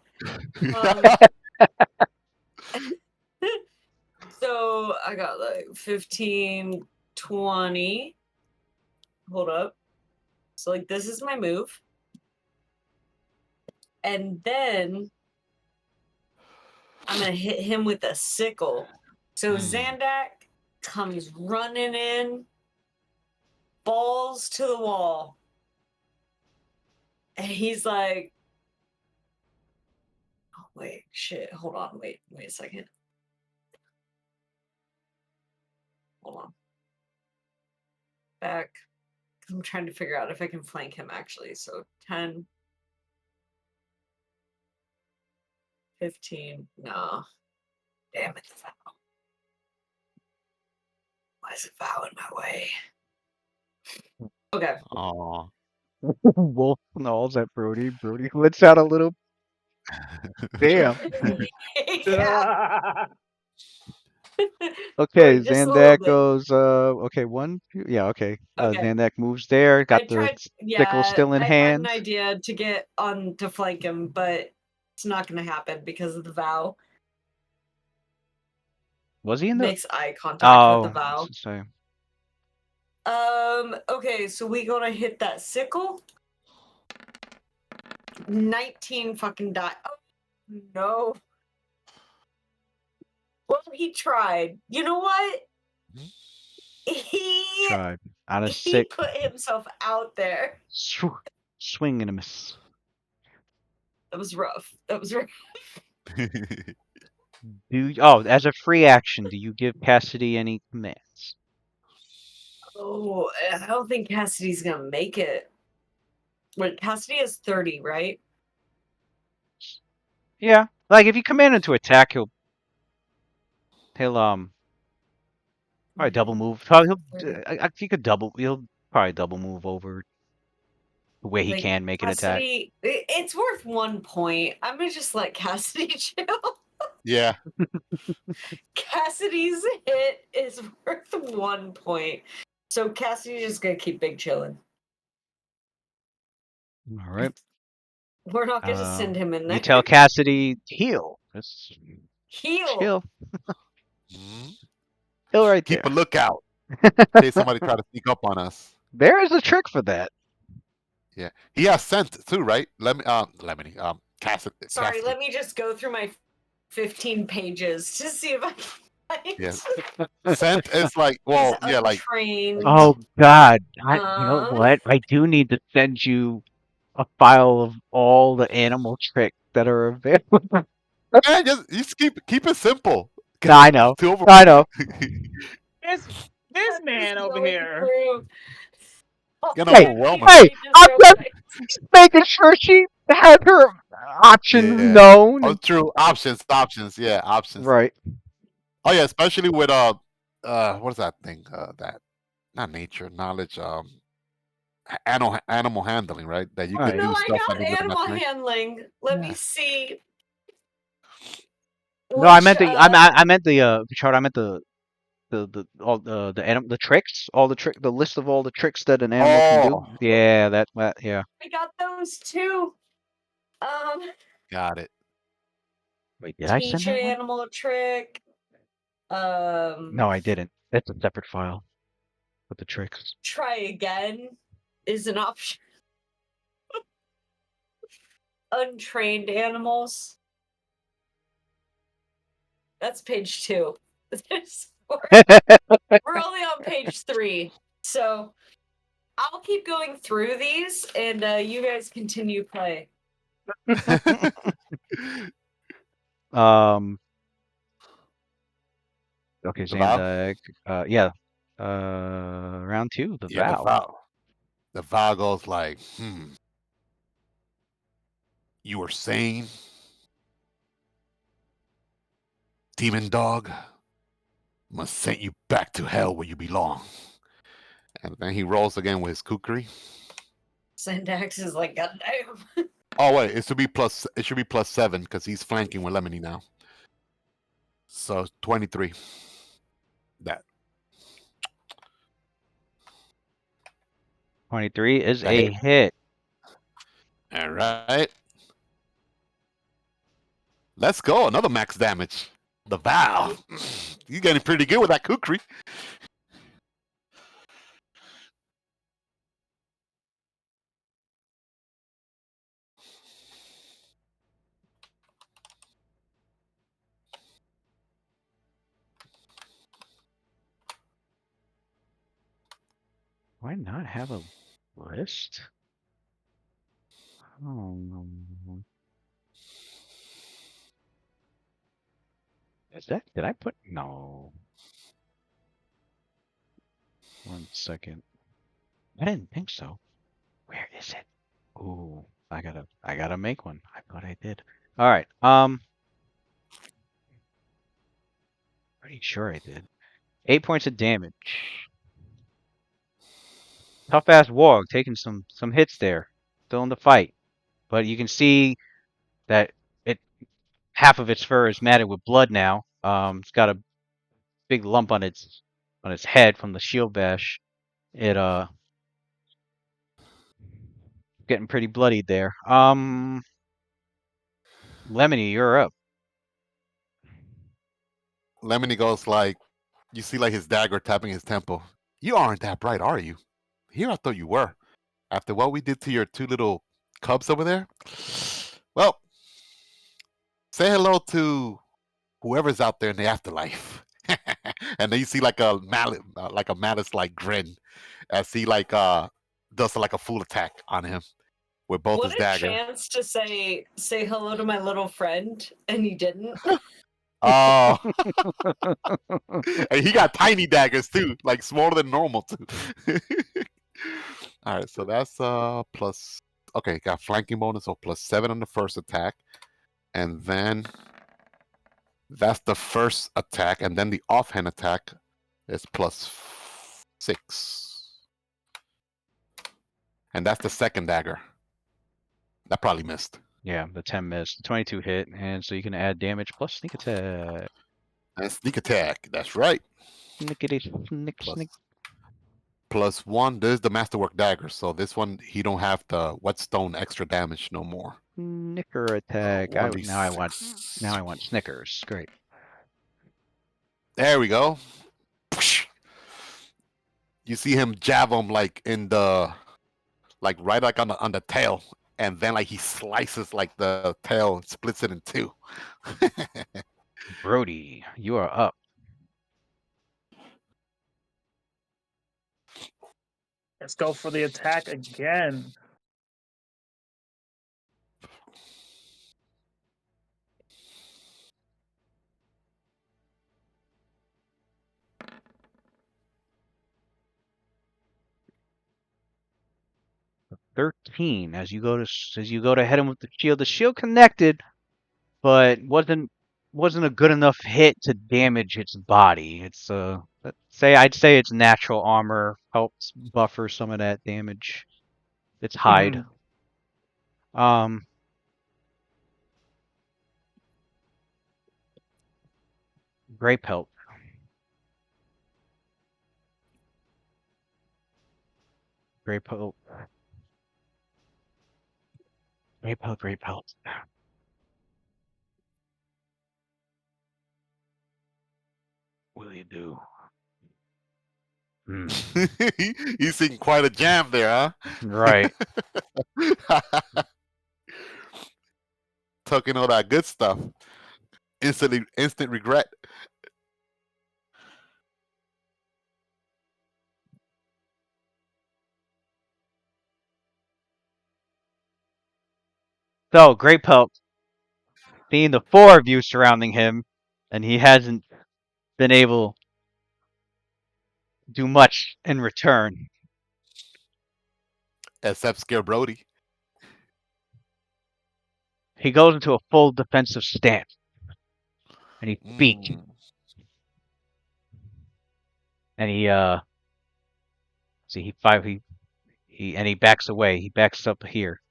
So I got like 15, 20. Hold up. So like this is my move. And then I'm gonna hit him with a sickle. So Zandak comes running in, balls to the wall. And he's like, oh wait, shit, hold on, wait a second. Hold on. Back. I'm trying to figure out if I can flank him actually. So 10, 15. No. Damn it, the vow. Why is the vow in my way? Okay. Oh. Wolf calls that Brody. Brody lets out a little damn. Yeah. Okay, Or just a little Zandak bit. goes okay, 1, 2, yeah, okay. Okay. Zandak moves there, I got the tried. sickle Yeah, still in I had hand. an idea to get on to flank him, but it's not going to happen because of the vow. Was he in the Makes eye contact with the Oh, vow. sorry. Okay, so we gonna hit that sickle. 19 fucking die. Oh no. Well, he tried. You know what? Mhm. He Tried. On a he sick put himself out there. swing and a miss. That was rough. That was rough. As a free action, do you give Cassidy any commands? Oh, I don't think Cassidy's gonna make it. Wait, Cassidy is 30, right? Yeah. Like if you command him to attack, he'll probably double move. Probably he could he'll probably double move over where he Like can make an attack. Cassidy, it's worth 1 point. I'm gonna just let Cassidy chill. Yeah. Cassidy's hit is worth 1 point. So Cassidy's just gonna keep big chilling. All right. We're not gonna send him in there. You tell Cassidy heal. Just Heal. heal. Mhm. Heal right Keep there. a lookout in case somebody try to sneak up on us. There is a trick for that. Yeah. He has scent too, right? Cassidy. Sorry, let me just go through my 15 pages to see if I can find Yeah. Scent is like, He's well, yeah, like untrained. Oh God! You know what? I do need to send you a file of all the animal tricks that are available. man, just keep it simple. No, I know. Too over. I know. This man over going here. through Gonna Hey, overwhelm us. hey! pages I'm real just quick. making sure she had her options Yeah. known. Oh, true. Options. Yeah, options. Right. Oh yeah, especially with what is that thing? That not nature, knowledge, animal handling, right? That you could Right. No, do I stuff that got they would not animal train. handling. Let me Yeah. see. No, I Which meant I meant the chart. I meant the tricks, the list of all the tricks that an animal can do. Oh, Yeah, yeah. I got those too. got it. Wait, did I send Teach an that one? animal a trick. No, I didn't. That's a separate file with the tricks. Try again is an option. Untrained animals. That's page 2. We're only on page 3. So I'll keep going through these and you guys continue play. um. Okay, The vow? Zandag. Yeah. Round 2, the Yeah, the vow. vow. The vow goes like, you were sane, demon dog, must send you back to hell where you belong. And then he rolls again with his kukri. Syntax is like, God damn. Oh wait, it should be +7 because he's flanking with Lemony now. So 23. That 23 is that a hit. hit. All right. Let's go. Another max damage. The vow. You getting pretty good with that kukri. Why not have a list? Oh, did I put? No. 1 second. I didn't think so. Where is it? Ooh, I gotta make one. I thought I did. All right. Pretty sure I did. 8 points of damage. Tough ass warg taking some hits there. Still in the fight, but you can see that it half of its fur is matted with blood now. It's got a big lump on its head from the shield bash. It getting pretty bloodied there. Lemony, you're up. Lemony goes like, you see like his dagger tapping his temple. You aren't that bright, are you? Here I thought you were. After what we did to your 2 little cubs over there. Well, say hello to whoever's out there in the afterlife. And then you see like a malice like grin as he like does like a full attack on him with both What his a dagger. chance to say hello to my little friend, and he didn't. Oh, and he got tiny daggers too, like smaller than normal too. All right, so that's plus. Okay, got flanking bonus, so +7 on the first attack, and then that's the first attack, and then the offhand attack is +6, and that's the second dagger. That probably missed. Yeah, the 10 missed. The 22 hit, and so you can add damage plus sneak attack. And sneak attack. That's right. Snickety snick Plus snick. +1. There's the masterwork dagger, so this one he don't have the whetstone extra damage no more. Snicker attack. Now I want 1d6. Snickers. Great. There we go. You see him jab him like in the right like on the tail, and then like he slices like the tail, splits it in 2. Brody, you are up. Let's go for the attack again. $13 as you go to hit him with the shield. The shield connected, but wasn't a good enough hit to damage its body. It's I'd say its natural armor helps buffer some of that damage. Its hide. Gray pelt. Gray pelt. Gray pelt. Gray pelt. What do you do? He's in quite a jam there, Right. huh? Talking all that good stuff. Instant regret. So, Gray pelt, seeing the 4 of you surrounding him, and he hasn't been able to do much in return. Except scare Brody. He goes into a full defensive stance, and he speaks, and he he backs away. He backs up here,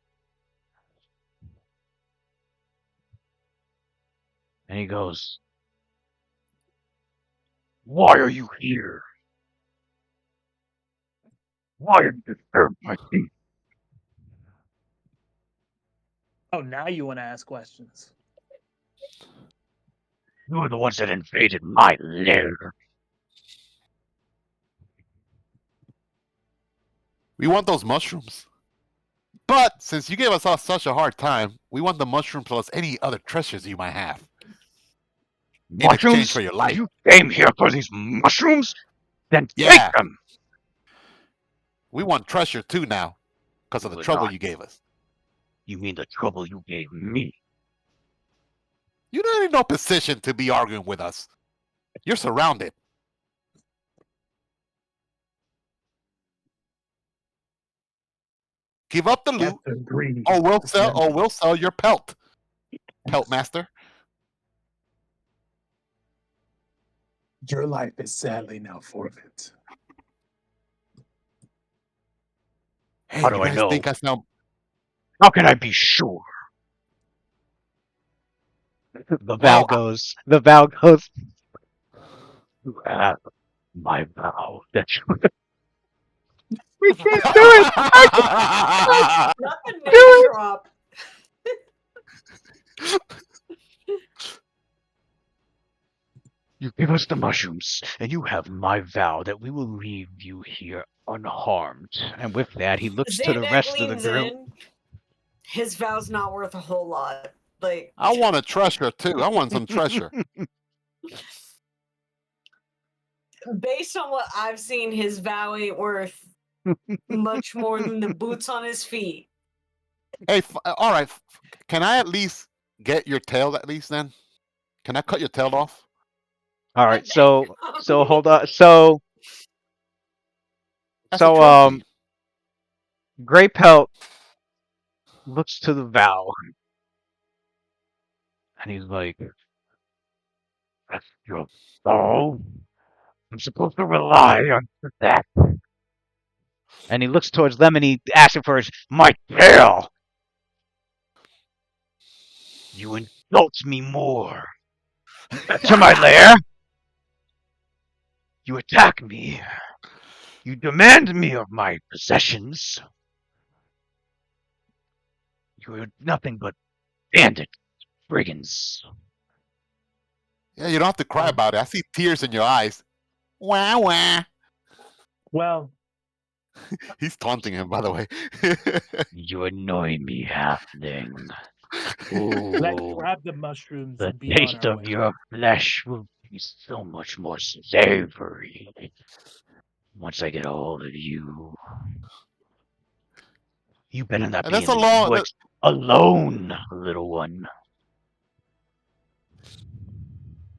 and he goes, "Why are you here? Why have you disturbed my peace?" Oh, now you want to ask questions. You are the ones that invaded my lair. We want those mushrooms. But since you gave us all such a hard time, we want the mushroom plus any other treasures you might have. In exchange for your life. You came here for these mushrooms? Then Yeah. take them. We want treasure too now, because of the Would trouble not. you gave us. You mean the trouble you gave me? You're not in no position to be arguing with us. You're surrounded. Give up the loot, That's greedy. or we'll sell your pelt, master. Your life is sadly now forfeit. Hey, How you do I guys know? think I sound? How can I be sure? The Well, vow goes, you have my vow that you. We can't do it! Not the Do name it! drop. You give us the mushrooms, and you have my vow that we will leave you here unharmed. And with that, he looks to the Xanax rest of the leans group. in. His vow's not worth a whole lot. Like, I want a treasure too. I want some treasure. based on what I've seen, his vow ain't worth much more than the boots on his feet. Hey, all right. Can I at least get your tail? At least then, can I cut your tail off? All right, so hold on. So As a trophy. Grey Pelt looks to the vow, and he's like, "That's your vow. I'm supposed to rely on that." And he looks towards Lemony, asking for my tail. You insult me more. You enter my lair. You attack me. You demand me of my possessions. You are nothing but bandit brigands. Yeah, you don't have to cry about it. I see tears in your eyes. Wah wah. Well, He's taunting him, by the way. You annoy me, halfling. let's Ooh, grab the mushrooms the and be on taste our of way. your flesh will be so much more savory once I get a hold of you. You better not And be that's in a these long. woods alone, little one.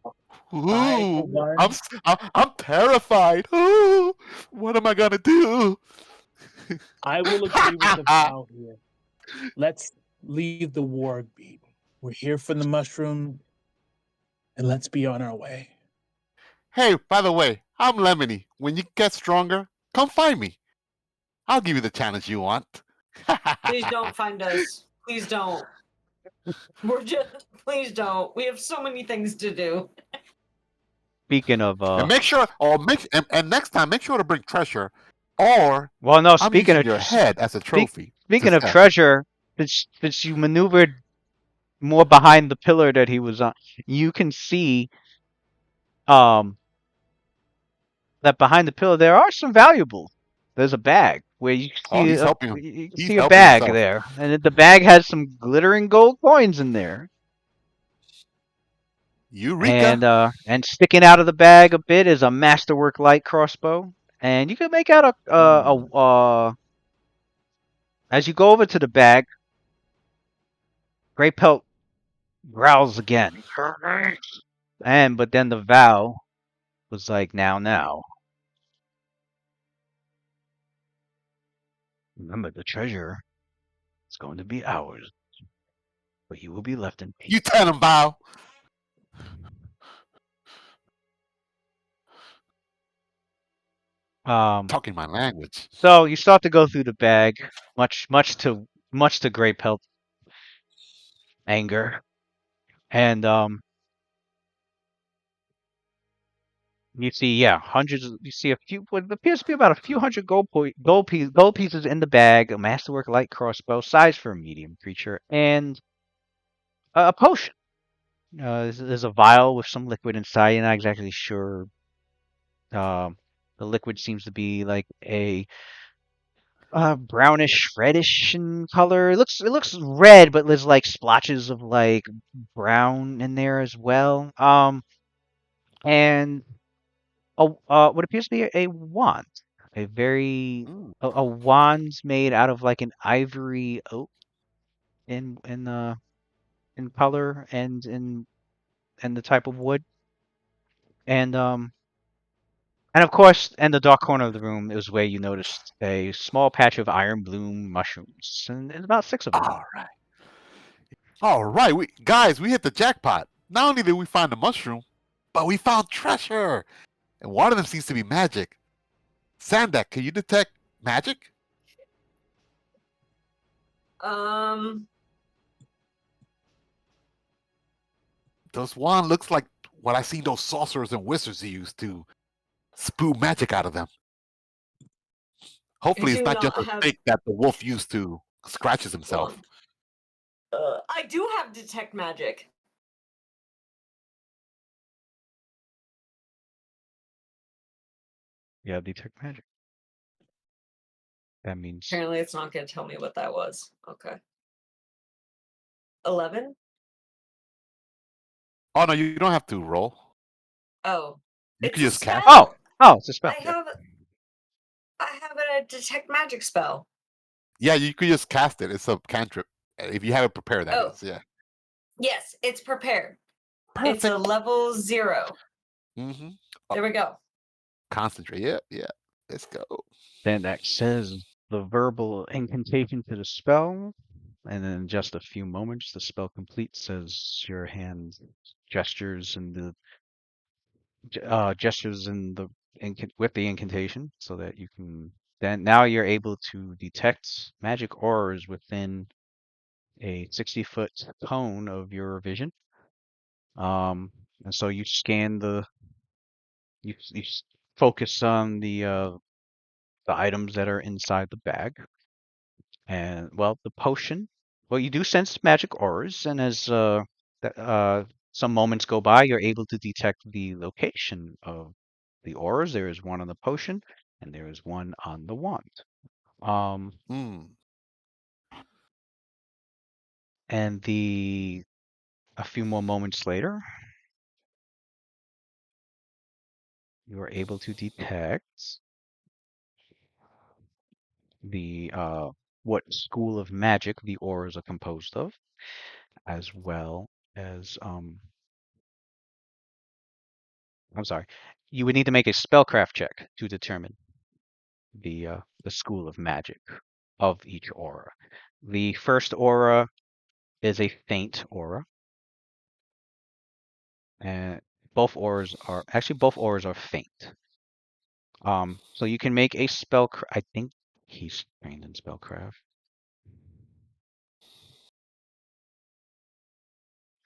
I, for Ooh, one, I'm terrified. Ooh, what am I gonna do? I will agree with the vow here. Let's leave the war beat. We're here for the mushroom, and let's be on our way. Hey, by the way, I'm Lemony. When you get stronger, come find me. I'll give you the challenge you want. Please don't find us. Please don't. We're just. Please don't. We have so many things to do. Speaking of, And make sure, and next time, make sure to bring treasure, or well, no, I'm using your head as a trophy. speaking of to- treasure, since you maneuvered more behind the pillar that he was on, you can see um that behind the pillar there are some valuables. There's a bag where Oh, he's helping him. you can He's see a helping bag himself. there, and the bag has some glittering gold coins in there. Eureka! And sticking out of the bag a bit is a masterwork light crossbow, and you can make out as you go over to the bag, Grey Pelt growls again, but then the vow was like, now. Remember, the treasure is going to be ours, but you will be left in peace. You tell him, Bow. Talking my language. So you start to go through the bag, much to Grey Pelt's anger, and you see, you see a few, what appears to be about a few hundred gold pieces in the bag, a masterwork light crossbow, size for a medium creature, and a potion. There's a vial with some liquid inside. You're not exactly sure. Um, the liquid seems to be like a brownish, reddish in color. It looks red, but there's like splotches of like brown in there as well. And what appears to be a wand, a very Mm. a wand's made out of like an ivory oak in color and in the type of wood. And And of course, in the dark corner of the room is where you noticed a small patch of iron bloom mushrooms, and about 6 of them. All right, we hit the jackpot. Not only did we find the mushroom, but we found treasure, and one of them seems to be magic. Sandak, can you detect magic? This one looks like what I seen those sorcerers and wizards use to spew magic out of them. Hopefully, it's do not just not a have- stick that the wolf used to scratches himself. I do have detect magic. Yeah, detect magic. That means Apparently, it's not going to tell me what that was. Okay. 11? Oh no, you don't have to roll. Oh. You It's can a just cast. spell. oh, it's a spell. I have a detect magic spell. Yeah, you could just cast it. It's a cantrip. If you have it prepared, that Oh. is. Yeah. Yes, it's prepared. Perfect. It's a level 0. Mm-hmm. There we go. Concentrate. Yeah, yeah. Let's go. Sandak says the verbal incantation to the spell, and in just a few moments, the spell completes as your hand gestures and the with the incantation, so that you can then now you're able to detect magic auras within a 60-foot cone of your vision. And so you scan you focus on the items that are inside the bag. And well, the potion. Well, you do sense magic auras, and as some moments go by, you're able to detect the location of the auras. There is one on the potion, and there is one on the wand. And a few more moments later, you are able to detect the what school of magic the auras are composed of, as well as I'm sorry, you would need to make a spellcraft check to determine the school of magic of each aura. The first aura is a faint aura, and both auras are faint. So you can make a I think he's trained in spellcraft.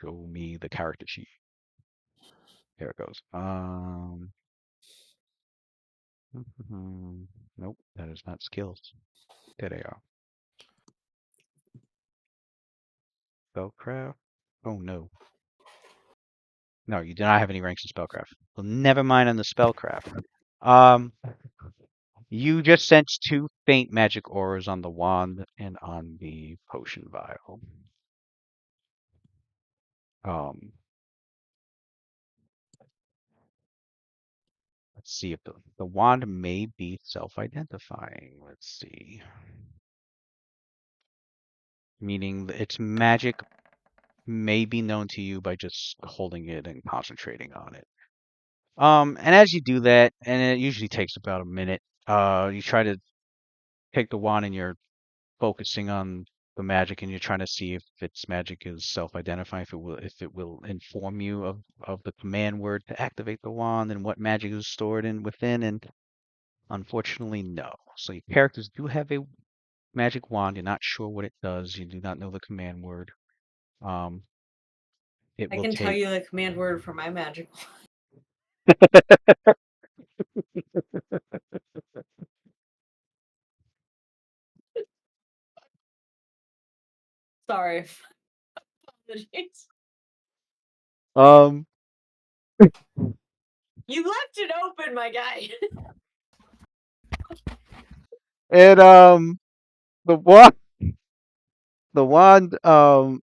Show me the character sheet. There it goes. Nope, that is not skills. There they are. Spellcraft. Oh no. No, you do not have any ranks in spellcraft. Well, never mind on the spellcraft. You just sense 2 faint magic auras on the wand and on the potion vial. Let's see if the wand may be self-identifying. Let's see. Meaning its magic may be known to you by just holding it and concentrating on it. And as you do that, and it usually takes about a minute, you try to take the wand and you're focusing on the magic and you're trying to see if its magic is self-identifying, if it will inform you of the command word to activate the wand and what magic is stored within, and unfortunately no. So your characters do have a magic wand, you're not sure what it does, you do not know the command word. It I will can tell take you the command word for my magic. Sorry. Apologies. um You left it open, my guy. and the wand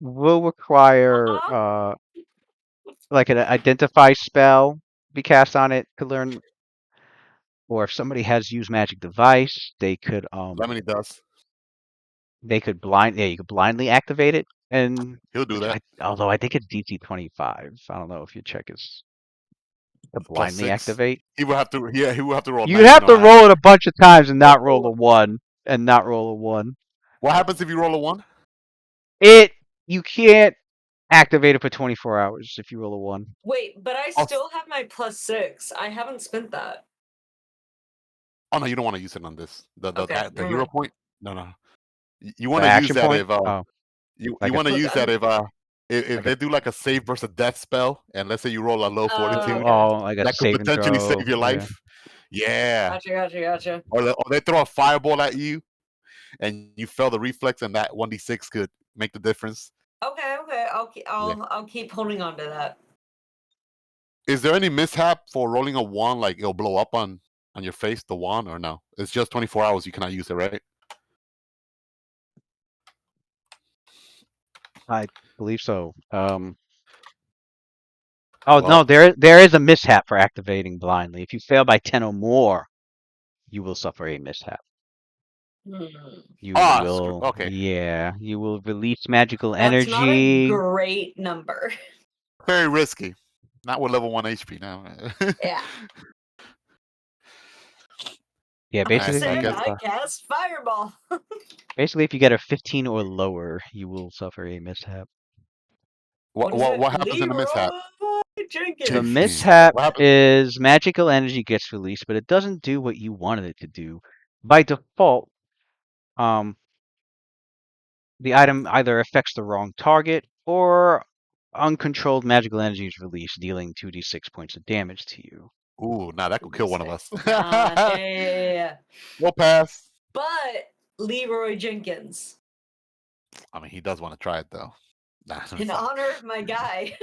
will require like an identify spell be cast on it to learn, or if somebody has used magic device, they could Lemony does. you could blindly activate it, and He'll do that. although I think it's DC 25. I don't know if your check is To Plus blindly 6. activate. He would have to. Yeah, he would have to roll. You'd 19 have or to higher. roll it a bunch of times and not roll a Oh. 1. And not roll a 1. What happens if you roll a 1? You can't activate it for 24 hours if you roll a 1. Wait, but I Oh, still have my +6. I haven't spent that. Oh no, you don't want to use it on this. The Okay, the never hero mind. point. No. You The want to use action that point? if Oh, you like a want to Look, use that I'm- if Like they do like a save versus death spell, and let's say you roll a low Oh, fortitude, okay. like a that could save and potentially throw. save your Yeah. life. Yeah. Gotcha. Or they throw a fireball at you, and you fail the reflex, and that 1d6 could make the difference. Okay. I'll keep holding on to that. Is there any mishap for rolling a wand, like it'll blow up on your face, the wand, or no? It's just 24 hours. You cannot use it, right? I believe so. Oh Well, no, there is a mishap for activating blindly. If you fail by 10 or more, you will suffer a mishap. Hmm. You screw. will, Okay. yeah, you will release magical That's not a energy. great number. Very risky. Not with level 1 HP now. Yeah. Yeah, I'm basically, just I saying, guess, I cast Fireball. basically, if you get a 15 or lower, you will suffer a mishap. What is it? What happens in the mishap? Leroy Jenkins. The Jenkins. mishap What happens? is magical energy gets released, but it doesn't do what you wanted it to do. By default, the item either affects the wrong target or uncontrolled magical energy is released, dealing 2d6 points of damage to you. Ooh, nah, that could kill one of us. Yeah. We'll pass. But Leroy Jenkins, I mean, he does want to try it though. Nah, in fuck. honor of my guy.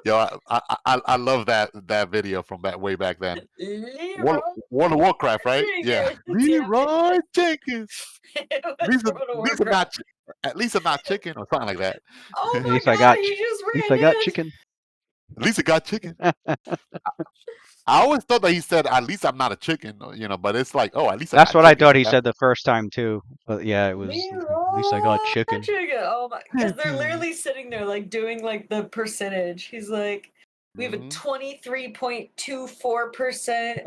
Yo, I love that video from that way back then. Leroy World of Warcraft, right? Yeah. Jenkins. Yeah. Leroy Jenkins. It was At least, World of at least I'm not, Warcraft. at least I'm not chicken or something like that. Oh At my least I god, got, he just at least ran I got in. chicken. At least it got chicken. I always thought that he said, "At least I'm not a chicken," but it's like, oh, at least I That's got what I chicken. thought he said the first time too. But yeah, it was at least I got Leroy chicken. Chicken. Oh my, because they're Chicken. literally sitting there like doing like the percentage. He's like, we have a Mhm. 23.24%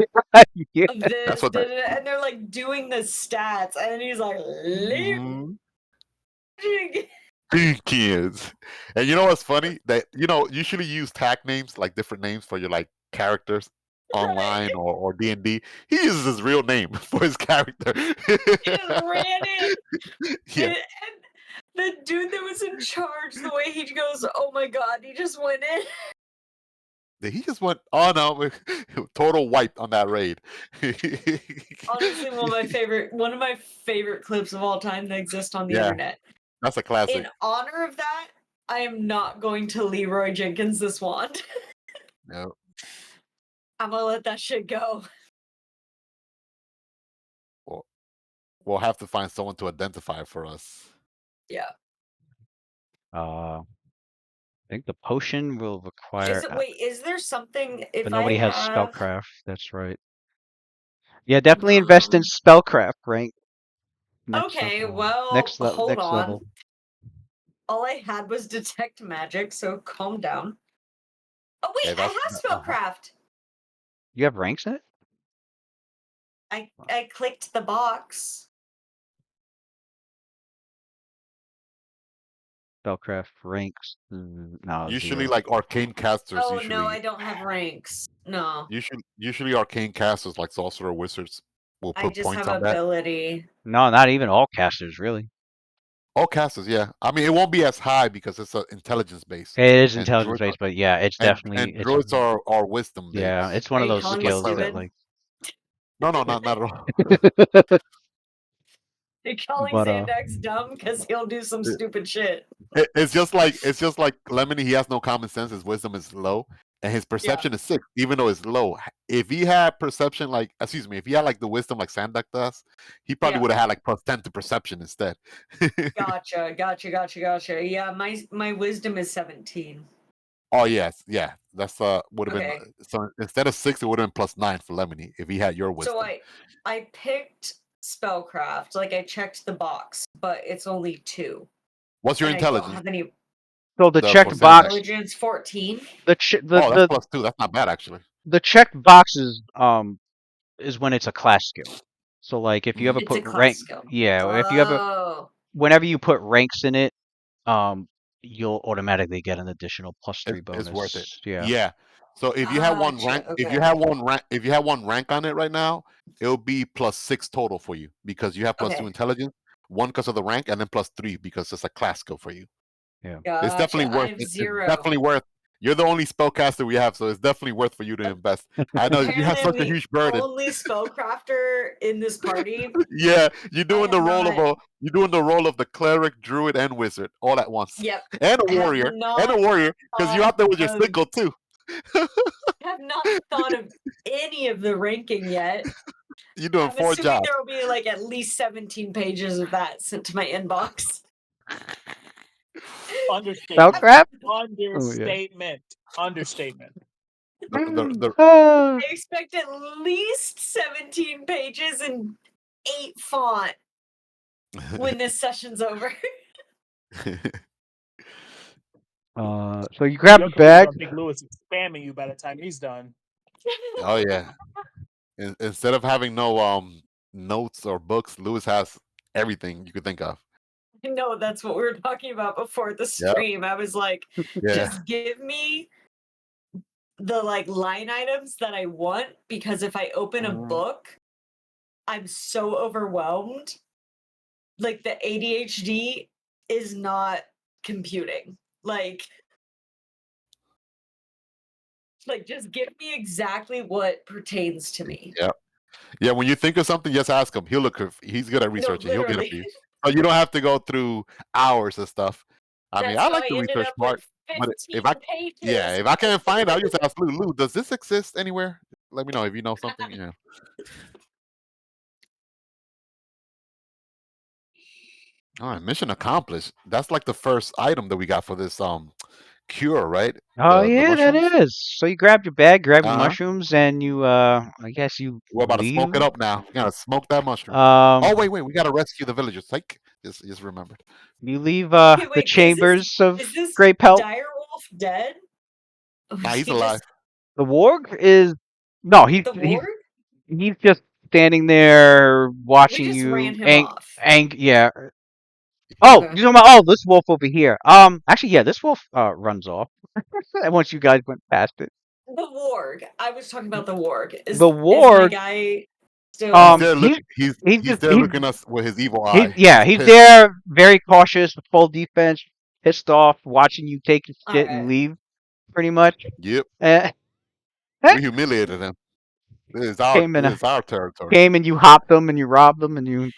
Yeah. of this, That's what that. and they're like doing the stats, and he's like, Leroy Mhm. Chicken. Kids. And you know what's funny? That usually use tag names, like different names for your like characters online or D&D. He uses his real name for his character. He just ran in. Yeah. And the dude that was in charge, the way he goes, oh my god, he just went in. He just went, oh no, total wiped on that raid. Honestly, one of my favorite clips of all time that exist on the Yeah. internet. That's a classic. In honor of that, I am not going to Leroy Jenkins this wand. No. I'm gonna let that shit go. Well, we'll have to find someone to identify for us. Yeah. I think the potion will require. Is there something if But nobody I has have spellcraft. That's right. Yeah, definitely invest in spellcraft rank. Okay, well, next hold on. level. All I had was detect magic, so calm down. Oh wait, Okay, I have spellcraft. You have ranks in it? I clicked the box. Spellcraft ranks. No, Usually, 0. like arcane casters. Oh usually, no, I don't have ranks. No. Usually arcane casters like sorcerer wizards will I put just points have on that. ability. No, not even all casters, really. All casters, yeah. I mean, it won't be as high because it's intelligence based. It is And intelligence druids based, but yeah, it's and definitely druids are wisdom based. yeah, it's one Are of you those calling me skills that stupid? like. No, not at all. You're calling But, Zandax dumb because he'll do some Yeah. stupid shit. It's just like Lemony. He has no common sense. His wisdom is low, and his perception is 6, even though it's low. If he had perception if he had like the wisdom like Sandak does, he probably Yeah. would have had like +10 to perception instead. Gotcha. Yeah, my wisdom is 17. Oh yes, yeah. That's would have Okay. been so instead of 6, it would have been +9 for Lemony if he had your wisdom. So I picked spellcraft, like I checked the box, but it's only 2. What's your and I don't intelligence? have any. So the The checked for box, Xanax. Intelligence 14. the ch- Oh, that's +2. That's not bad actually. the checked boxes is when it's a class skill. So like if you ever Mhm. It's a put class rank, skill. yeah, if you ever Oh. whenever you put ranks in it, you'll automatically get an additional +3 It's worth it. bonus. Yeah. Yeah. So if you have one Gotcha. rank, if Okay. you have one rank, if you have one rank on it right now, it'll be +6 total for you because you have +2 Okay. intelligence, one because of the rank, and then +3 because it's a class skill for you. It's Gotcha. definitely I worth have it. It's 0. definitely worth. You're the only spellcaster we have, so it's definitely worth for you to invest. I know you have Apparently, I'm such a the huge burden. only spellcrafter in this party. Yeah, you're I doing the have role not. of you're doing the role of the cleric, druid, and wizard all at once, Yep. and a Have warrior, not because you're thought out there with your of sickle too. have not thought of any of the ranking yet. You're doing I'm 4 assuming jobs. there will be like at least 17 pages of that sent to my inbox. Understatement. Spellcraft? Oh yeah. Understatement. The I expect at least 17 pages and 8 font when this session's over. So you grab Your the bag. Big Lewis is spamming you by the time he's done. Oh yeah. Instead of having no notes or books, Lewis has everything you could think of. No, that's what we were talking about before the Yep. stream. I was like, Yeah. just give me the like line items that I want, because if I open a book, I'm so overwhelmed. Like the ADHD is not computing. Like just give me exactly what pertains to me. Yeah. Yeah. When you think of something, just ask him. He's good at No, researching. He'll get it literally. for you. So you don't have to go through hours of stuff. I mean, That's I how like I the ended research up part, with but 15 pages. if I can't find it, I'll just ask Lou. Lou, does this exist anywhere? Let me know if you know something. Yeah. All right, mission accomplished. That's like the first item that we got for this cure, right? Oh The yeah, that mushrooms. is. So you grab your bag, grab your Uh huh. mushrooms, and you I guess you We're about to smoke it leave. up now. We gotta smoke that mushroom. Oh Um, wait, we gotta rescue the villagers. Like, just remembered. you leave Okay, the wait, chambers of is this Great Pelt. Direwolf dead? Or Nah, is he's he alive. just The warg is no, the warg? he's just standing there We watching just ran you. him off. Yeah. Oh, Okay. you're talking about this wolf over here. Actually, yeah, this wolf runs off once you guys went past it. The warg. I was talking about the warg. Is The my warg, guy still He's there looking. he's He's just there looking us with his evil eye. he's pissed. there, very cautious, full defense, pissed off, watching you take your shit and Alright. leave, pretty much. Yep. Uh, We humiliated him. This is our territory. came and you hopped them and you robbed them and you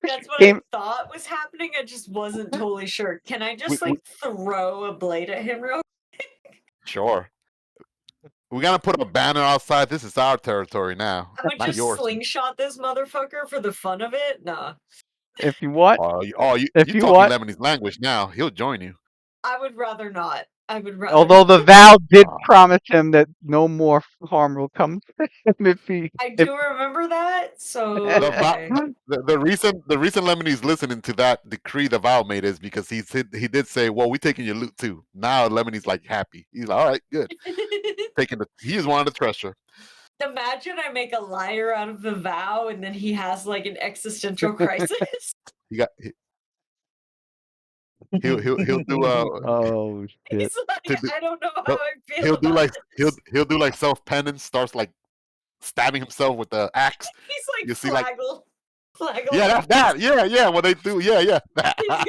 That's what came. I thought was happening. I just wasn't totally sure. Can I just We- like throw a blade at him real Sure. We gotta put a banner outside. This is our territory now, I'm gonna not just yours. slingshot this motherfucker for the fun of it? Nah. If you want, You if you talking want. Lebanese language now. He'll join you. I would rather not. I would rather Although not. the vow did Aw. promise him that no more harm will come to him if he. I If, do remember that, so The, okay. the reason Lebanese listening to that decree the vow made is because he did say, well, we taking your loot too. Now Lebanese like happy. He's like, all right, good. He just wanted the treasure. Imagine I make a liar out of the vow and then he has like an existential crisis. He got he'll do oh shit! He's like, to do- I don't know how he'll- I feel he'll do about like this. he'll do like self penance, starts like stabbing himself with the axe. He's like You see, like, Flaggle. yeah, that's that. Yeah, what they do. Yeah. He's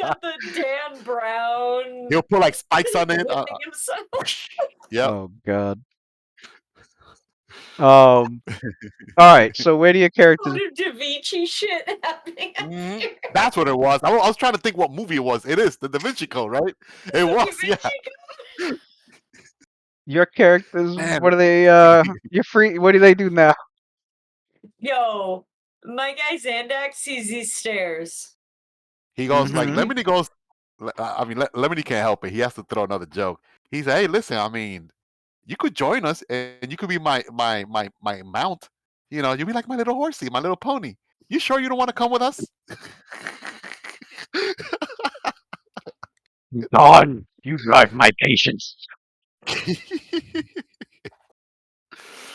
got the Dan Brown He'll put like spikes on it. whipping himself. Yeah. Oh god. All right. So where do your characters? Lot of Da Vinci shit happening. Mhm. That's what it was. I was trying to think what movie it was. It is the Da Vinci Code, right? It was. Yeah. Your characters? Man. What are they? You're free. What do they do now? Yo, my guy Xandax sees these stairs. He goes like, Mhm. Lemony goes. I mean, Lemony can't help it. He has to throw another joke. He said, "Hey, listen. I mean, you could join us, and you could be my mount. You know, you'll be like my little horsey, my little pony. You sure you don't want to come with us?" Done. You drive my patience.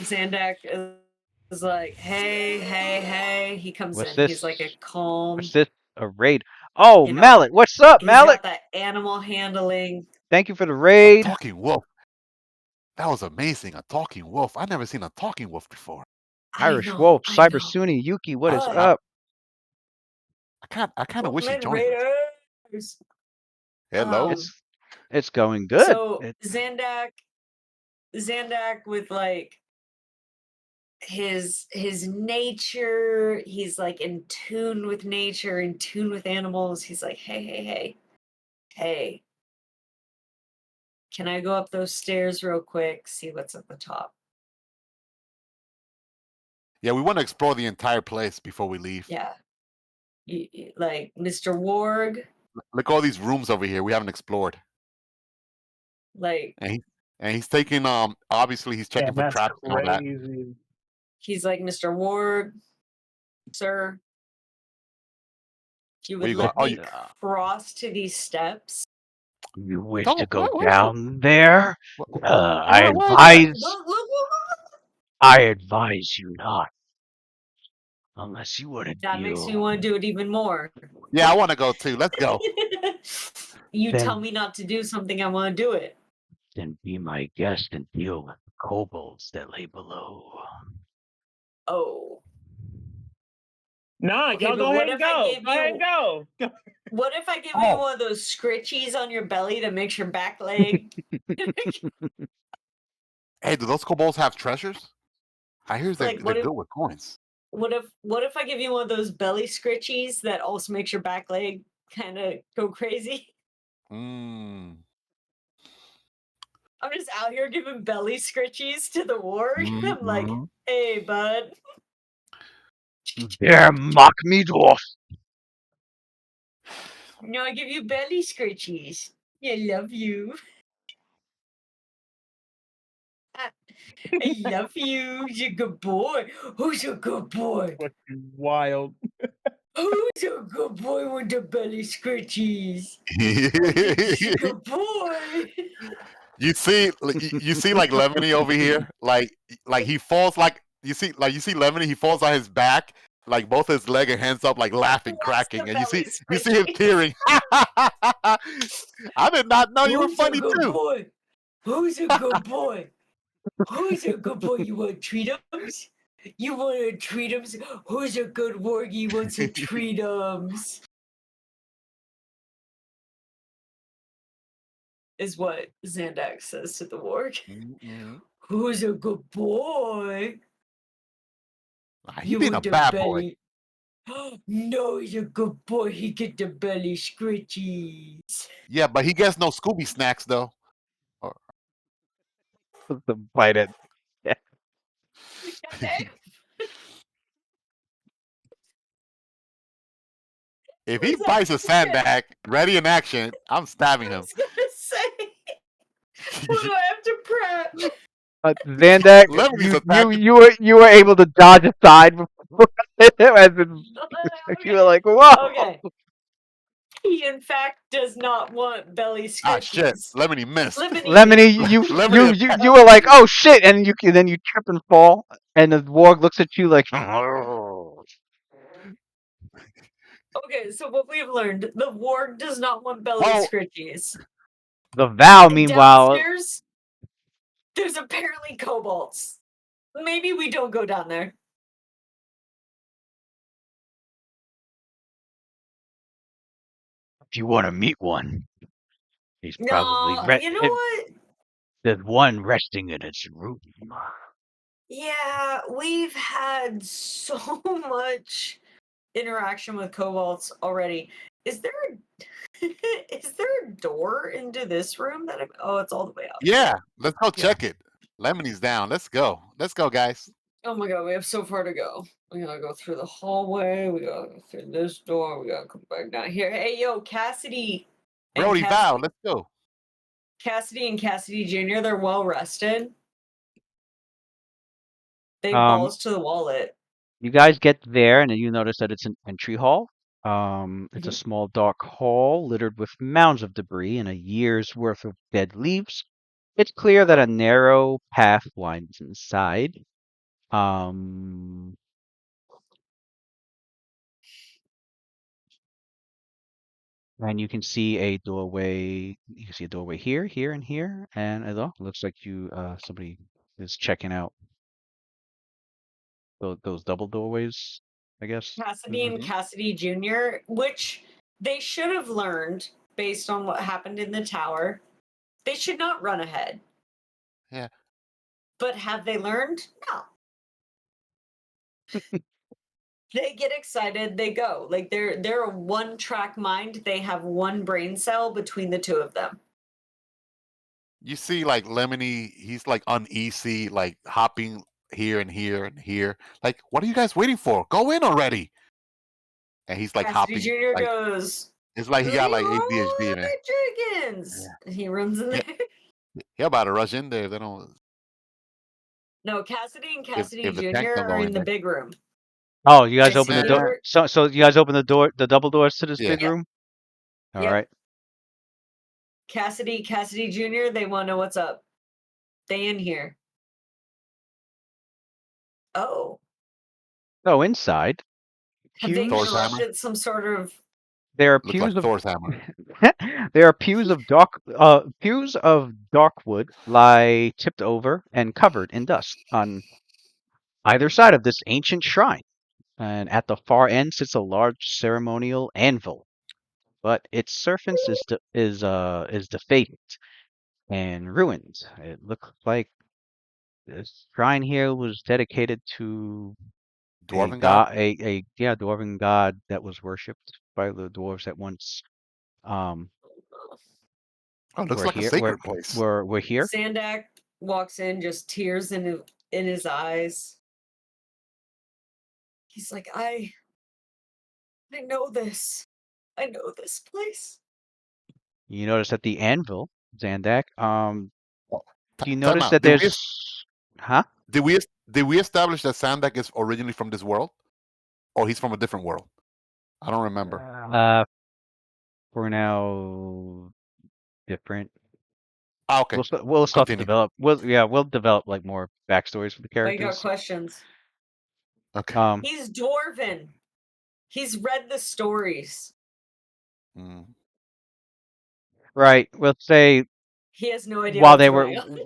Zandak is like, hey. He comes What's in. this? He's like a calm, What's this? A raid? Oh, you know, Mallet. What's up, he's Mallet? got that animal handling. Thank you for the A raid. talking wolf. That was amazing. A talking wolf. I never seen a talking wolf before. Irish Wolf, I Cyber know. Sunni, Yuki. What is But up? I kind of wish he Wolfman joined us. Raiders. Hello. It's going good. So It, Zandak with like his nature, he's like in tune with nature, in tune with animals. He's like, hey, can I go up those stairs real quick, see what's at the top? Yeah, we want to explore the entire place before we leave. Yeah. Like Mr. Warg, Look at all these rooms over here we haven't explored. like And he's taking obviously he's checking for that's traps and all that. crazy. he's like, Mr. Warg, sir, if you Where would you going? let Oh, me cross to these steps. you wish to don't go what? down there? What? I What? advise. Look. I advise you not, unless you want to That makes me deal. want to do it even more. Yeah, I want to go too. Let's go. You Then- tell me not to do something, I want to do it. Then be my guest and deal with the kobolds that lay below. Oh. Nah, Okay, y'all but go what ahead and if I go. gave Go ahead you- and go. What if I give Oh. you one of those scritchies on your belly that makes your back leg? Hey, do those kobolds have treasures? I hear they're, Like, they're what if- good with coins. What if I give you one of those belly scritchies that also makes your back leg kind of go crazy? Mm. I'm just out here giving belly scritchies to the warg. I'm like, Mhm. hey, bud. There, mock me, dwarf. No, I give you belly scritchies. I love you. I love you. You're a good boy. Who's a good boy? Fucking wild. Who's a good boy with the belly scritchies? Who's a good boy? you see like Lemony over here, like he falls like you see Lemony, he falls on his back, like both his leg and hands up, like laughing, What's cracking, the and you belly see him scritchies? tearing. I did not know you were Who's funny a good too. boy? Who's a good boy? Who's a good boy? You want treatums? You want a treatums? Who's a good wargie wants a treatums? Is what Zandak says to the warg. Mm-mm. Who's a good boy? Nah, he You being a want the bad boy. belly? No, he's a good boy. He get the belly scritchies. Yeah, but he gets no Scooby snacks though. The bite it. Goddamn. If he Was that bites a shit? sandbag, ready in action, I'm stabbing I him. was gonna say, what do I have to prep? Zandak, Lemony's attacking. you were able to dodge aside before as you were like, whoa. Okay. He in fact does not want belly scritchies. Ah shit, Lemony missed. Lemony, Lemony you were like, oh shit, and then you trip and fall, and the warg looks at you like, Okay, so what we have learned, the warg does not want belly Well- scritchies. the Vow, And meanwhile, downstairs, there's apparently kobolds. Maybe we don't go down there. if you want to meet one, he's probably No, you know what? there's one resting in its room. Yeah, we've had so much interaction with kobolds already. Is there a door into this room that oh, it's all the way up. Yeah, let's go check it. Lemony's down. Let's go. Let's go, guys. Oh my god, we have so far to go. We gotta go through the hallway, we gotta go through this door, we gotta come back down here. Hey yo, Cassidy and Brody Val, let's go. Cassidy and Cassidy Jr., they're well rested. They Um, balls to the wallet. You guys get there, and then you notice that it's an entry hall. It's a Mhm. small dark hall littered with mounds of debris and a year's worth of dead leaves. It's clear that a narrow path winds inside. Um, and you can see a doorway. You can see a doorway here, here, and here. And looks like somebody is checking out those double doorways, I guess. Cassidy and Cassidy Jr., which they should have learned based on what happened in the tower. They should not run ahead. Yeah. But have they learned? No. They get excited, they go. Like they're a one-track mind. They have one brain cell between the two of them. You see, like Lemony, he's like uneasy, like hopping here and here and here. Like, what are you guys waiting for? Go in already. And he's like Cassidy hopping. Jr. Like goes, it's like he got like ADHD, man. chickens. And he runs in there. He about to rush in there. They don't No, Cassidy and if Cassidy the tank Jr. don't are go in in the there. big room. Oh, you guys I open see the door. you're- So you guys open the double doors to this Yeah. big room. All Yep. right. Cassidy Jr., they want to know what's up. They in here. Oh. So inside, Have they Thor's hammer? interrupted some sort of there are Looks pews like of Thor's hammer. there are pews of dark wood lie tipped over and covered in dust on either side of this ancient shrine. And at the far end sits a large ceremonial anvil, but its surface is defaced and ruined. It looks like this shrine here was dedicated to a Dwarven god? god, dwarven god that was worshipped by the dwarves that once um Oh, it looks were like a here. sacred place. We're here. Sandak walks in, just tears in his eyes. He's like, I know this. I know this place. You notice that the anvil, Zandak. Do you Time notice out. that there's, huh? Did we establish that Sandak is originally from this world, or he's from a different world? I don't remember. For now, different. Ah, okay. We'll start to Continue. develop. We'll develop like more backstories for the I got characters. questions. Okay. He's dwarven. He's read the stories. Mm. Right. We'll say He has no idea while what's they were going on.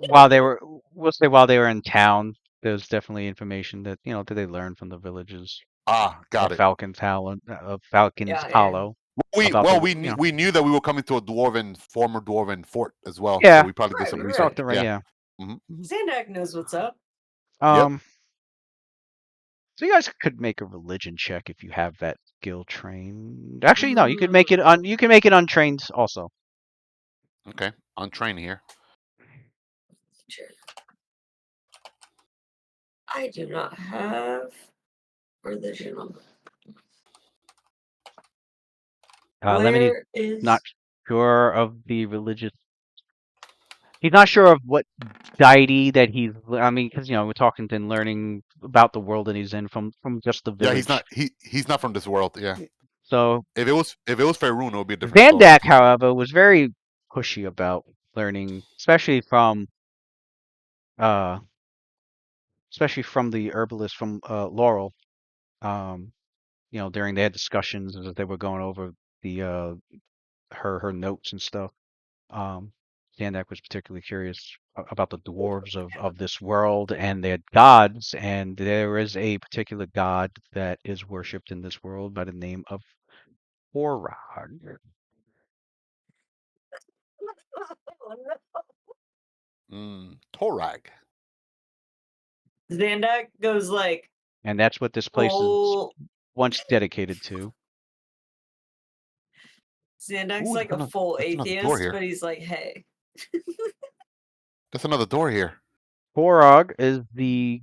while they were in town, there's definitely information that that they learned from the villages Ah, got of it. Falcon's Yeah. Hollow. We about well the- we you knew, know. we knew that we were coming to a former dwarven fort as well. Yeah. So we probably did some Right, research. right. Yeah. Mhm. Sandak knows what's up. So you guys could make a religion check if you have that skill trained. Actually, no, you could make it untrained also. Okay. On train here. I do not have religion on. Lemony Where is not sure of the religious. He's not sure of what deity that he's. I mean, because we're talking and learning about the world that he's in from just the village. Yeah, he's not from this world. Yeah. So If it was Faerun, it would be a different story. Vandak, however, was very pushy about learning, especially from the herbalist from Laurel. During their discussions as they were going over the her notes and stuff. Zandak was particularly curious about the dwarves of this world and their gods, and there is a particular god that is worshipped in this world by the name of Horag. Oh, no. Torag. Zandak goes like, And that's what this place is oh. once dedicated to. Xandak's Ooh, like a that's full another door atheist, here. but he's like, hey. There's another door here. Horag is the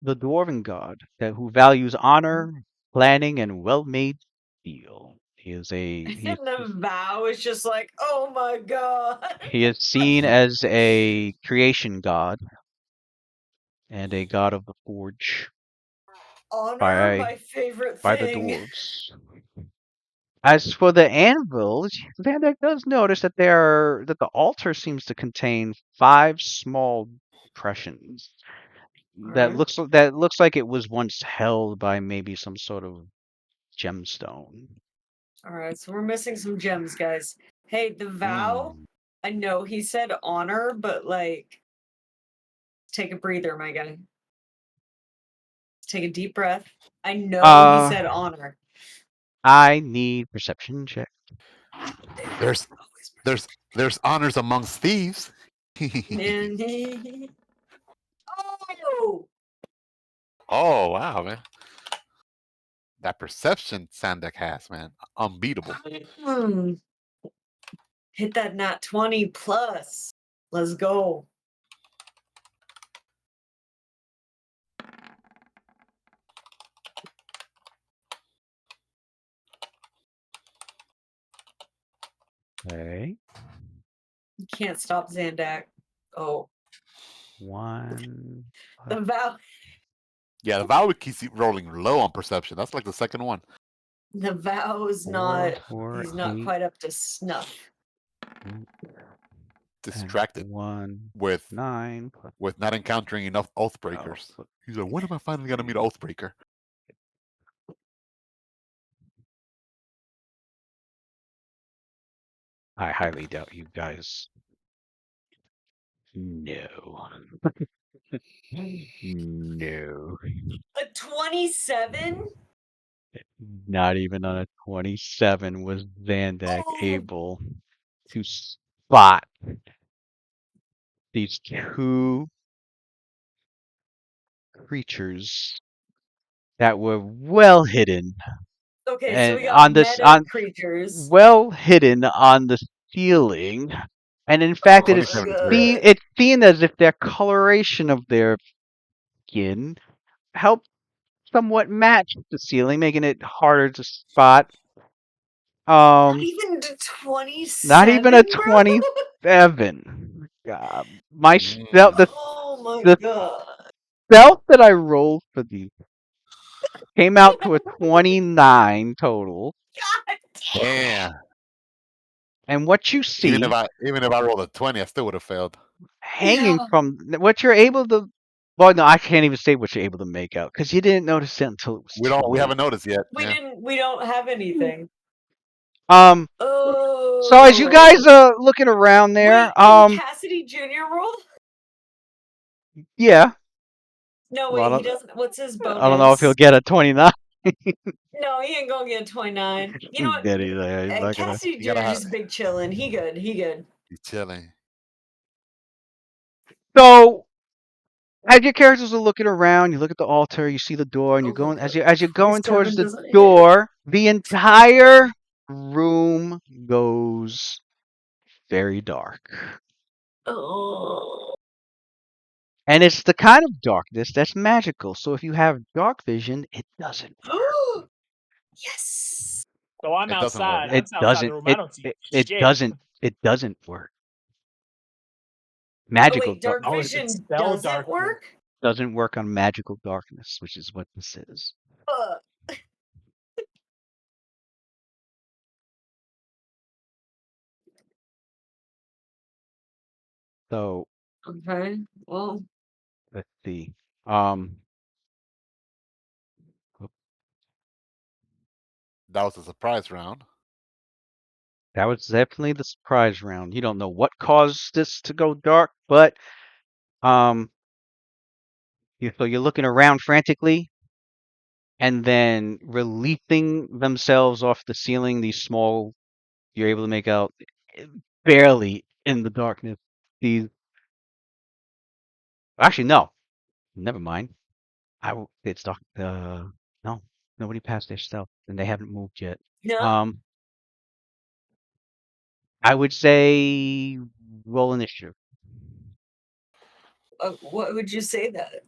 dwarven god who values honor, planning, and well-made steel. He is And the vow is just like, oh my god. He is seen as a creation god and a god of the forge Honor, by my favorite by the thing. dwarves. As for the anvils, Van Dyke does notice that the altar seems to contain 5 small depressions. Alright. That looks like it was once held by maybe some sort of gemstone. Alright, so we're missing some gems, guys. Hey, the vow, Mm. I know he said honor, but like, take a breather, my guy. Take a deep breath. I know he said honor. I need perception check. There's there's honors amongst thieves. And he... Oh! Oh wow, man. That perception Sandek has, man. Unbeatable. Hmm. Hit that nat 20 plus. Let's go. Okay. You can't stop Zandak. Oh. 1. The vow Yeah, the vow keeps rolling low on perception. That's like the second one. the vow is 4, not 4, he's not 8, quite up to snuff. 8, Distracted 1, with 9. not encountering enough oath Oh, breakers. He's like, when am I finally gonna meet an oath breaker? I highly doubt you guys. No. No. A 27? Not even on a 27 was Zandak Oh, able to spot these 2 creatures that were well hidden okay, so we and got meta on creatures. well hidden on the ceiling, and in fact Oh my 27 is weird. god. it's seen as if their coloration of their skin helped somewhat match the ceiling, making it harder to spot. Not even to 27, Not even a bro? 27. Mm. Oh my The god. stealth that I rolled for these came out to a 29 total. God damn. Damn. And what you see Even if I rolled a 20, I still would have failed. hanging Yeah. from what you're able to, well, no, I can't even say what you're able to make out because you didn't notice it until it was too We late. haven't noticed yet. We Yeah. we don't have anything. So as you guys Oh. are looking around there, Wait, can Cassidy Jr. roll? yeah, No, well, wait, he doesn't. What's his I don't know if he'll bonus? get a 29. No, he ain't gonna get a 29. You know what? That he's not gonna. Cassidy You Jr. gotta have just big chilling. He good. He good. he's chilling. So as your characters are looking around, you look at the altar, you see the door, and you're Oh my going god. as you're going towards 27 the doesn't hit. door, the entire room goes very dark. Oh. And it's the kind of darkness that's magical. So if you have dark vision, it doesn't work. Yes. So I'm It doesn't work. outside. I'm It outside the doesn't room. I don't see shit. it doesn't work. Oh Magical wait, dark Oh, is it vision spell doesn't darkness? work? doesn't work on magical darkness, which is what this is. So Okay. Well, let's see. Um That was a surprise round. That was definitely the surprise round. You don't know what caused this to go dark, but um, so you're looking around frantically, and then releasing themselves off the ceiling. These small, you're able to make out barely in the darkness. These, actually, no, never mind. It's dark. No, nobody passed their stealth, and they haven't moved yet. no. Um, I would say roll initiative. What would you say that?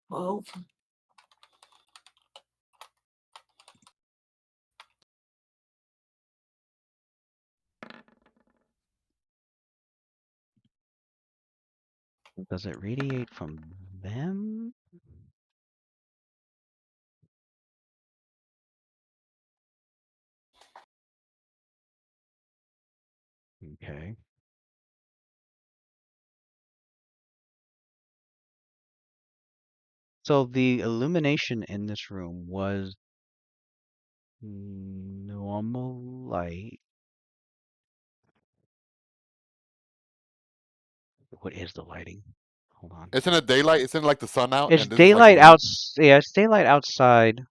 Well, Does it radiate from them? Okay. So the illumination in this room was normal light. What is the lighting? Hold on. Isn't it daylight? Isn't like the sun out, It's and this is like daylight noon? yeah, it's daylight outside.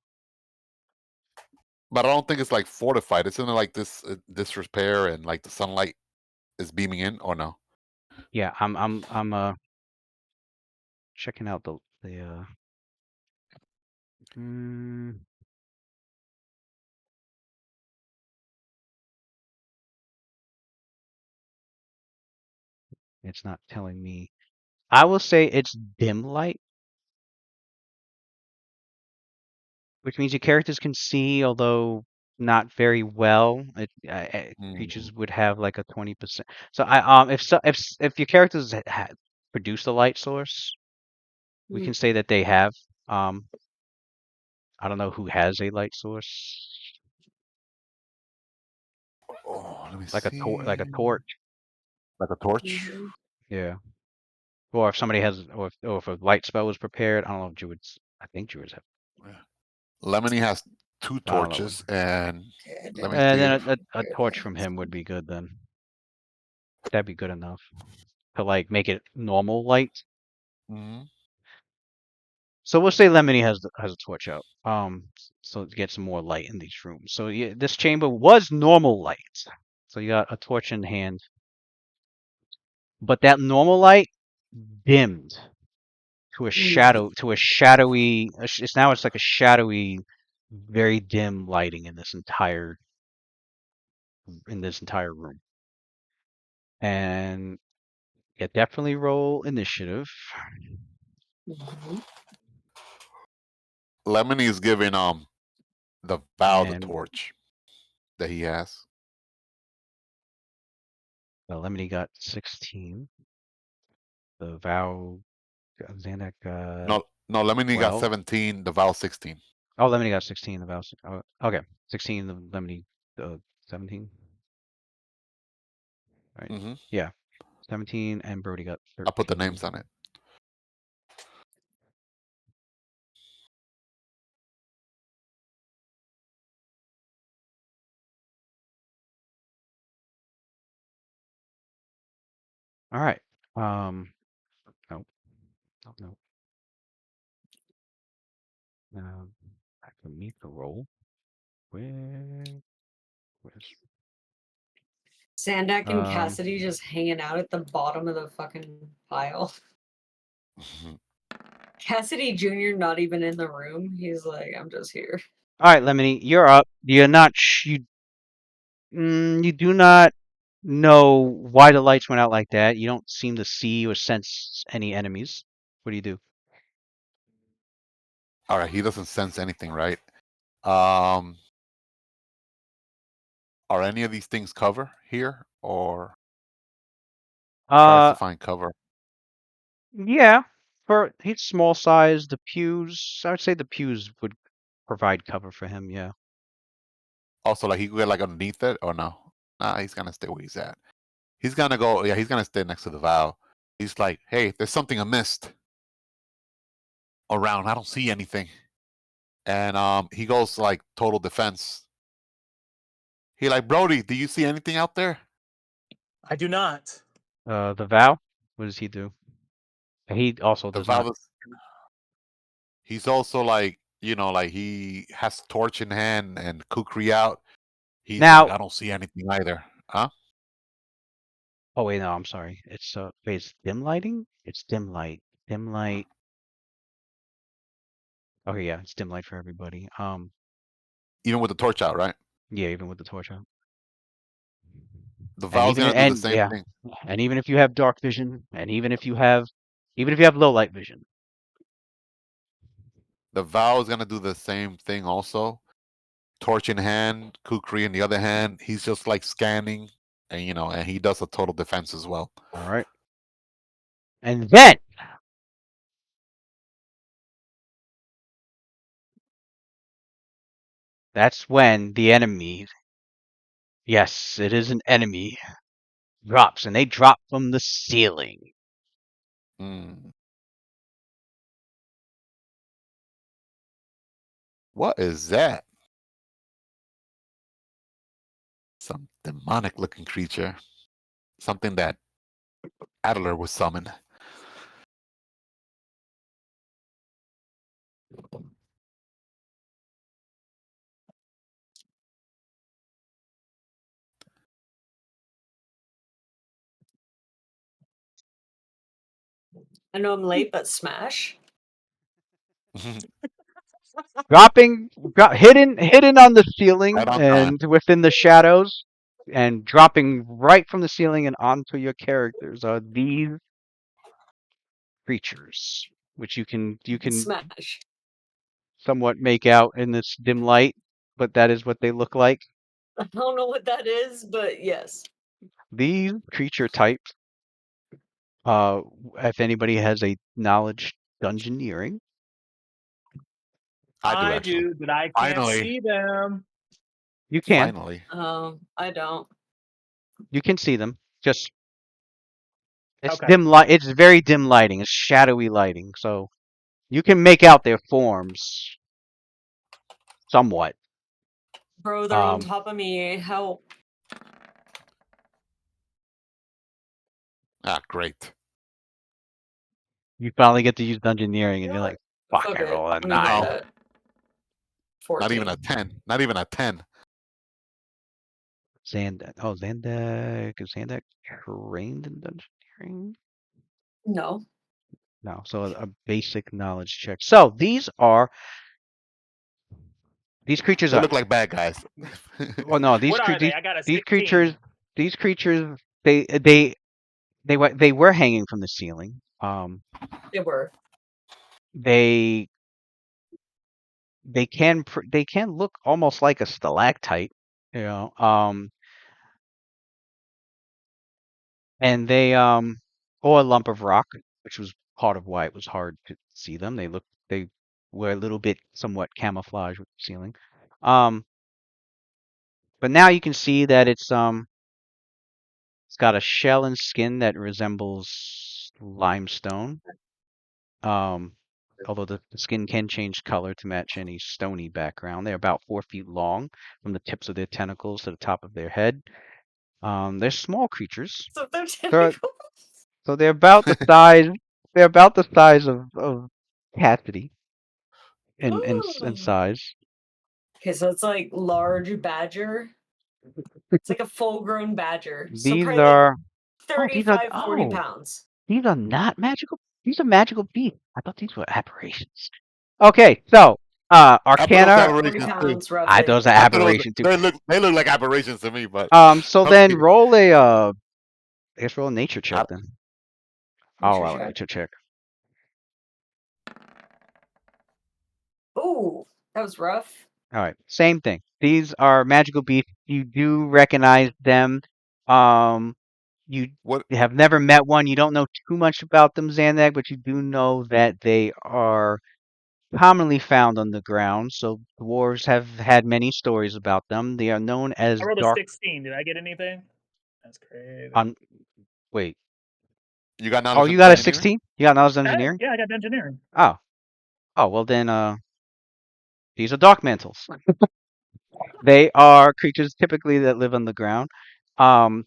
But I don't think it's like fortified. Isn't it like this disrepair and like the sunlight is beaming in, or no? Yeah, I'm checking out the mm, it's not telling me. I will say it's dim light, which means your characters can see, although not very well. Creatures Mm. would have like a 20%. So if your characters had produced a light source, we can say that they have. Um, I don't know who has a light source, Oh, let me like a see. torch. Like a torch. Yeah. Or if somebody has, or if a light spell was prepared. I don't know if Druids. I think Druids have. Yeah. Lemony has 2 I don't know. torches, and let me And see. then a torch from him would be good then. That'd be good enough to like make it normal light. Mhm. So we'll say Lemony has a torch out. So to get some more light in these rooms. So yeah, this chamber was normal light. So you got a torch in hand, but that normal light dimmed to a shadowy. It's now it's like a shadowy, very dim lighting in this entire room. And yeah, definitely roll initiative. Lemony is giving the Vow the And torch that he has. Lemony got 16. The Vow Xanac got No, Lemony got 12. 17. The Vow 16. Oh, Lemony got 16. The Vow. Okay, 16. The Lemony 17. Right. Hmm. Yeah, 17, and Brody got I put the 13. names on it. All right. No, no, no. I can meet the roll. Where's Sandak and um? Cassidy just hanging out at the bottom of the fucking pile. Mhm. Cassidy Jr. not even in the room. He's like, I'm just here. All right, Lemony, you're up. You're not. You do not know why the lights went out like that. You don't seem to see or sense any enemies. What do you do? All right, he doesn't sense anything, right? Um, are any of these things cover here, or tries to Uh, find cover? yeah. For he's small size, the pews. I would say the pews would provide cover for him. Yeah. Also, like he could get like underneath it, or no? Nah, he's gonna stay where he's at. He's gonna go. Yeah, he's gonna stay next to the Vow. He's like, hey, there's something amiss around. I don't see anything. And he goes like total defense. He like, Brody, do you see anything out there? I do not. The vow. What does he do? And he also The does not. Vow. He's also like, like he has torch in hand and kukri out. He's like, Now. I don't see anything either. Huh? Oh wait, no. I'm sorry. Wait, it's dim lighting. It's dim light. Dim light. Okay, yeah, it's dim light for everybody. Even with the torch out, right? Yeah, even with the torch out. The And Vow's even gonna do the and same yeah, thing. and even if you have dark vision, and even if you have low light vision. The Vow is gonna do the same thing also. Torch in hand, kukri in the other hand. He's just like scanning, and he does a total defense as well. All right. And then that's when the enemy. Yes, it is an enemy. drops, and they drop from the ceiling. Mm. What is that? Some demonic looking creature. Something that Adler was summoned. I know I'm late, but smash. Hidden on the ceiling Right on time. and within the shadows, and dropping right from the ceiling and onto your characters are these creatures, which you can Smash. somewhat make out in this dim light, but that is what they look like. I don't know what that is, but yes. These creature types, if anybody has a knowledge dungeoneering, I do, actually. but I can't Finally. see them. you can Finally. I don't. see them. Just it's Okay. dim light. It's very dim lighting. It's shadowy lighting, so you can make out their forms somewhat. Bro, they're on top of me. Help. Ah, great. You finally get to use dungeoneering, and You know you're what? like, "Fuck, Fuck I it. roll a I'm gonna No. do 9." that. 14. Not even a 10. Not even a 10. Zandak. Oh, Zandak. Is Zandak trained in dungeoneering? No. No. So a basic knowledge check. So these creatures They are. look like bad guys. Well, no. What are they? I got a These 16. creatures. These creatures. They were hanging from the ceiling. They were. They can look almost like a stalactite, you know. And they or a lump of rock, which was part of why it was hard to see them. They were a little bit somewhat camouflaged with the ceiling. But now you can see that it's got a shell and skin that resembles limestone. Although the skin can change color to match any stony background. They're about 4 feet long from the tips of their tentacles to the top of their head. They're small creatures. So they're They're tentacles. So they're about the size. They're about the size of Cassidy in size. Okay, so it's like large badger. It's like a full-grown badger. So These probably like are 35, 40 pounds. these are not magical. These are magical beasts. I thought these were aberrations. Okay, so I thought it was Arcana. 40 aberrations too. pounds, I those roughly. are I thought it was, aberration too. they look like aberrations to me, but So some then people- roll a I guess roll a nature check I- then. Nature I'll allow a check. nature check. Ooh, that was rough. All right, same thing. These are magical beasts. You do recognize them. You what have never met one. You don't know too much about them, Zandag, but you do know that they are commonly found on the ground. So dwarves have had many stories about them. They are known as I rolled a dark. 16. Did I get anything? That's crazy. Wait. you got Oh, knowledge you of got a engineering? 16? You got knowledge engineering? Yeah, I got engineering. Oh. Oh, well then, these are dark mantles. They are creatures typically that live on the ground. Um,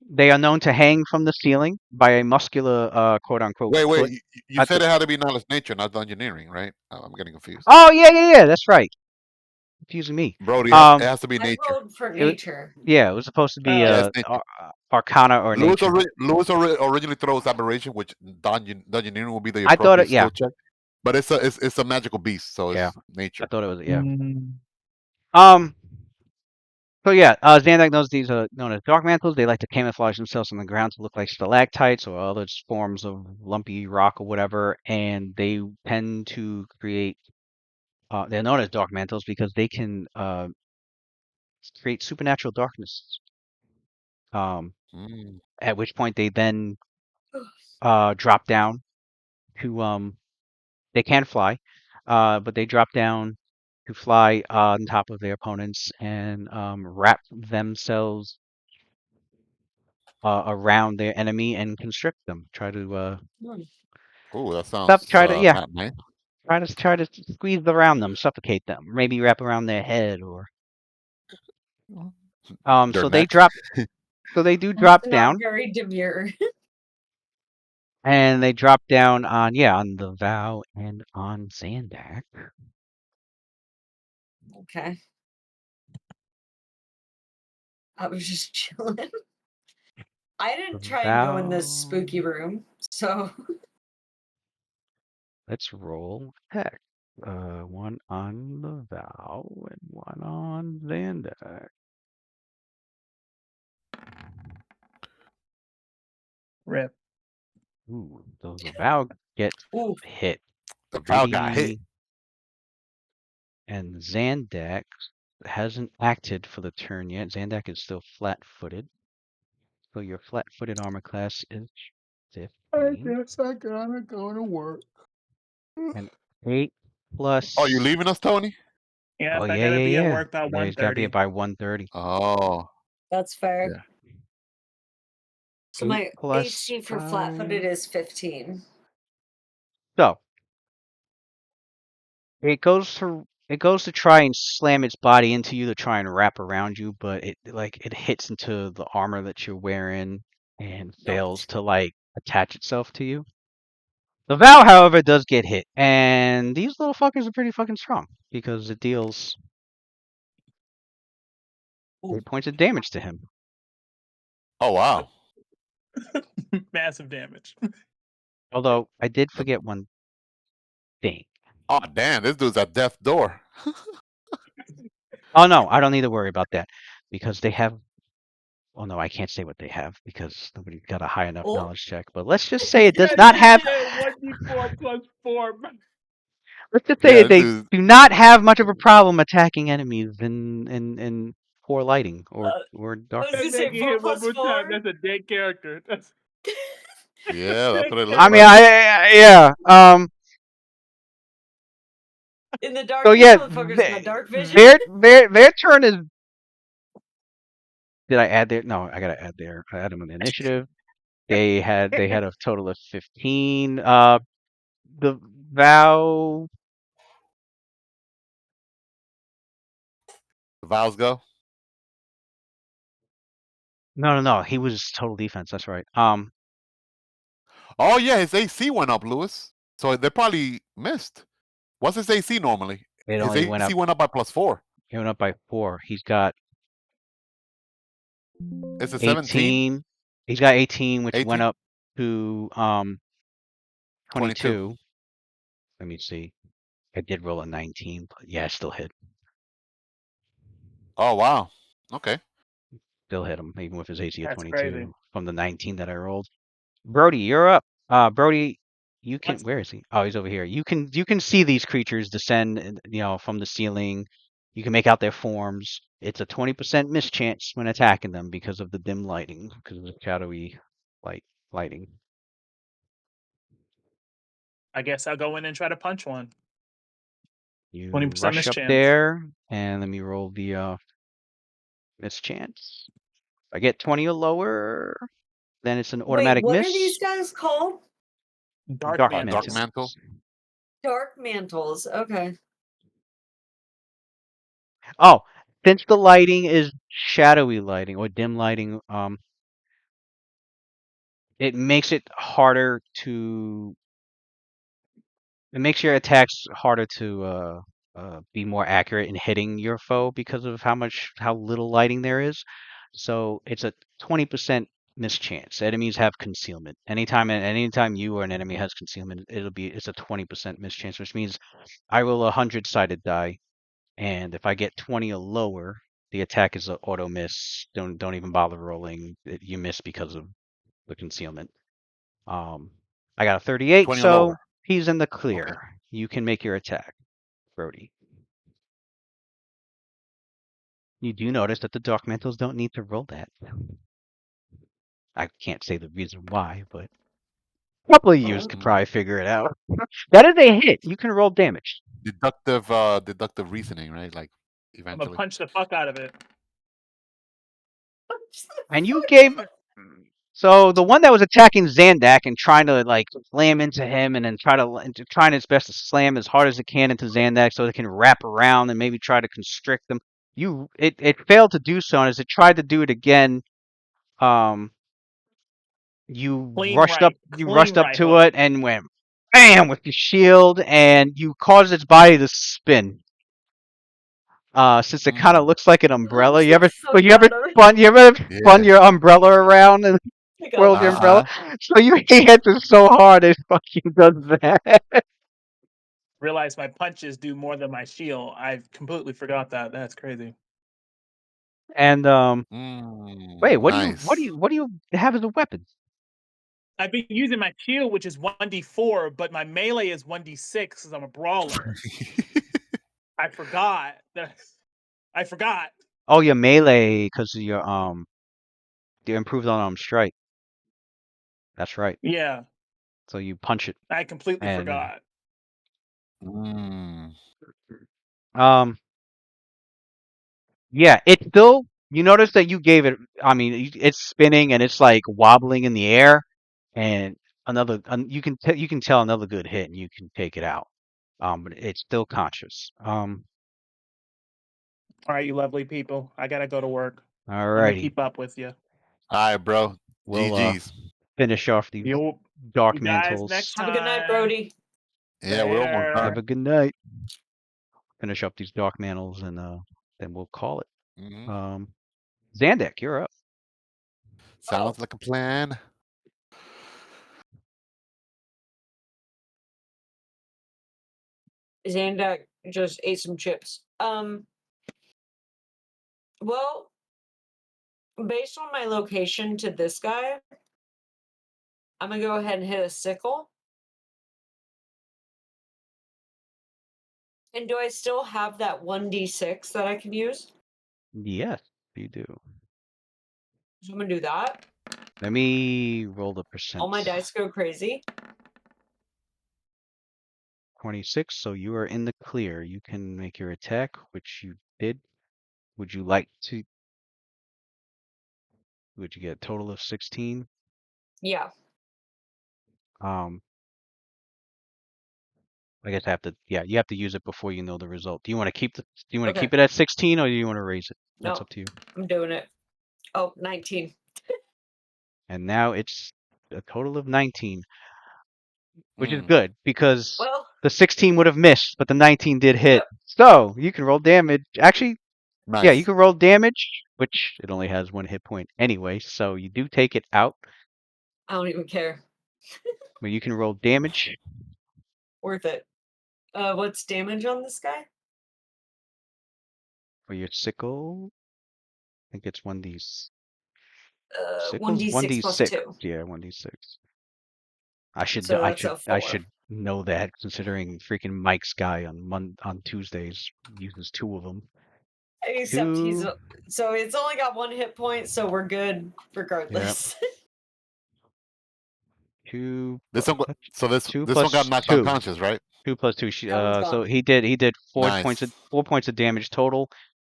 they are known to hang from the ceiling by a muscular, quote unquote, Wait, foot. you said it had to be knowledge nature, not engineering, right? Oh, I'm getting confused. Oh, yeah, that's right. Confusing me. Brody, it has to be I nature. rolled for It was- nature. Yeah, it was supposed to be Yeah, it's nature. Arcana or Lewis, nature. originally throws aberration, which dungeoneering will be the I thought appropriate yeah. skill check. But it's a magical beast, so Yeah. it's nature. I thought it was yeah. Mm. So yeah, Zandak knows these are known as dark mantles. They like to camouflage themselves on the ground to look like stalactites or other forms of lumpy rock or whatever, and they tend to create. They're known as dark mantles because they can create supernatural darkness. Mm. At which point they then drop down to they can fly, but they drop down to fly on top of their opponents and wrap themselves around their enemy and constrict them. Try to Oh, that sounds yeah, not nice. try to squeeze around them, suffocate them, maybe wrap around their head or Their so they neck. drop so they do drop Not down very demure. and they drop down on on the Vow and on Zandak. Okay. I was just chilling. I didn't try and go in this spooky Vow. room, so Let's roll heck. One on the Vow and one on Zandak. Rip. Ooh, so the Vow gets ooh, hit. The Val got hit. Pretty- And Zandak hasn't acted for the turn yet. Zandak is still flat-footed. So your flat-footed armor class is 15. I guess I gotta go to work. And 8 plus. Oh, you leaving us, Tony? Yeah, Oh I yeah, gotta be at yeah. work by Yeah, he's gotta be 1:30. at by 1:30. Oh, that's fair. Yeah. So 8 my plus AC for 5. flat-footed is 15. So it goes to try and slam its body into you to try and wrap around you, but it hits into the armor that you're wearing and fails to attach itself to you. The Vow, however, does get hit, and these little fuckers are pretty fucking strong because it deals Ooh. 8 points of damage to him. oh wow. Massive damage. Although I did forget one thing. Oh damn, this dude's at death's door. Oh no, I don't need to worry about that because they have. Oh no, I can't say what they have because nobody got a high enough Oh. knowledge check. But let's just say it does not have. 1d4 plus 4. Let's just say Yeah, they this dude. do not have much of a problem attacking enemies in poor lighting or dark. was gonna Let's say make it 4 hit one plus more time. 4. That's a dead character. That's Yeah, that's what it looks I mean, like. yeah. In the dark, So these yeah, motherfuckers got dark vision. their turn is. Did I add their? No, I gotta add their. I add them in the initiative. They had a total of 15. The Vow. The Vows go. No. He was total defense. That's right. Oh yeah, his AC went up, Lewis. So they probably missed. What's his AC normally? It His only AC went up. went up by +4. It went up by 4. He's got It's a 17, 18. He's got 18, which 18, went up to 22. 22. Let me see. I did roll a 19, but yeah, I still hit. Oh wow. Okay. Still hit him, even with his AC of That's 22 crazy. from the 19 that I rolled. Brody, you're up. Brody, you can. What's- Where is he? Oh, he's over here. You can see these creatures descend, from the ceiling. You can make out their forms. It's a 20% mischance when attacking them because of the dim lighting, because of the shadowy lighting. I guess I'll go in and try to punch one. You 20% rush up mischance. there, and let me roll the mischance. If I get 20 or lower, then it's an Wait, automatic what miss. are these guys called? Dark Dark mantles. Dark mantles. mantle. Dark mantles. Okay. Oh, since the lighting is shadowy lighting or dim lighting, it makes it harder to. It makes your attacks harder to be more accurate in hitting your foe because of how little lighting there is. So it's a 20% mischance. Enemies have concealment. Anytime you or an enemy has concealment, it's a 20% mischance, which means I roll a 100-sided die, and if I get 20 or lower, the attack is an auto miss. Don't even bother rolling. You miss because of the concealment. I got a 38, 20 or so lower. he's in the Okay. clear. You can make your attack, Brody. You do notice that the Dark Mantles don't need to roll that. I can't say the reason why, but a couple of years could probably figure it out. That is a hit. You can roll damage. Deductive reasoning, right? Like I'm gonna eventually. punch the fuck out of it. And you gave So the one that was attacking Zandak and trying to like slam into him and then trying its best to slam as hard as it can into Zandak so it can wrap around and maybe try to constrict them. It failed to do so, and as it tried to do it again, um, you Clean rushed up right. you Clean rushed up right to hook. it and went bam with your shield, and you caused its body to spin. Since it kind of looks like an umbrella, I'm so you ever proud of it. spun Yeah. your umbrella around and I got twirled your this. umbrella? So you hit it so hard it fucking does that. Realize my punches do more than my shield. I completely forgot that. That's crazy. And wait, Nice. what do you have as a weapon? I've been using my shield, which is 1d4, but my melee is 1d6 because I'm a brawler. I forgot. I forgot. Oh, your melee because you improved on strike. That's right. Yeah, So you punch it I completely and forgot. Mm. um yeah, it still. You notice that you gave it. I mean, it's spinning and it's like wobbling in the air, and you can tell another good hit, and you can take it out. But it's still conscious. All right, you lovely people. I gotta go to work. I'm gonna Alrighty, keep up with you. All right, bro. we'll GG's. finish off these You dark guys next mantles. Have a good night, time. Brody. Yeah, we're almost Later. Have done. a good night. Finish up these dark mantles, and then we'll call it. Mhm. Zandak, you're up. Sounds like a plan. Zandak just ate some chips. Well, based on my location to this guy, I'm gonna go ahead and hit a sickle. And do I still have that 1d6 that I can use? Yes, you do. So I'm gonna do that. Let me roll the All percent. my dice go crazy. 26, so you are in the clear. You can make your attack, which you did. Would you like to? Would you get a total of 16? Yeah. Um, I guess I have to. Yeah, you have to use it before you know the result. Do you want to keep Do you want to Okay. keep it at 16, or do you want to raise it? That's No, up to you. I'm doing it. Oh, 19. And now it's a total of 19, which is Mm. good because Well, the 16 would have missed, but the 19 did hit. yep. So you can roll damage. Actually, yeah, you Nice. can roll damage, which it only has 1 hit point anyway. So you do take it out, I don't even care. but you can roll damage Worth it. What's damage on this guy? for your sickle. I think it's 1d. Sickles 1d6 plus 1d6. 2. Yeah, 1d6. So that's a 4. I should know that considering freaking Mike's guy on Tuesdays uses 2 of them. Except he's 2. so it's only got 1 hit point, so we're good regardless. 2 This one. plus So this 2 this one got plus knocked 2. unconscious, right? 2 plus 2. That one's So gone. he did 4 points Nice. 4 points of damage total,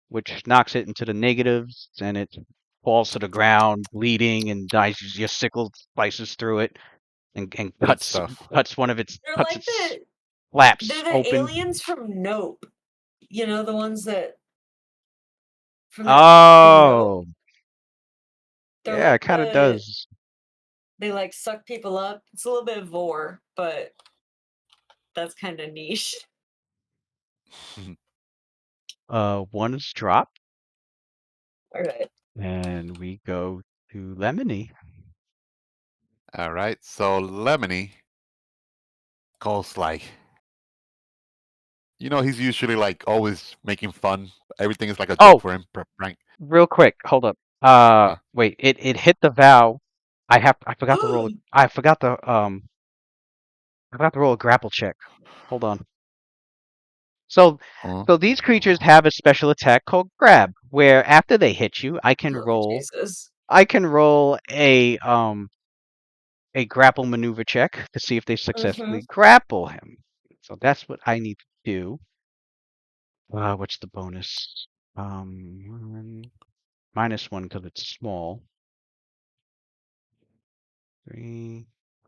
which knocks it into the negatives, and it falls to the ground bleeding and dies. Your sickle slices through it and Good stuff. cuts one of its They're cuts like its the flaps they're the open. aliens from Nope. You know, the ones that from that movie Nope. Oh, They're yeah, it like kind of does. they like suck people up. It's a little bit vor, but that's kind of niche. One is dropped, All right. and we go to Lemony. All right. So Lemony goes like, he's usually like always making fun. Everything is like a joke Oh, for him. Prank. real quick, hold up. Yeah. Wait, it hit the vow. I forgot to roll. I forgot to roll a grapple check. Hold on. So, Uh-huh. so these creatures have a special attack called Grab, where after they hit you, Oh, Jesus. I can roll a grapple maneuver check to see if they Mm-hmm. successfully grapple him. So that's what I need to do. What's the bonus? -1 because it's small. 3,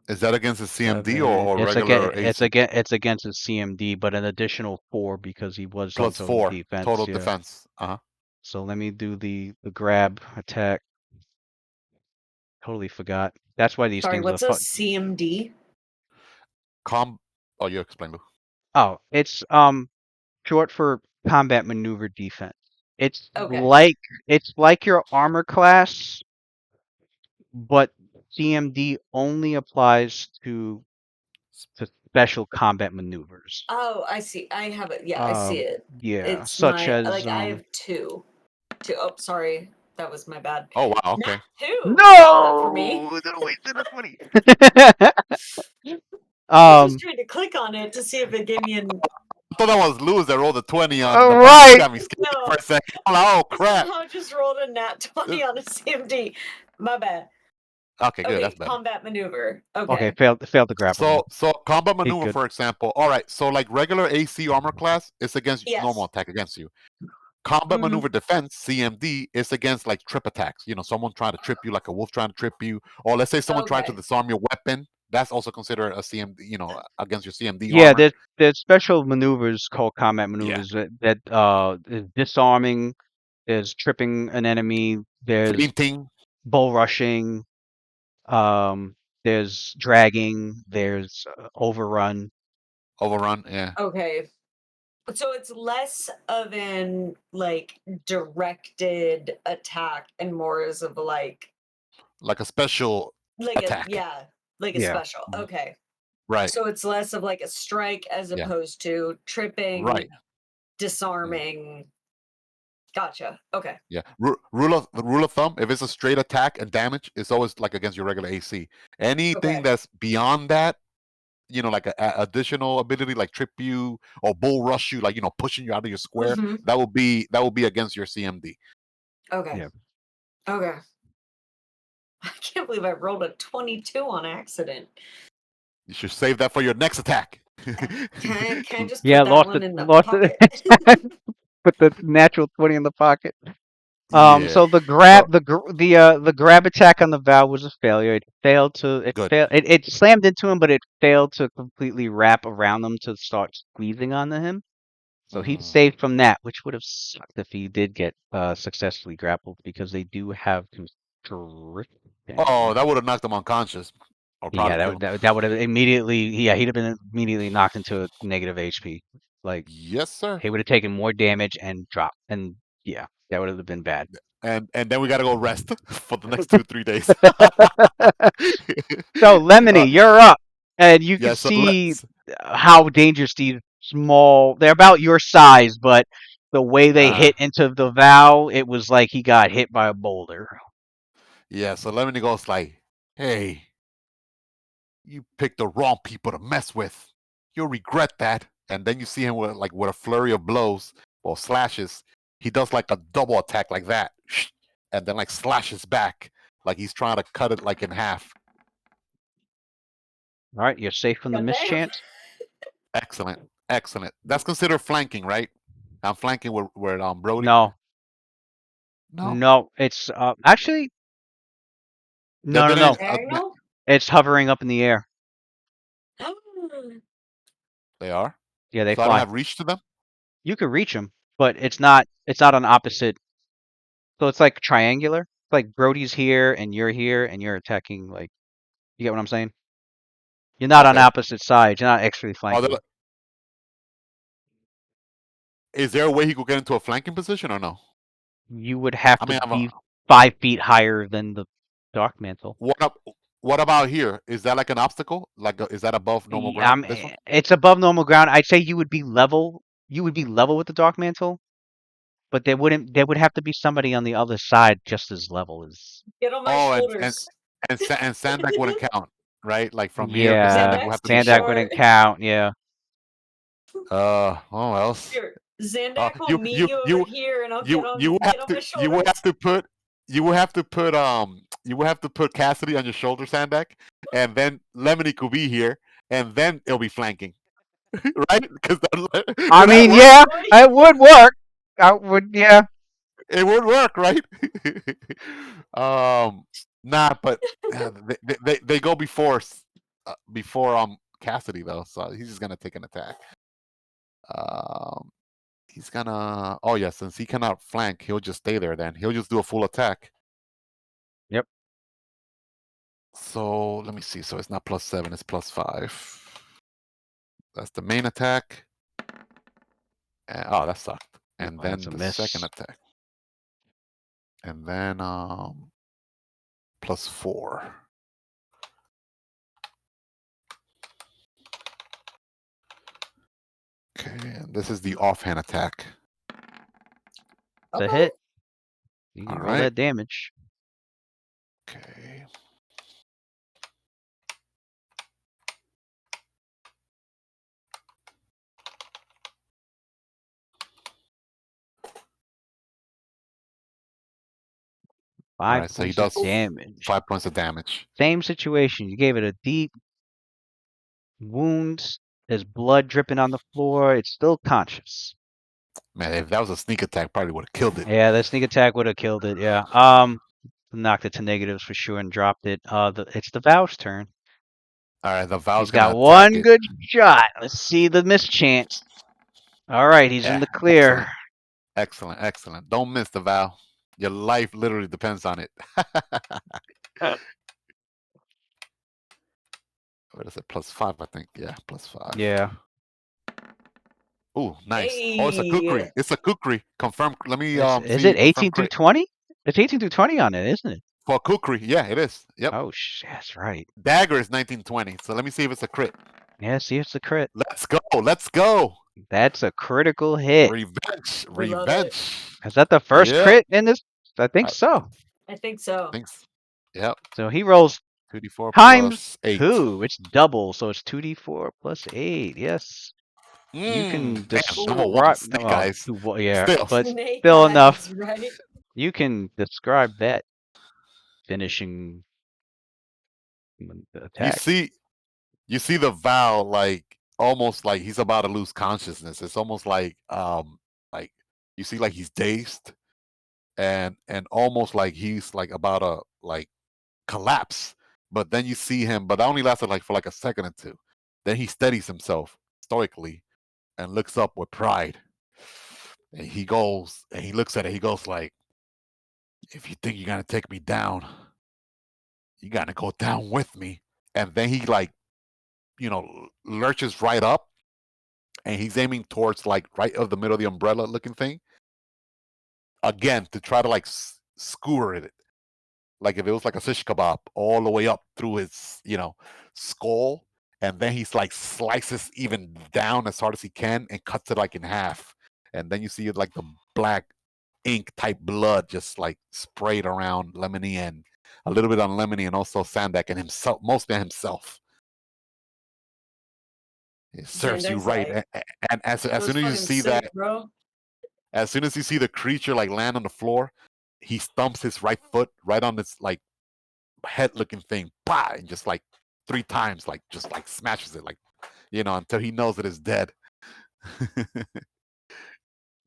Is that against the CMD or It's regular against AC? it's against his CMD, but an additional 4 because he was Plus also 4 defense. total Yeah. defense. Uh-huh. So let me do the grab attack. Totally forgot. That's why these Sorry, things what's are a CMD? Oh, you explain, Lou. Oh, it's short for combat maneuver defense. It's Okay. like your armor class, but CMD only applies to special combat maneuvers. Oh, I see. I have it. Yeah, I see it. Yeah, It's such my as I have two. Oh, sorry, that was my bad. Oh wow, Not okay. two. Love that for me. No! Wait, that's funny. I was just trying to click on it to see if it gave me an. I thought that was Lewis that rolled a 20 on the All box. You right. got me scared No. for a second. I'm like, oh I crap. somehow just rolled a nat 20 on a CMD. My bad. Okay, good. Okay, That's better. combat maneuver. Okay, Okay. failed the grapple. So combat He's maneuver, good. for example. All right, so like regular AC armor class, it's against Yes. normal attack against you. Combat Mhm. maneuver defense (CMD) is against like trip attacks. You know, someone trying to trip you, like a wolf trying to trip you, or let's say someone tried to Okay. disarm your weapon. That's also considered a CMD. You know, against your CMD Yeah, armor. there's special maneuvers called combat Yeah. maneuvers that is disarming, there's tripping an enemy, there's Feinting, bull rushing, there's dragging, there's overrun. overrun. Yeah, Okay. So it's less of an like directed attack and more as of like like a special like a attack. yeah, like a Yeah. special. Okay. Right. So it's less of like a strike as Yeah. opposed to tripping, Right. disarming. Gotcha. Okay. Yeah. Rule of thumb: if it's a straight attack and damage, it's always like against your regular AC. Anything Okay. that's beyond that, you know, like a additional ability, like trip you or bull rush you, like you know, pushing you out of your square, Mhm. that will be against your CMD. Okay. Yeah. Okay. I can't believe I rolled a 22 on accident. You should save that for your next attack. Can I just Yeah, put that one in the pocket? Put the natural 20 in the pocket. Yeah. So the grab attack on the Val was a failure. It failed to Good. it slammed into him, but it failed to completely wrap around him to start squeezing onto him. So he's safe from that, which would have sucked if he did get successfully grappled because they do have constriction. Oh, that would have knocked him unconscious, or probably Yeah, killed him. that would have immediately he'd have been immediately knocked into negative HP. Like Yes, sir. he would have taken more damage and dropped. And yeah, that would have been bad. And then we gotta go rest for the next 2-3 days. So Lemony, you're up, and you can Yeah. So see let's. how dangerous these small. They're about your size, but the way they hit into the Vow, it was like he got hit by a boulder. Yeah. So Lemony goes like, "Hey, you picked the wrong people to mess with. You'll regret that." And then you see him with a flurry of blows or slashes. He does like a double attack like that, and then like slashes back like he's trying to cut it like in half. All right, you're safe from the God damn. mischance. Excellent, excellent. That's considered flanking, right? I'm flanking with Brody. No, No. no, it's actually They're no. Diagonal? It's hovering up in the air. They are. Yeah, they So I don't fly. have reach to them. You could reach them, but it's not on opposite. So it's like triangular. It's like Brody's here and you're attacking. Like, you get what I'm saying? You're not on Okay. opposite sides. You're not extra Are flanking. they- Is there a way he could get into a flanking position or no? You would have I to mean, be 5 feet higher than the Dark Mantle. what about here? Is that like an obstacle? Is that above normal ground? This one? It's above normal ground. I'd say you would be level. You would be level with the Dark Mantle, but there would have to be somebody on the other side just as level as. Get on my Oh, shoulders. and Sandak wouldn't count, right? Like from here, because Yeah, Sandak would have to be Xandak's Sandak short. wouldn't count. Yeah. Oh else. Here, Zandak will meet you over here, and I'll you get on will my have shoulders. to put Cassidy on your shoulder, Sandak, and then Lemony could be here, and then it'll be flanking, right? Because I mean, yeah, it would work. Yeah. it would work, right? Nah, but they go before Cassidy though, so he's just gonna take an attack. He's gonna. Oh yeah, since he cannot flank, he'll just stay there. Then he'll just do a full attack. Yep. So let me see. So it's not +7, it's +5. That's the main attack. And, oh, that sucked. And Oh, then that's a the miss. second attack. And then +4. Okay, and this is the offhand attack. It's a hit. You can All roll right. that damage. Okay. All 5 right, so he points of does damage. 5 points of damage. Same situation. You gave it a deep wound. There's blood dripping on the floor. It's still conscious. Man, if that was a sneak attack, probably would have killed it. Yeah, that sneak attack would have killed it. Yeah. Knocked it to negatives for sure and dropped it. It's the Vow's turn. All right, the Val's He's gonna got attack one it. good shot. Let's see the mischance. All right, he's in Yeah, the clear. Excellent, excellent. Don't miss the Val. Your life literally depends on it. What is it? +5, I think. Yeah, +5. Yeah. Ooh, nice. Oh, it's a kukri. Hey. It's a kukri. Confirm. Let me Is see. it 18 Confirm through crit 20? It's 18 through 20 on it, isn't it? for kukri. Yeah, it is. Yep. Oh, that's right. Dagger is 1920. So let me see if it's a crit. Yeah, see, it's a crit. Let's go. Let's go. That's a critical hit. Revenge. We love it. Revenge. Is that the first Yep. crit in this? I think I- so. I think so. Thanks. Yep. So he rolls 2d4 times +8. 2. It's double, so it's 2d4 plus 8. Yes. You can Damn, double describe. one snake eyes. Yeah, Still. but Snake still eyes, enough. right? You can describe that finishing attack. You see the Val like almost like he's about to lose consciousness. It's almost like you see like he's dazed and almost like he's like about to like collapse. But then you see him, but that only lasted like for like a second or two. Then he steadies himself stoically and looks up with pride. And he goes and he looks at it, he goes like, if you think you're gonna take me down, you gotta go down with me. And then he like, lurches right up and he's aiming towards like right of the middle of the umbrella looking thing again to try to like skewer it, like if it was like a shish kebab all the way up through his skull, and then he's like slices even down as hard as he can and cuts it like in half, and then you see like the black ink type blood just like sprayed around Lemony and a little bit on Lemony and also Sandak and himself, mostly himself. It serves you Sandak's right. like, And as "That was soon as you fucking see sick, that, bro." as soon as you see the creature like land on the floor, he stumps his right foot right on this like head looking thing, bah, and just like 3 times, like just like smashes it, like until he knows it is dead.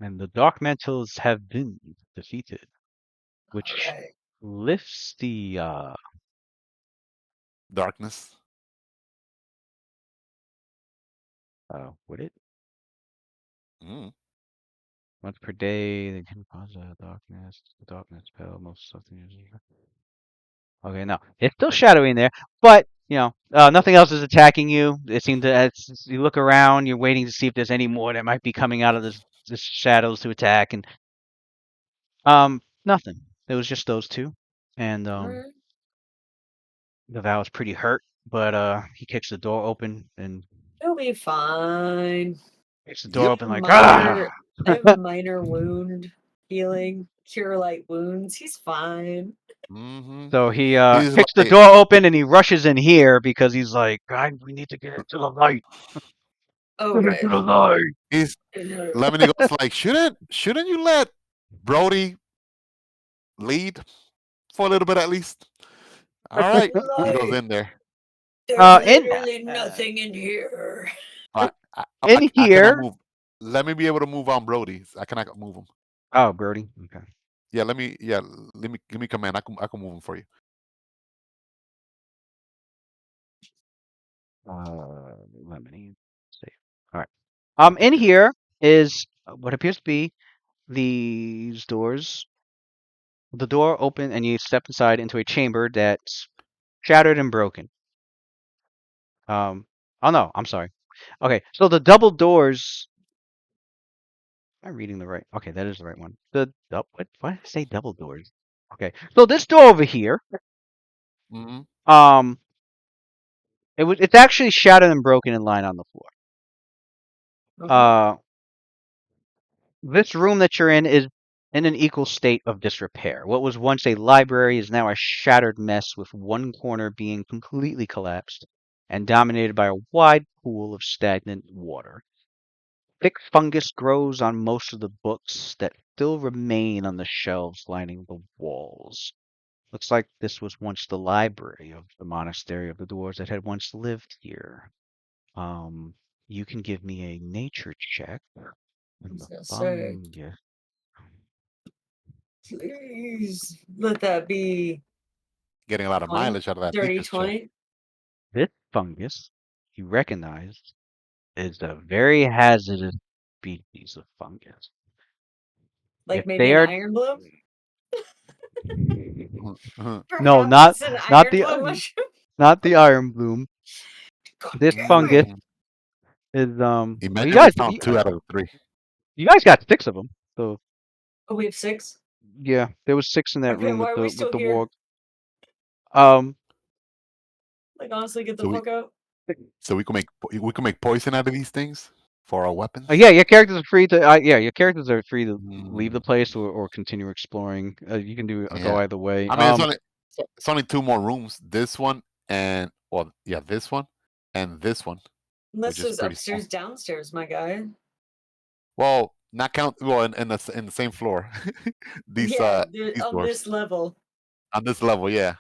And the Dark Mantles have been defeated, which Alright. lifts the Darkness. would it? Mm. Once per day, they can cause darkness. The darkness spell most something. Okay, no, it's still shadowy in there, but nothing else is attacking you. It seems that as you look around, you're waiting to see if there's any more that might be coming out of this shadows to attack, and nothing. It was just those two, and Alright. the Vow is pretty hurt, but he kicks the door open and He'll be fine. kicks the door Yep. open like Minor, I have minor wound healing, cure light wounds. He's fine. Mm-hmm. So he He's kicks the like, door open and he rushes in here because he's like, "God, we need to get into the light. Get Okay. into the light." he's Lemony goes like, shouldn't you let Brody lead for a little bit at least? All right. He goes in there. There's in- literally nothing in here. I In cannot here. move. Let me be able to move on Brody. I cannot move him. Oh, Brody. Okay. Yeah, let me give me command. I can move him for you. Lemony. Save. All right. In here is what appears to be these doors. The door open, and you step inside into a chamber that's shattered and broken. Oh no, I'm sorry. Okay, so the double doors. Am I reading the right? Okay, that is the right one. What? Why did I say double doors? Okay, so this door over here. Hmm. It's actually shattered and broken and lying on the floor. Okay. This room that you're in is in an equal state of disrepair. What was once a library is now a shattered mess, with one corner being completely collapsed and dominated by a wide pool of stagnant water. Thick fungus grows on most of the books that still remain on the shelves lining the walls. Looks like this was once the library of the monastery of the dwarves that had once lived here. You can give me a nature check. And the So, fungus. please let that be Getting a lot of 20, mileage out of that dirty nature check. 20. This fungus, you recognize, is a very hazardous species of fungus. Like If maybe they an are iron bloom? Mhm. no, Perhaps not it's an not iron the bloom mushroom. not the iron bloom. God This damn fungus it. is well, you Imagine we guys found 2 out of the 3. you guys got 6 of them. So Oh, we have 6? yeah, there was 6 in that Okay, room why are we with still the here? warg. Um, Like, honestly, get the So we fuck out. so we can make poison out of these things for our weapons. yeah, your characters are free to your characters are free to leave the Mm, place or continue exploring. You can go yeah. either way. I mean, it's only 2 more rooms. This one and well, yeah, this one and this one, Unless which is there's pretty small. upstairs, downstairs, my guy. Well, not count. Well, in the same floor. these Yeah, these on doors this level. on this level, yeah.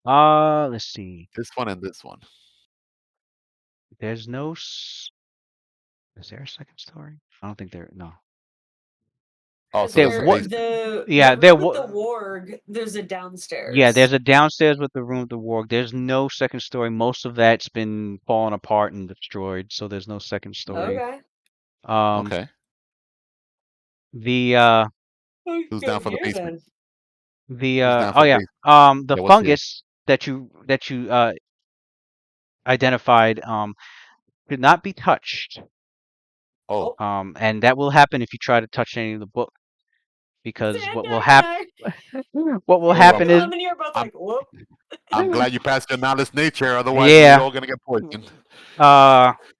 Let's see. This one and this one. There's no. Is there a second story? I don't think there. No. Oh, Because so There there's a what? basement. the Yeah, there room with the was. warg, there's a Yeah, downstairs. there's a downstairs with the room with the warg. There's no second story. Most of that's been fallen apart and destroyed, so there's no second story. Okay. Um, Okay. the Oh, Who's go down for the here basement? then. Who's down oh for the yeah. basement? The Yeah, what's here? fungus that you identified could not be touched. Oh, Oh, And that will happen if you try to touch any of the book, because Zandak and I, what will oh here we happen is come, and you're both I'm like, whoop. I'm glad you passed your knowledge nature, otherwise we yeah. all gonna get poisoned.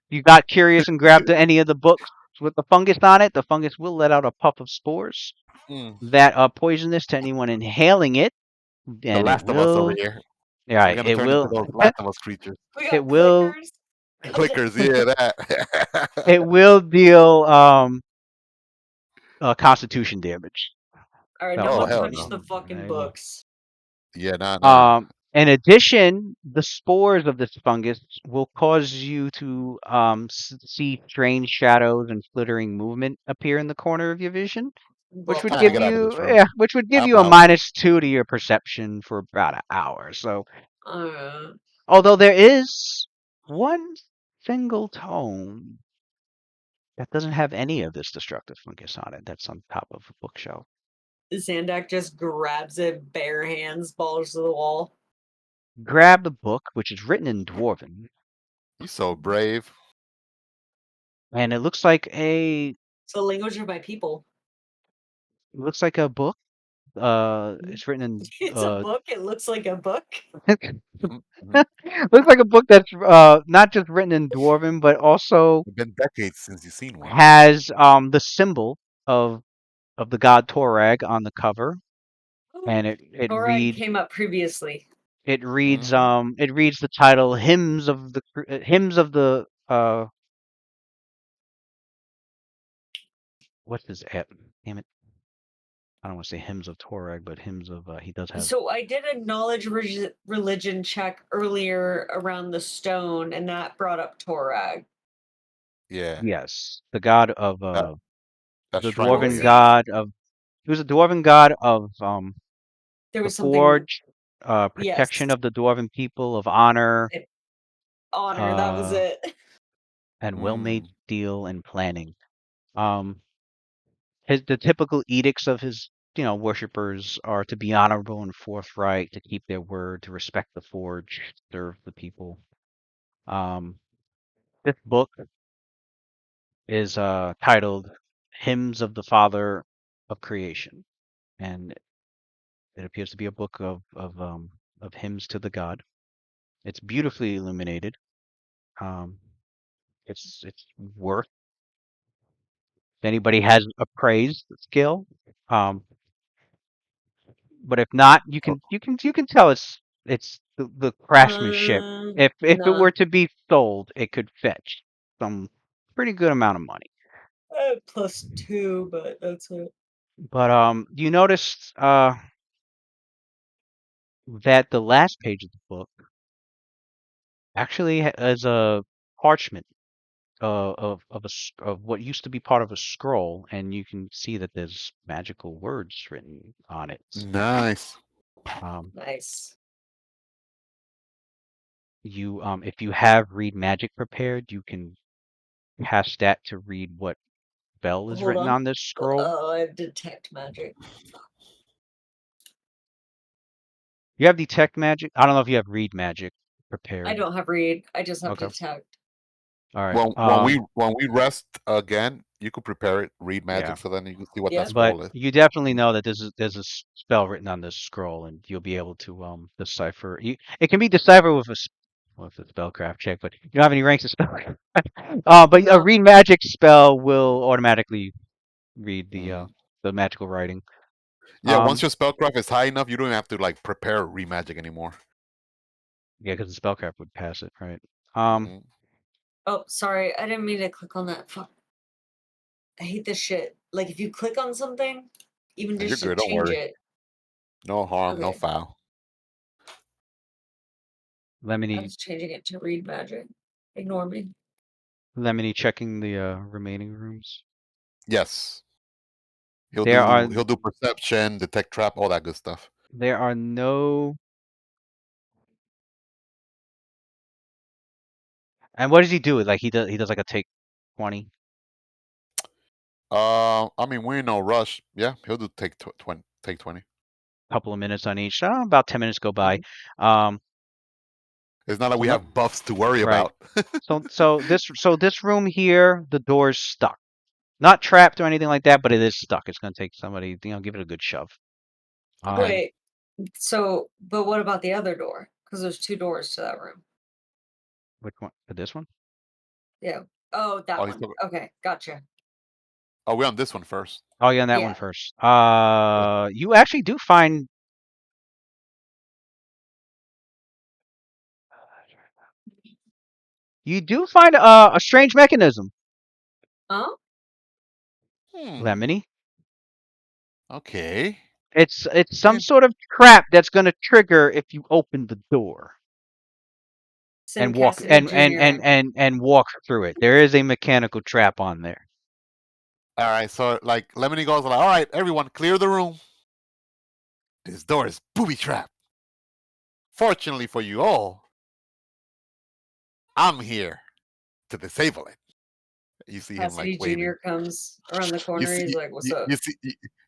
You got curious and grabbed any of the books with the fungus on it. The fungus will let out a puff of spores Mm, that are poisonous to anyone inhaling it, the and it Last of Us over will. here. We're Right, gonna it turn into will. those Last of Us creatures. We It got will. clickers. Clickers, yeah, that. It will deal constitution damage. All right, That no Oh one hell touch no. the fucking it will. books. Yeah, nah. In addition, the spores of this fungus will cause you to see strange shadows and flittering movement appear in the corner of your vision, which Well, would Time to give get out of this you room. which would give I'm you a out. -2 to your perception for about an hour. So, uh, although there is one single tome that doesn't have any of this destructive fungus on it, that's on top of a bookshelf. Zandak just grabs it, bare hands, balls to the wall. Grab the book, which is written in Dwarven, You so brave. and it looks like It's the language of my people. book. It's written in It's a book. It looks like a book. Mhm, mhm. looks like a book that's not just written in Dwarven, but also It's been decades since you've seen one. has the symbol of the god Torag on the cover, and Torag came up previously. Hmm. it reads the title hymns of the what's his damn it, I don't want to say hymns of Torag, but hymns of he does have. So I did a knowledge religion check earlier around the stone, and that brought up Torag. Yeah, Yes, the god of that that the shrine What over was dwarven here. he? god of he was a dwarven god of There the was something. forge, Yes. protection of the dwarven people, of honor. It, honor. That was it. And well-made Mm. steel and planning. The typical edicts of his worshippers are to be honorable and forthright, to keep their word, to respect the forge, serve the people. This book is titled Hymns of the Father of Creation, and it appears to be a book of hymns to the god. It's beautifully illuminated. Um, it's worth if anybody has a praise skill. Um, but if not, you can tell it's the craftsmanship. If it Nah. were to be sold, it could fetch some pretty good amount of money. +2, but that's it. But you noticed that the last page of the book actually is a parchment of what used to be part of a scroll, and you can see that there's magical words written on it. Nice. Nice. If you have read magic prepared, you can cast that to read what spell is Hold written on. on this scroll. Oh, I have detect magic. You have detect magic. I don't know if you have read magic prepared. I don't have read. I just have Okay. detect. All right. When we rest again, you could prepare it, read magic, Yeah. so then you can see what Yeah. that But scroll is. you definitely know that there's a spell written on this scroll, and you'll be able to decipher. It can be deciphered with a spellcraft check, but you don't have any ranks of spellcraft. But a No. read magic spell will automatically read Mm. the magical writing. Yeah, once your spellcraft is high enough, you don't have to like prepare read magic anymore. Yeah, because the spellcraft would pass it, right? Mhm. Oh, sorry. I didn't mean to click on that. Fuck. I hate this shit. Like, if you click on something, even And you're just to good. Don't change worry. it. No harm, no Okay. foul. I Lemony was changing it to read magic. Ignore me. Lemony checking the remaining rooms. Yes, There are he'll do perception, detect trap, all that good stuff. there are no. And what does he do? Like he does like a take 20. I mean, we're in no rush. Yeah, he'll do take 20. Take 20. Couple of minutes on each. About 10 minutes go by. It's not like So we no, have buffs to worry right. about. So this room here, the door's stuck. Not trapped or anything like that, but it is stuck. It's gonna take somebody, give it a good shove. Wait. So, but what about the other door? Because there's 2 doors to that room. Which one? This one? Yeah. Oh, that Oh, he's one. talking- Okay. Gotcha. oh, we're on this one first. Oh, yeah, on that one Yeah. first. You actually do find. You do find a strange mechanism, Huh? Lemony. Okay. It's some Yeah. sort of trap that's gonna trigger if you open the door Send and walk Cassidy Jr. and walk through it. There is a mechanical trap on there. All right. So, like, Lemony goes like, all right, everyone, clear the room. This door is booby trapped. Fortunately for you all, I'm here to disable it. You see him like Cassidy waving. Jr. comes around the You corner. see, He's like, "What's up?"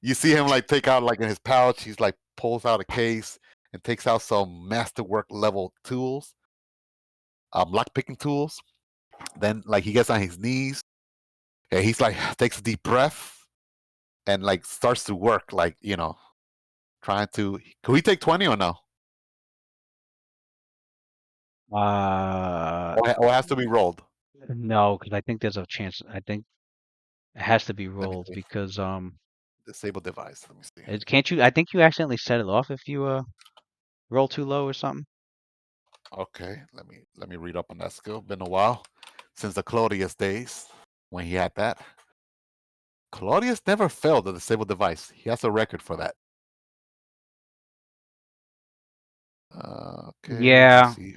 you see him like take out like in his pouch. He's like pulls out a case and takes out some masterwork level tools, lock picking tools. Then like he gets on his knees and he's like takes a deep breath and like starts to work like trying to. Can we take 20 or no? Uh, Or it has to be rolled. no, because I think there's a chance. I think it has to be Let me rolled see. because Disable device. Let me see. can't you? I think you accidentally set it off if you roll too low or something. Okay, let me read up on that skill. Been a while since the Claudius days when he had that. Claudius never failed a disable device. He has a record for that. Okay, let me Yeah, see.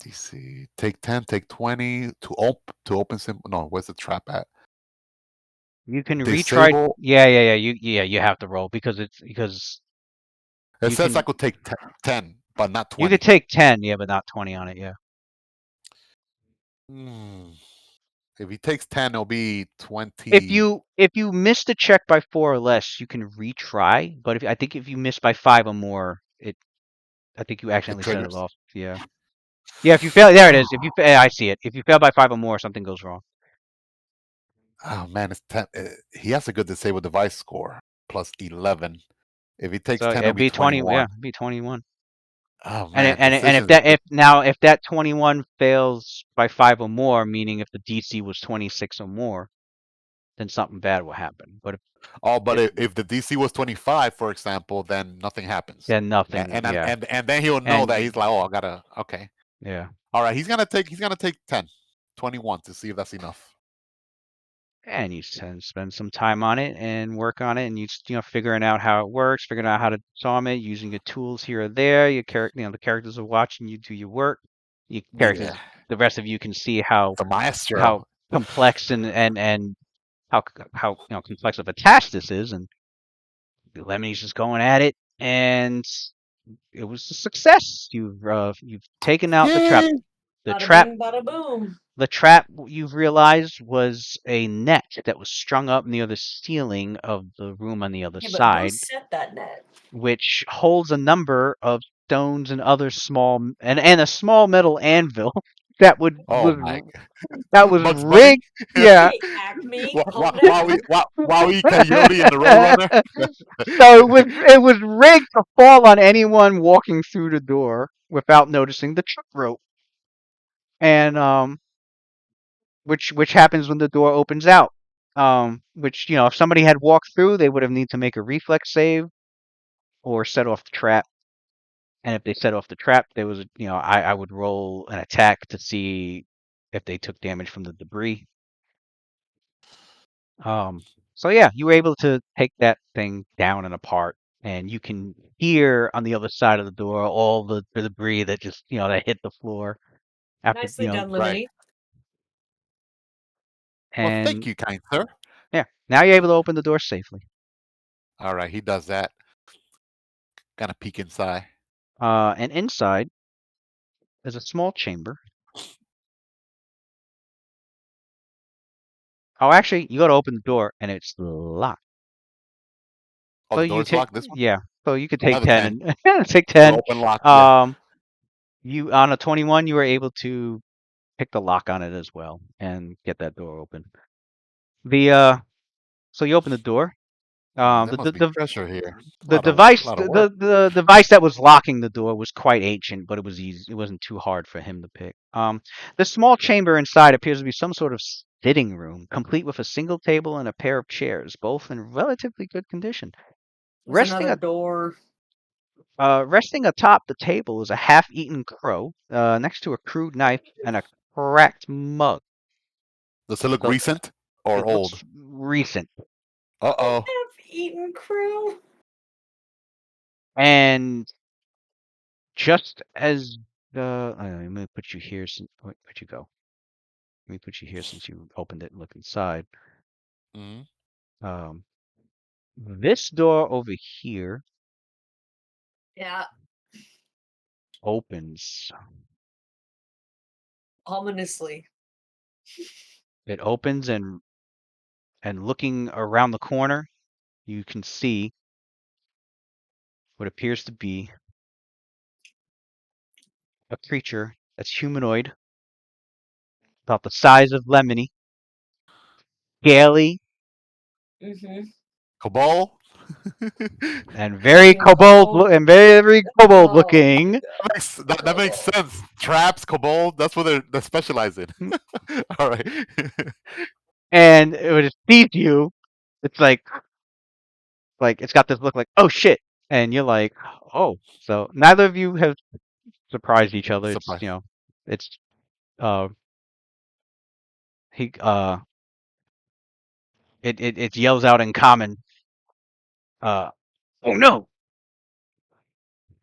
DC take 10, take 20 to open simple. No, where's the trap at? you can retry. Disable. Yeah. You have to roll because It you says I can could take 10, but not you 20. could take 10, yeah, but not 20 on it. Yeah. If he takes 10, it'll be 20. If you miss the check by 4 or less, you can retry. But I think if you miss by 5 or more, I think you accidentally set it triggers. off. Yeah. Yeah. If you fail, there it is. If you I see it. If you fail by 5 or more, something goes wrong. Oh man, it's 10. He has a good disabled device score plus 11. If he takes So 10, it'll it'd be be 20. 21. Yeah, it'd be 21. Oh And man, if decisions. that if that 21 fails by 5 or more, meaning if the DC was 26 or more, then something bad will happen. But But if if the DC was 25, for example, then nothing happens. then nothing. Yeah. And then he'll know And that he's like, oh, I gotta. Okay. yeah. All right. He's gonna take 10, 21 to see if that's enough. And you spend some time on it and work on it, and figuring out how it works, figuring out how to solve it, using your tools here or there. The characters are watching you do your work. The characters, Yeah. the rest of you can see how The maestro. complex and how complex of a task this is, and Lemon's just going at it, and it was a success. You've taken out the trap. Yay! The Bada trap. bing, bada boom. The trap you've realized was a net that was strung up near the ceiling of the room on the other Yeah, but who side, set that net? which holds a number of stones and other and a small metal anvil that was my. Bugs Bunny. rigged. Yeah. Hey, Acme, Wa- calm wa- down. Wowie Coyote and the Roadrunner. So it was rigged to fall on anyone walking through the door without noticing the trip rope. And which happens when the door opens out. Which if somebody had walked through, they would have need to make a reflex save or set off the trap. And if they set off the trap, there was I would roll an attack to see if they took damage from the debris. So yeah, you were able to take that thing down and apart, and you can hear on the other side of the door all the debris that just that hit the floor after Nicely done, Right. Lemony. Well, thank and you, kind sir. yeah, now you're able to open the door safely. All right, he does that. Gonna peek inside. And inside there's a small chamber. Oh, actually, you go to open the door and it's locked. Oh, So the you door's take locked. This one. yeah. So you could take Another 10 and take We'll 10. open lock. Yeah. You on a 21, you were able to pick the lock on it as well and get that door open. So you open the door. There must be treasure here. The device lot of work. the device that was locking the door was quite ancient, but it was easy. It wasn't too hard for him to pick. The small chamber inside appears to be some sort of sitting room, complete with a single table and a pair of chairs, both in relatively good condition. There's another door. Resting atop the table is a half-eaten crow, next to a crude knife and a cracked mug. Does it look So- recent or It old? looks recent. Uh-oh. Half-eaten crew. And just as let me put you here since where'd you go? Let me put you here since you opened it and looked inside. Mhm. This door over here Yeah, opens. ominously. It opens and looking around the corner, you can see what appears to be a creature that's humanoid, about the size of Lemony, scaly, Mm-hmm. Cabal. and very Kobold. very kobold Oh, looking. That makes sense. Traps, Cabal. That's what they specialize in. All right. And when it sees you, it's like it's got this look like, oh shit, and you're like, oh. So neither of you have surprised each other. It's Surprise. it's he it yells out in common. Oh no,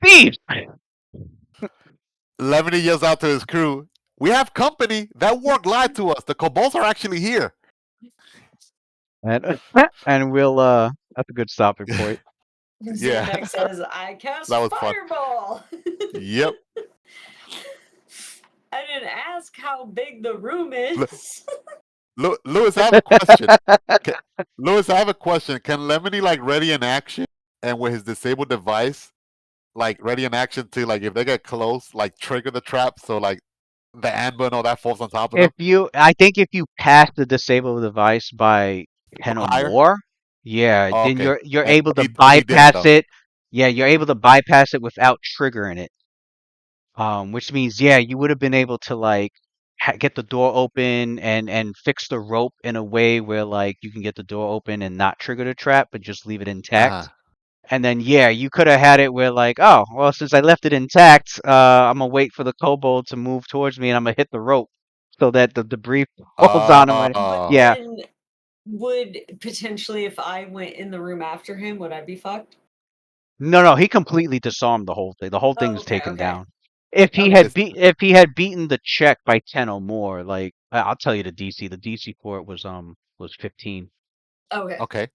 thieves! Lemony yells out to his crew, "We have company. That work lied to us. The Cabals are actually here." And we'll that's a good stopping point. Yeah. Xanax says, I cast That was fun. fireball. Yep. I didn't ask how big the room is. Lewis, I have a question. Lewis, I have a question. Can Lemony like ready in action and with his disabled device, like ready in action to like if they get close, like trigger the trap so like the amber and all that falls on top of them? I think if you pass the disable device by 10 Or or higher? more, yeah, Oh, then okay. you're And able to he didn't bypass though. it. Yeah, you're able to bypass it without triggering it. Which means, yeah, you would have been able to like get the door open and fix the rope in a way where like you can get the door open and not trigger the trap, but just leave it Uh-huh. intact. And then yeah, you could have had it where like, oh, well, since I left it intact, I'm gonna wait for the kobold to move towards me and I'm gonna hit the rope so that the debris falls on him. But Oh, Yeah. then, would potentially, if I went in the room after him, would I be fucked? No, he completely disarmed the whole thing. The whole thing Oh, is okay, taken okay, down. If he okay, had if he had beaten the check by 10 or more, like I'll tell you the DC. The DC for it was 15. okay. okay.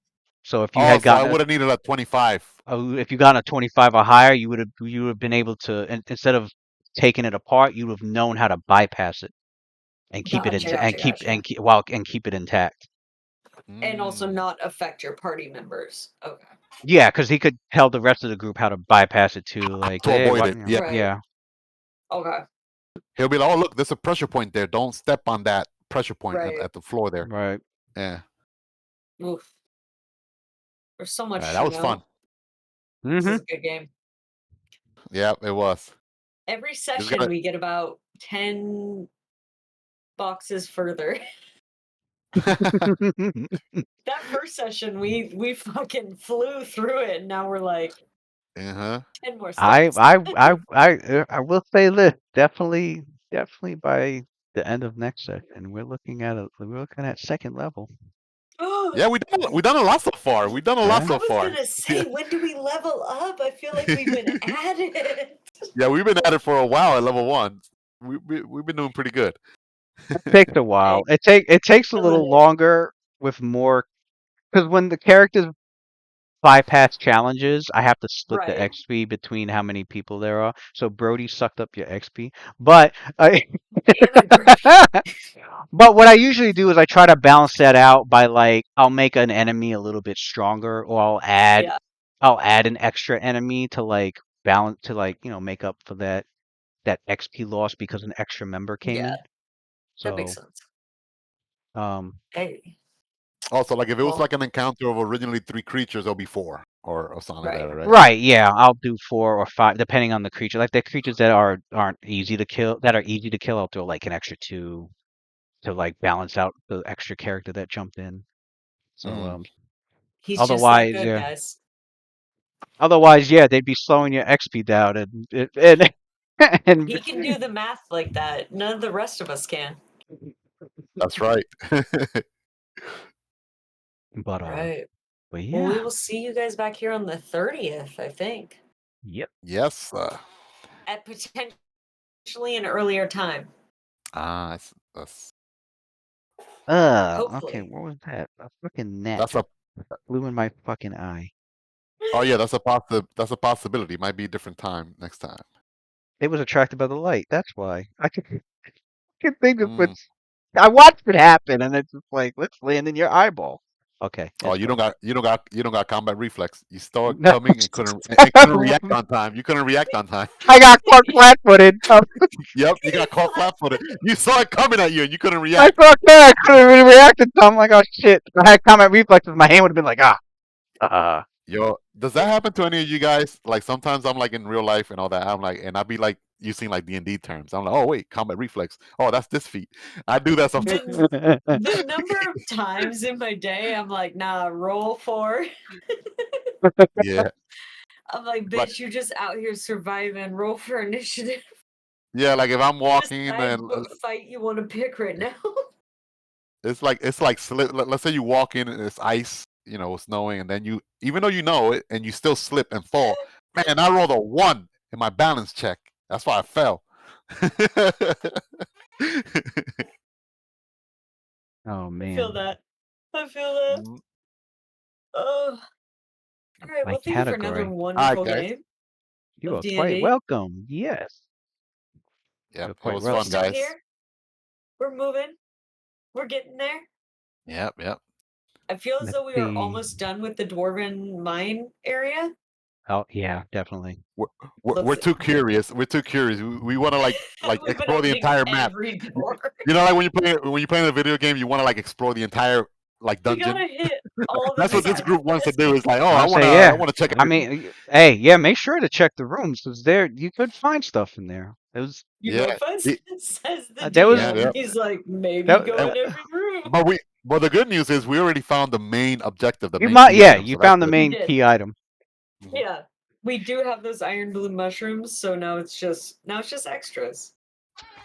So if you Oh, had so I gotten would have needed a 25. if you got a 25 or higher, you would have been able to instead of taking it apart, you would have known how to bypass it and keep it Gotcha, into and gotcha, gotcha. keep it intact. And also Mm. not affect your party members. Okay. Yeah, because he could tell the rest of the group how to bypass it too. Like, To hey, avoid what? it. Yeah. Right. Yeah, Okay. He'll be like, oh, look, there's a pressure point there. Don't step on that pressure point Right. at the floor there. right. Yeah. Oof. There's so much That to was know. fun. This Mm-hmm. is a good game. Yeah, it was. Every Just session gotta, we get about 10 boxes further. That first session we fucking flew through it, and now we're like uh-huh. 10 more I steps. I will say this definitely by the end of next session we're looking at second level. Yeah, we done a lot so far. We done a lot Yeah. I so was far. gonna say, when do we level up? I feel like we've been at it. Yeah, we've been at it for a while at level 1. We've been doing pretty good. It takes a while. Hey, It takes a killing little it. longer with more because when the characters bypass challenges, I have to split the Right. XP between how many people there are. So Brody sucked up your XP, but Damn it, Brody. but what I usually do is I try to balance that out by like I'll make an enemy a little bit stronger, or Yeah, I'll add an extra enemy to like balance to like make up for that XP loss because an extra member came yeah, in. that makes So sense. um Hey, Also, like if it was well, like an encounter of originally 3 creatures, it'll be 4 or something like right. that, right? right, yeah, I'll do 4 or 5 depending on the creature. Like the creatures that aren't easy to kill, I'll throw like an extra 2 to like balance out the extra character that jumped in. So Mm. He's just that otherwise, good, yeah. guys. Otherwise, yeah, they'd be slowing your XP down and He can do the math like that. None of the rest of us can. That's right. but Right. but Well, we yeah. will see you guys back here on the 30th, I think, Yep. Yes. at potentially an earlier time. That's Okay, Hopefully. what was that? A fucking gnat that's a just flew in my fucking eye. oh yeah, that's a possibility. Might be a different time next time. It was attracted by the light. That's why. Can think of Mm. what's. I watched it happen, and it's just like, let's land in your eyeball. Okay, Oh, it's fine. you don't got combat reflex. You saw it No, coming and couldn't react on time. You couldn't react on time. I got caught flat-footed. Yep, you got caught flat-footed. You saw it coming at you and you couldn't I react. thought that I couldn't really react in time. I'm like, oh shit! If I had combat reflexes, my hand would have been like, Yo, does that happen to any of you guys? Like sometimes I'm like in real life and all that. I'm like, and I'd be like using like D&D terms. I'm like, oh wait, combat reflex. Oh, that's this feat. I do that sometimes. The number of times in my day I'm like, nah, roll 4. Yeah, I'm like, like bitch, you're just out here surviving. Roll for initiative. yeah, like if I'm walking Decide and what fight you want to pick right now. it's like slip. Let's say you walk in and it's ice, snowing, and then you even though you know it and you still slip and fall. Man, I rolled a 1 in my balance check. That's why I fell. oh I feel man, that. I feel that. Mm. Oh. All right. my Well, thank you for another category. All right, wonderful guys. game You of are quite D&D. welcome. Yes. Yep. It quite was rough. We're fun, still guys. here. We're moving. We're getting there. Yep. I feel as Let's though we are see. almost done with the dwarven mine area. Oh yeah, definitely. We're Looks- too curious. We're too curious. We want to like We've been explore the opening entire map. every door. You know, like when you play in a video game, you want to like explore the entire like We dungeon. gotta hit all the That's what this side group wants to quests. do. Is like, oh, I I say, want yeah. to check. I mean, hey, yeah, make sure to check the rooms because there you could find stuff in there. It was You know, Yeah, if I it- says the there was- DM, Yeah. he's like, maybe That- go and- in every room. but the good news is we already found the main objective. The you main might, key yeah, item, you so that's found the good. main did. key item. Yeah, we do have those iron blue mushrooms, so now it's just extras.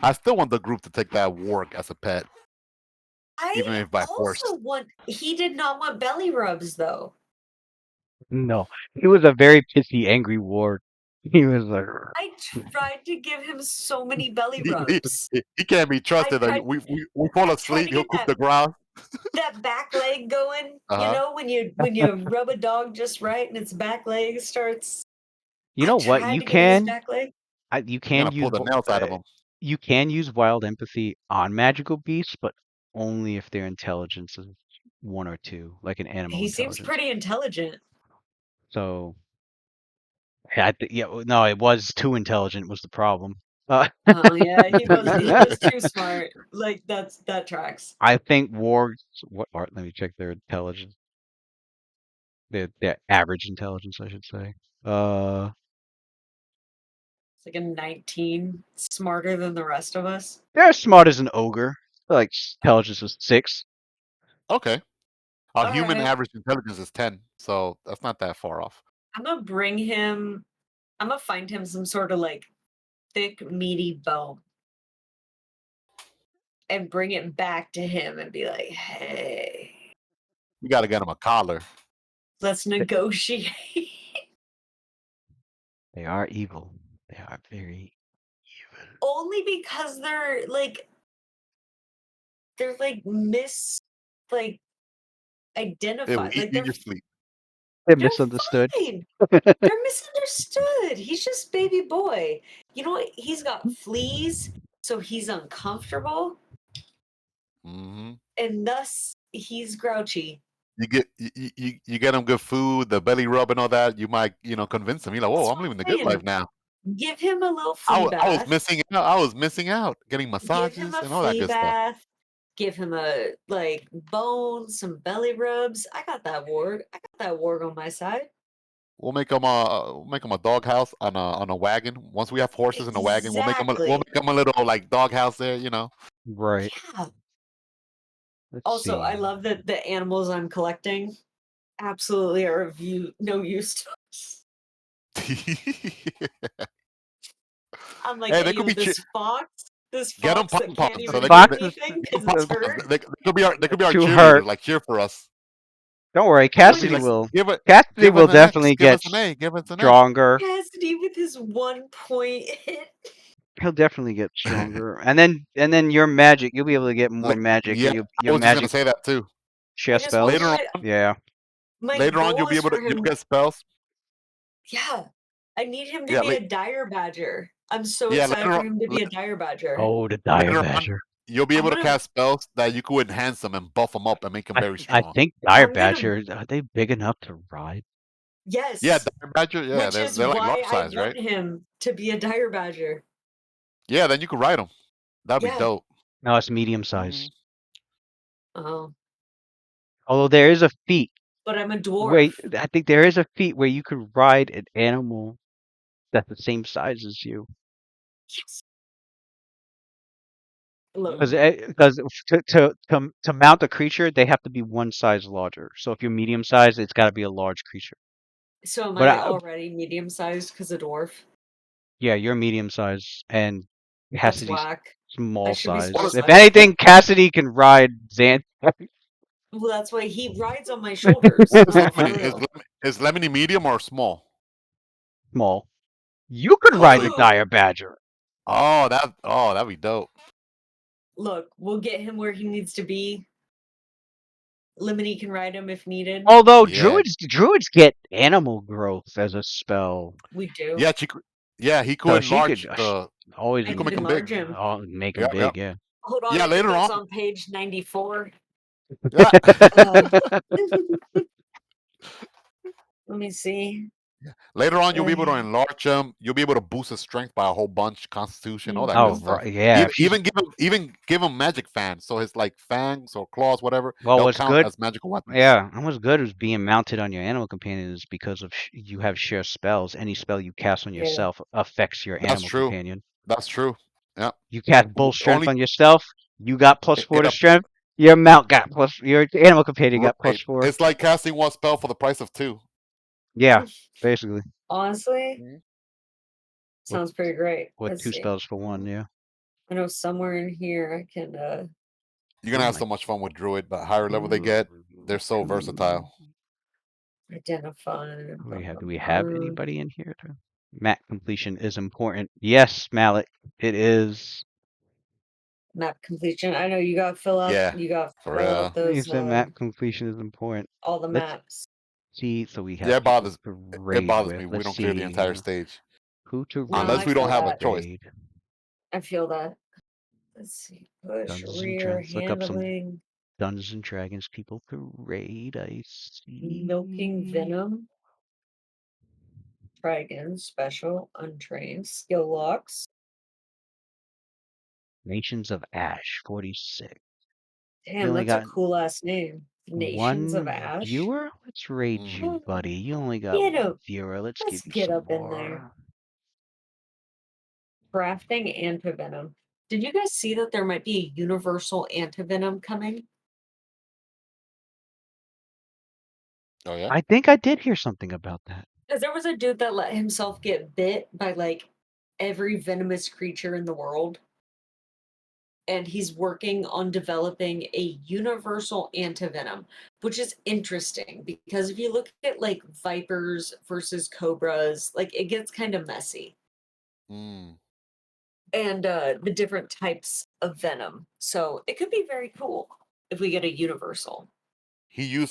I still want the group to take that warg as a pet. Even I if by also force. want. He did not want belly rubs though. No, he was a very pissy, angry ward. He was like, I tried to give him so many belly rubs. He can't be trusted. tried- We fall asleep. to He'll get cook that- the ground. That back leg going, Uh-huh. you know, when you rub a dog just right and its back leg starts. you know I what? tried You to get his can, back leg. you You're can gonna use pull the nails out of him. you can use wild empathy on magical beasts, but only if their intelligence is 1 or 2, like an animal He seems intelligence. pretty intelligent. So, no, it was too intelligent was the problem. Oh yeah, he was too smart. Like that tracks. I think wargs. What are? Let me check their intelligence. Their average intelligence, I should say. It's like a 19, smarter than the rest of us. They're as smart as an ogre. Like intelligence is 6. Okay. Our human Alright. average intelligence is 10, so that's not that far off. I'm gonna bring him. I'm gonna find him some sort of like thick, meaty bone, and bring it back to him and be like, "Hey, We got to get him a collar. let's negotiate." They are evil. They are very evil. Only because they're like like They will identified. eat Like you in they're your sleep. They're they're misunderstood. fine. They're misunderstood. He's just baby boy. You know what? He's got fleas, so he's uncomfortable, Hmm and thus he's grouchy. You get him good food, the belly rub and all that. You might convince him. You're like, That's whoa, what I'm living the I'm good saying. life now. Give him a little flea I was bath. missing out. I was missing out. Getting Give massages him a and all that flea good stuff. bath. Give him a bone, some belly rubs. I got that warg. On my side. We'll make him a doghouse on a wagon. Once we have horses in a wagon, we'll make him a little like doghouse there. Right. Yeah. Let's Also, I see. love that the animals I'm collecting absolutely are of no use to us. I'm like, Hey, hey, they could be this fox, Get 'em that can't pom-poms, even so do Fox is- anything because it's hurt. They could be our Too cheerleaders, hurt. like cheer for us. Don't worry, They'll be Cassidy like, will. Cassidy Cassidy will definitely give get us an A. Give us an A. stronger. Cassidy with his 1 point hit. He'll definitely get stronger, and then your magic. You'll be able to get more magic. Yeah, and I your was just magic gonna say that too. share I just want spells. Later my- Yeah. my Later on, goal you'll be is able to for him. you'll get spells. Yeah, I need him to Yeah, be a dire badger. I'm so Yeah, excited later for on- him to be a dire badger. Oh, the dire Later on, badger. You'll be I'm able to gonna- cast spells that you could enhance them and buff them up and make them very I strong. think dire I'm gonna- badger. Are they big enough to ride? Yes. Yeah, dire badger. Yeah, which is they're like why large I size, want right? him to be a dire badger. Yeah, then you could ride them. That'd Yeah. be dope. No, it's medium size. Oh, Although there is a feat. but I'm a dwarf. Wait, I think there is a feat where you could ride an animal that's the same size as you. Yes. Look, Because to mount a creature, they have to be one size larger. So if you're medium sized, it's got to be a large creature. so am but I I- already medium sized because a dwarf? Yeah, you're medium sized, and That's Cassidy's whack. small should be size. small If size. anything, Cassidy can ride Xan. Well, that's why he rides on my shoulders. No, for real. Is Lemony medium or small? Small. You could ride the Oh. dire badger. That'd be dope. Look, we'll get him where he needs to be. Lemony can ride him if needed. Although Yeah. druids get animal growth as a spell. We do. Yeah, Yeah, he So could she could enlarge the. always He I could could make them big. enlarge him. make Yeah, them yeah, big, yeah. Hold on, yeah. I think Later that's on, on page 94. yeah. Let me see. Later on, you'll be able to enlarge him. You'll be able to boost his strength by a whole bunch, Constitution, all that Oh, good stuff. right, yeah. If she's Even give him magic fans, so his like fangs or claws, whatever, well, they'll what's count good? as magical weapons. Yeah, and what's good is being mounted on your animal companion is because of you have share spells. Any spell you cast on Yeah. yourself affects your That's animal true. companion. That's true. Yeah. You cast bull strength Only on yourself, you got +4 to it strength. Your mount got your animal companion got right. +4. It's like casting one spell for the price of two. Yeah, basically. Honestly, Mhm. sounds pretty great. With Let's 2 see. spells for 1, yeah. I know somewhere in here I can You're gonna Oh have my so much fun with Druid. The higher level they get, they're so versatile. identify. Do we have anybody in here? Map completion is important. Yes, Mallet, it is. Map completion. I know you got to fill out. Yeah, You got to for fill real. out You those said map completion is important. all the Let's maps. see, so we have Yeah, people to it raid bothers with. me. We Let's don't clear the entire see stage who to No, unless I we don't feel have a that. choice. raid. I feel that. Let's see. Push, Dungeons and rear, Dragons. Look up some handling, Dungeons and Dragons people to raid. I see. milking venom. Try again. Special, untrained, skill locks. Nations of Ash 46. Damn, only that's a got cool ass name. Nations of one Ash. viewer? Let's raid Mm. you, buddy. You only got Get one up. viewer. Let's Let's give you get some up in there. more. Crafting antivenom. Did you guys see that there might be a universal antivenom coming? Oh yeah. I think I did hear something about that. Because there was a dude that let himself get bit by like every venomous creature in the world. And he's working on developing a universal antivenom, which is interesting because if you look at like vipers versus cobras, like it gets kind of messy. Mm. And the different types of venom. So it could be very cool if we get a universal. He uses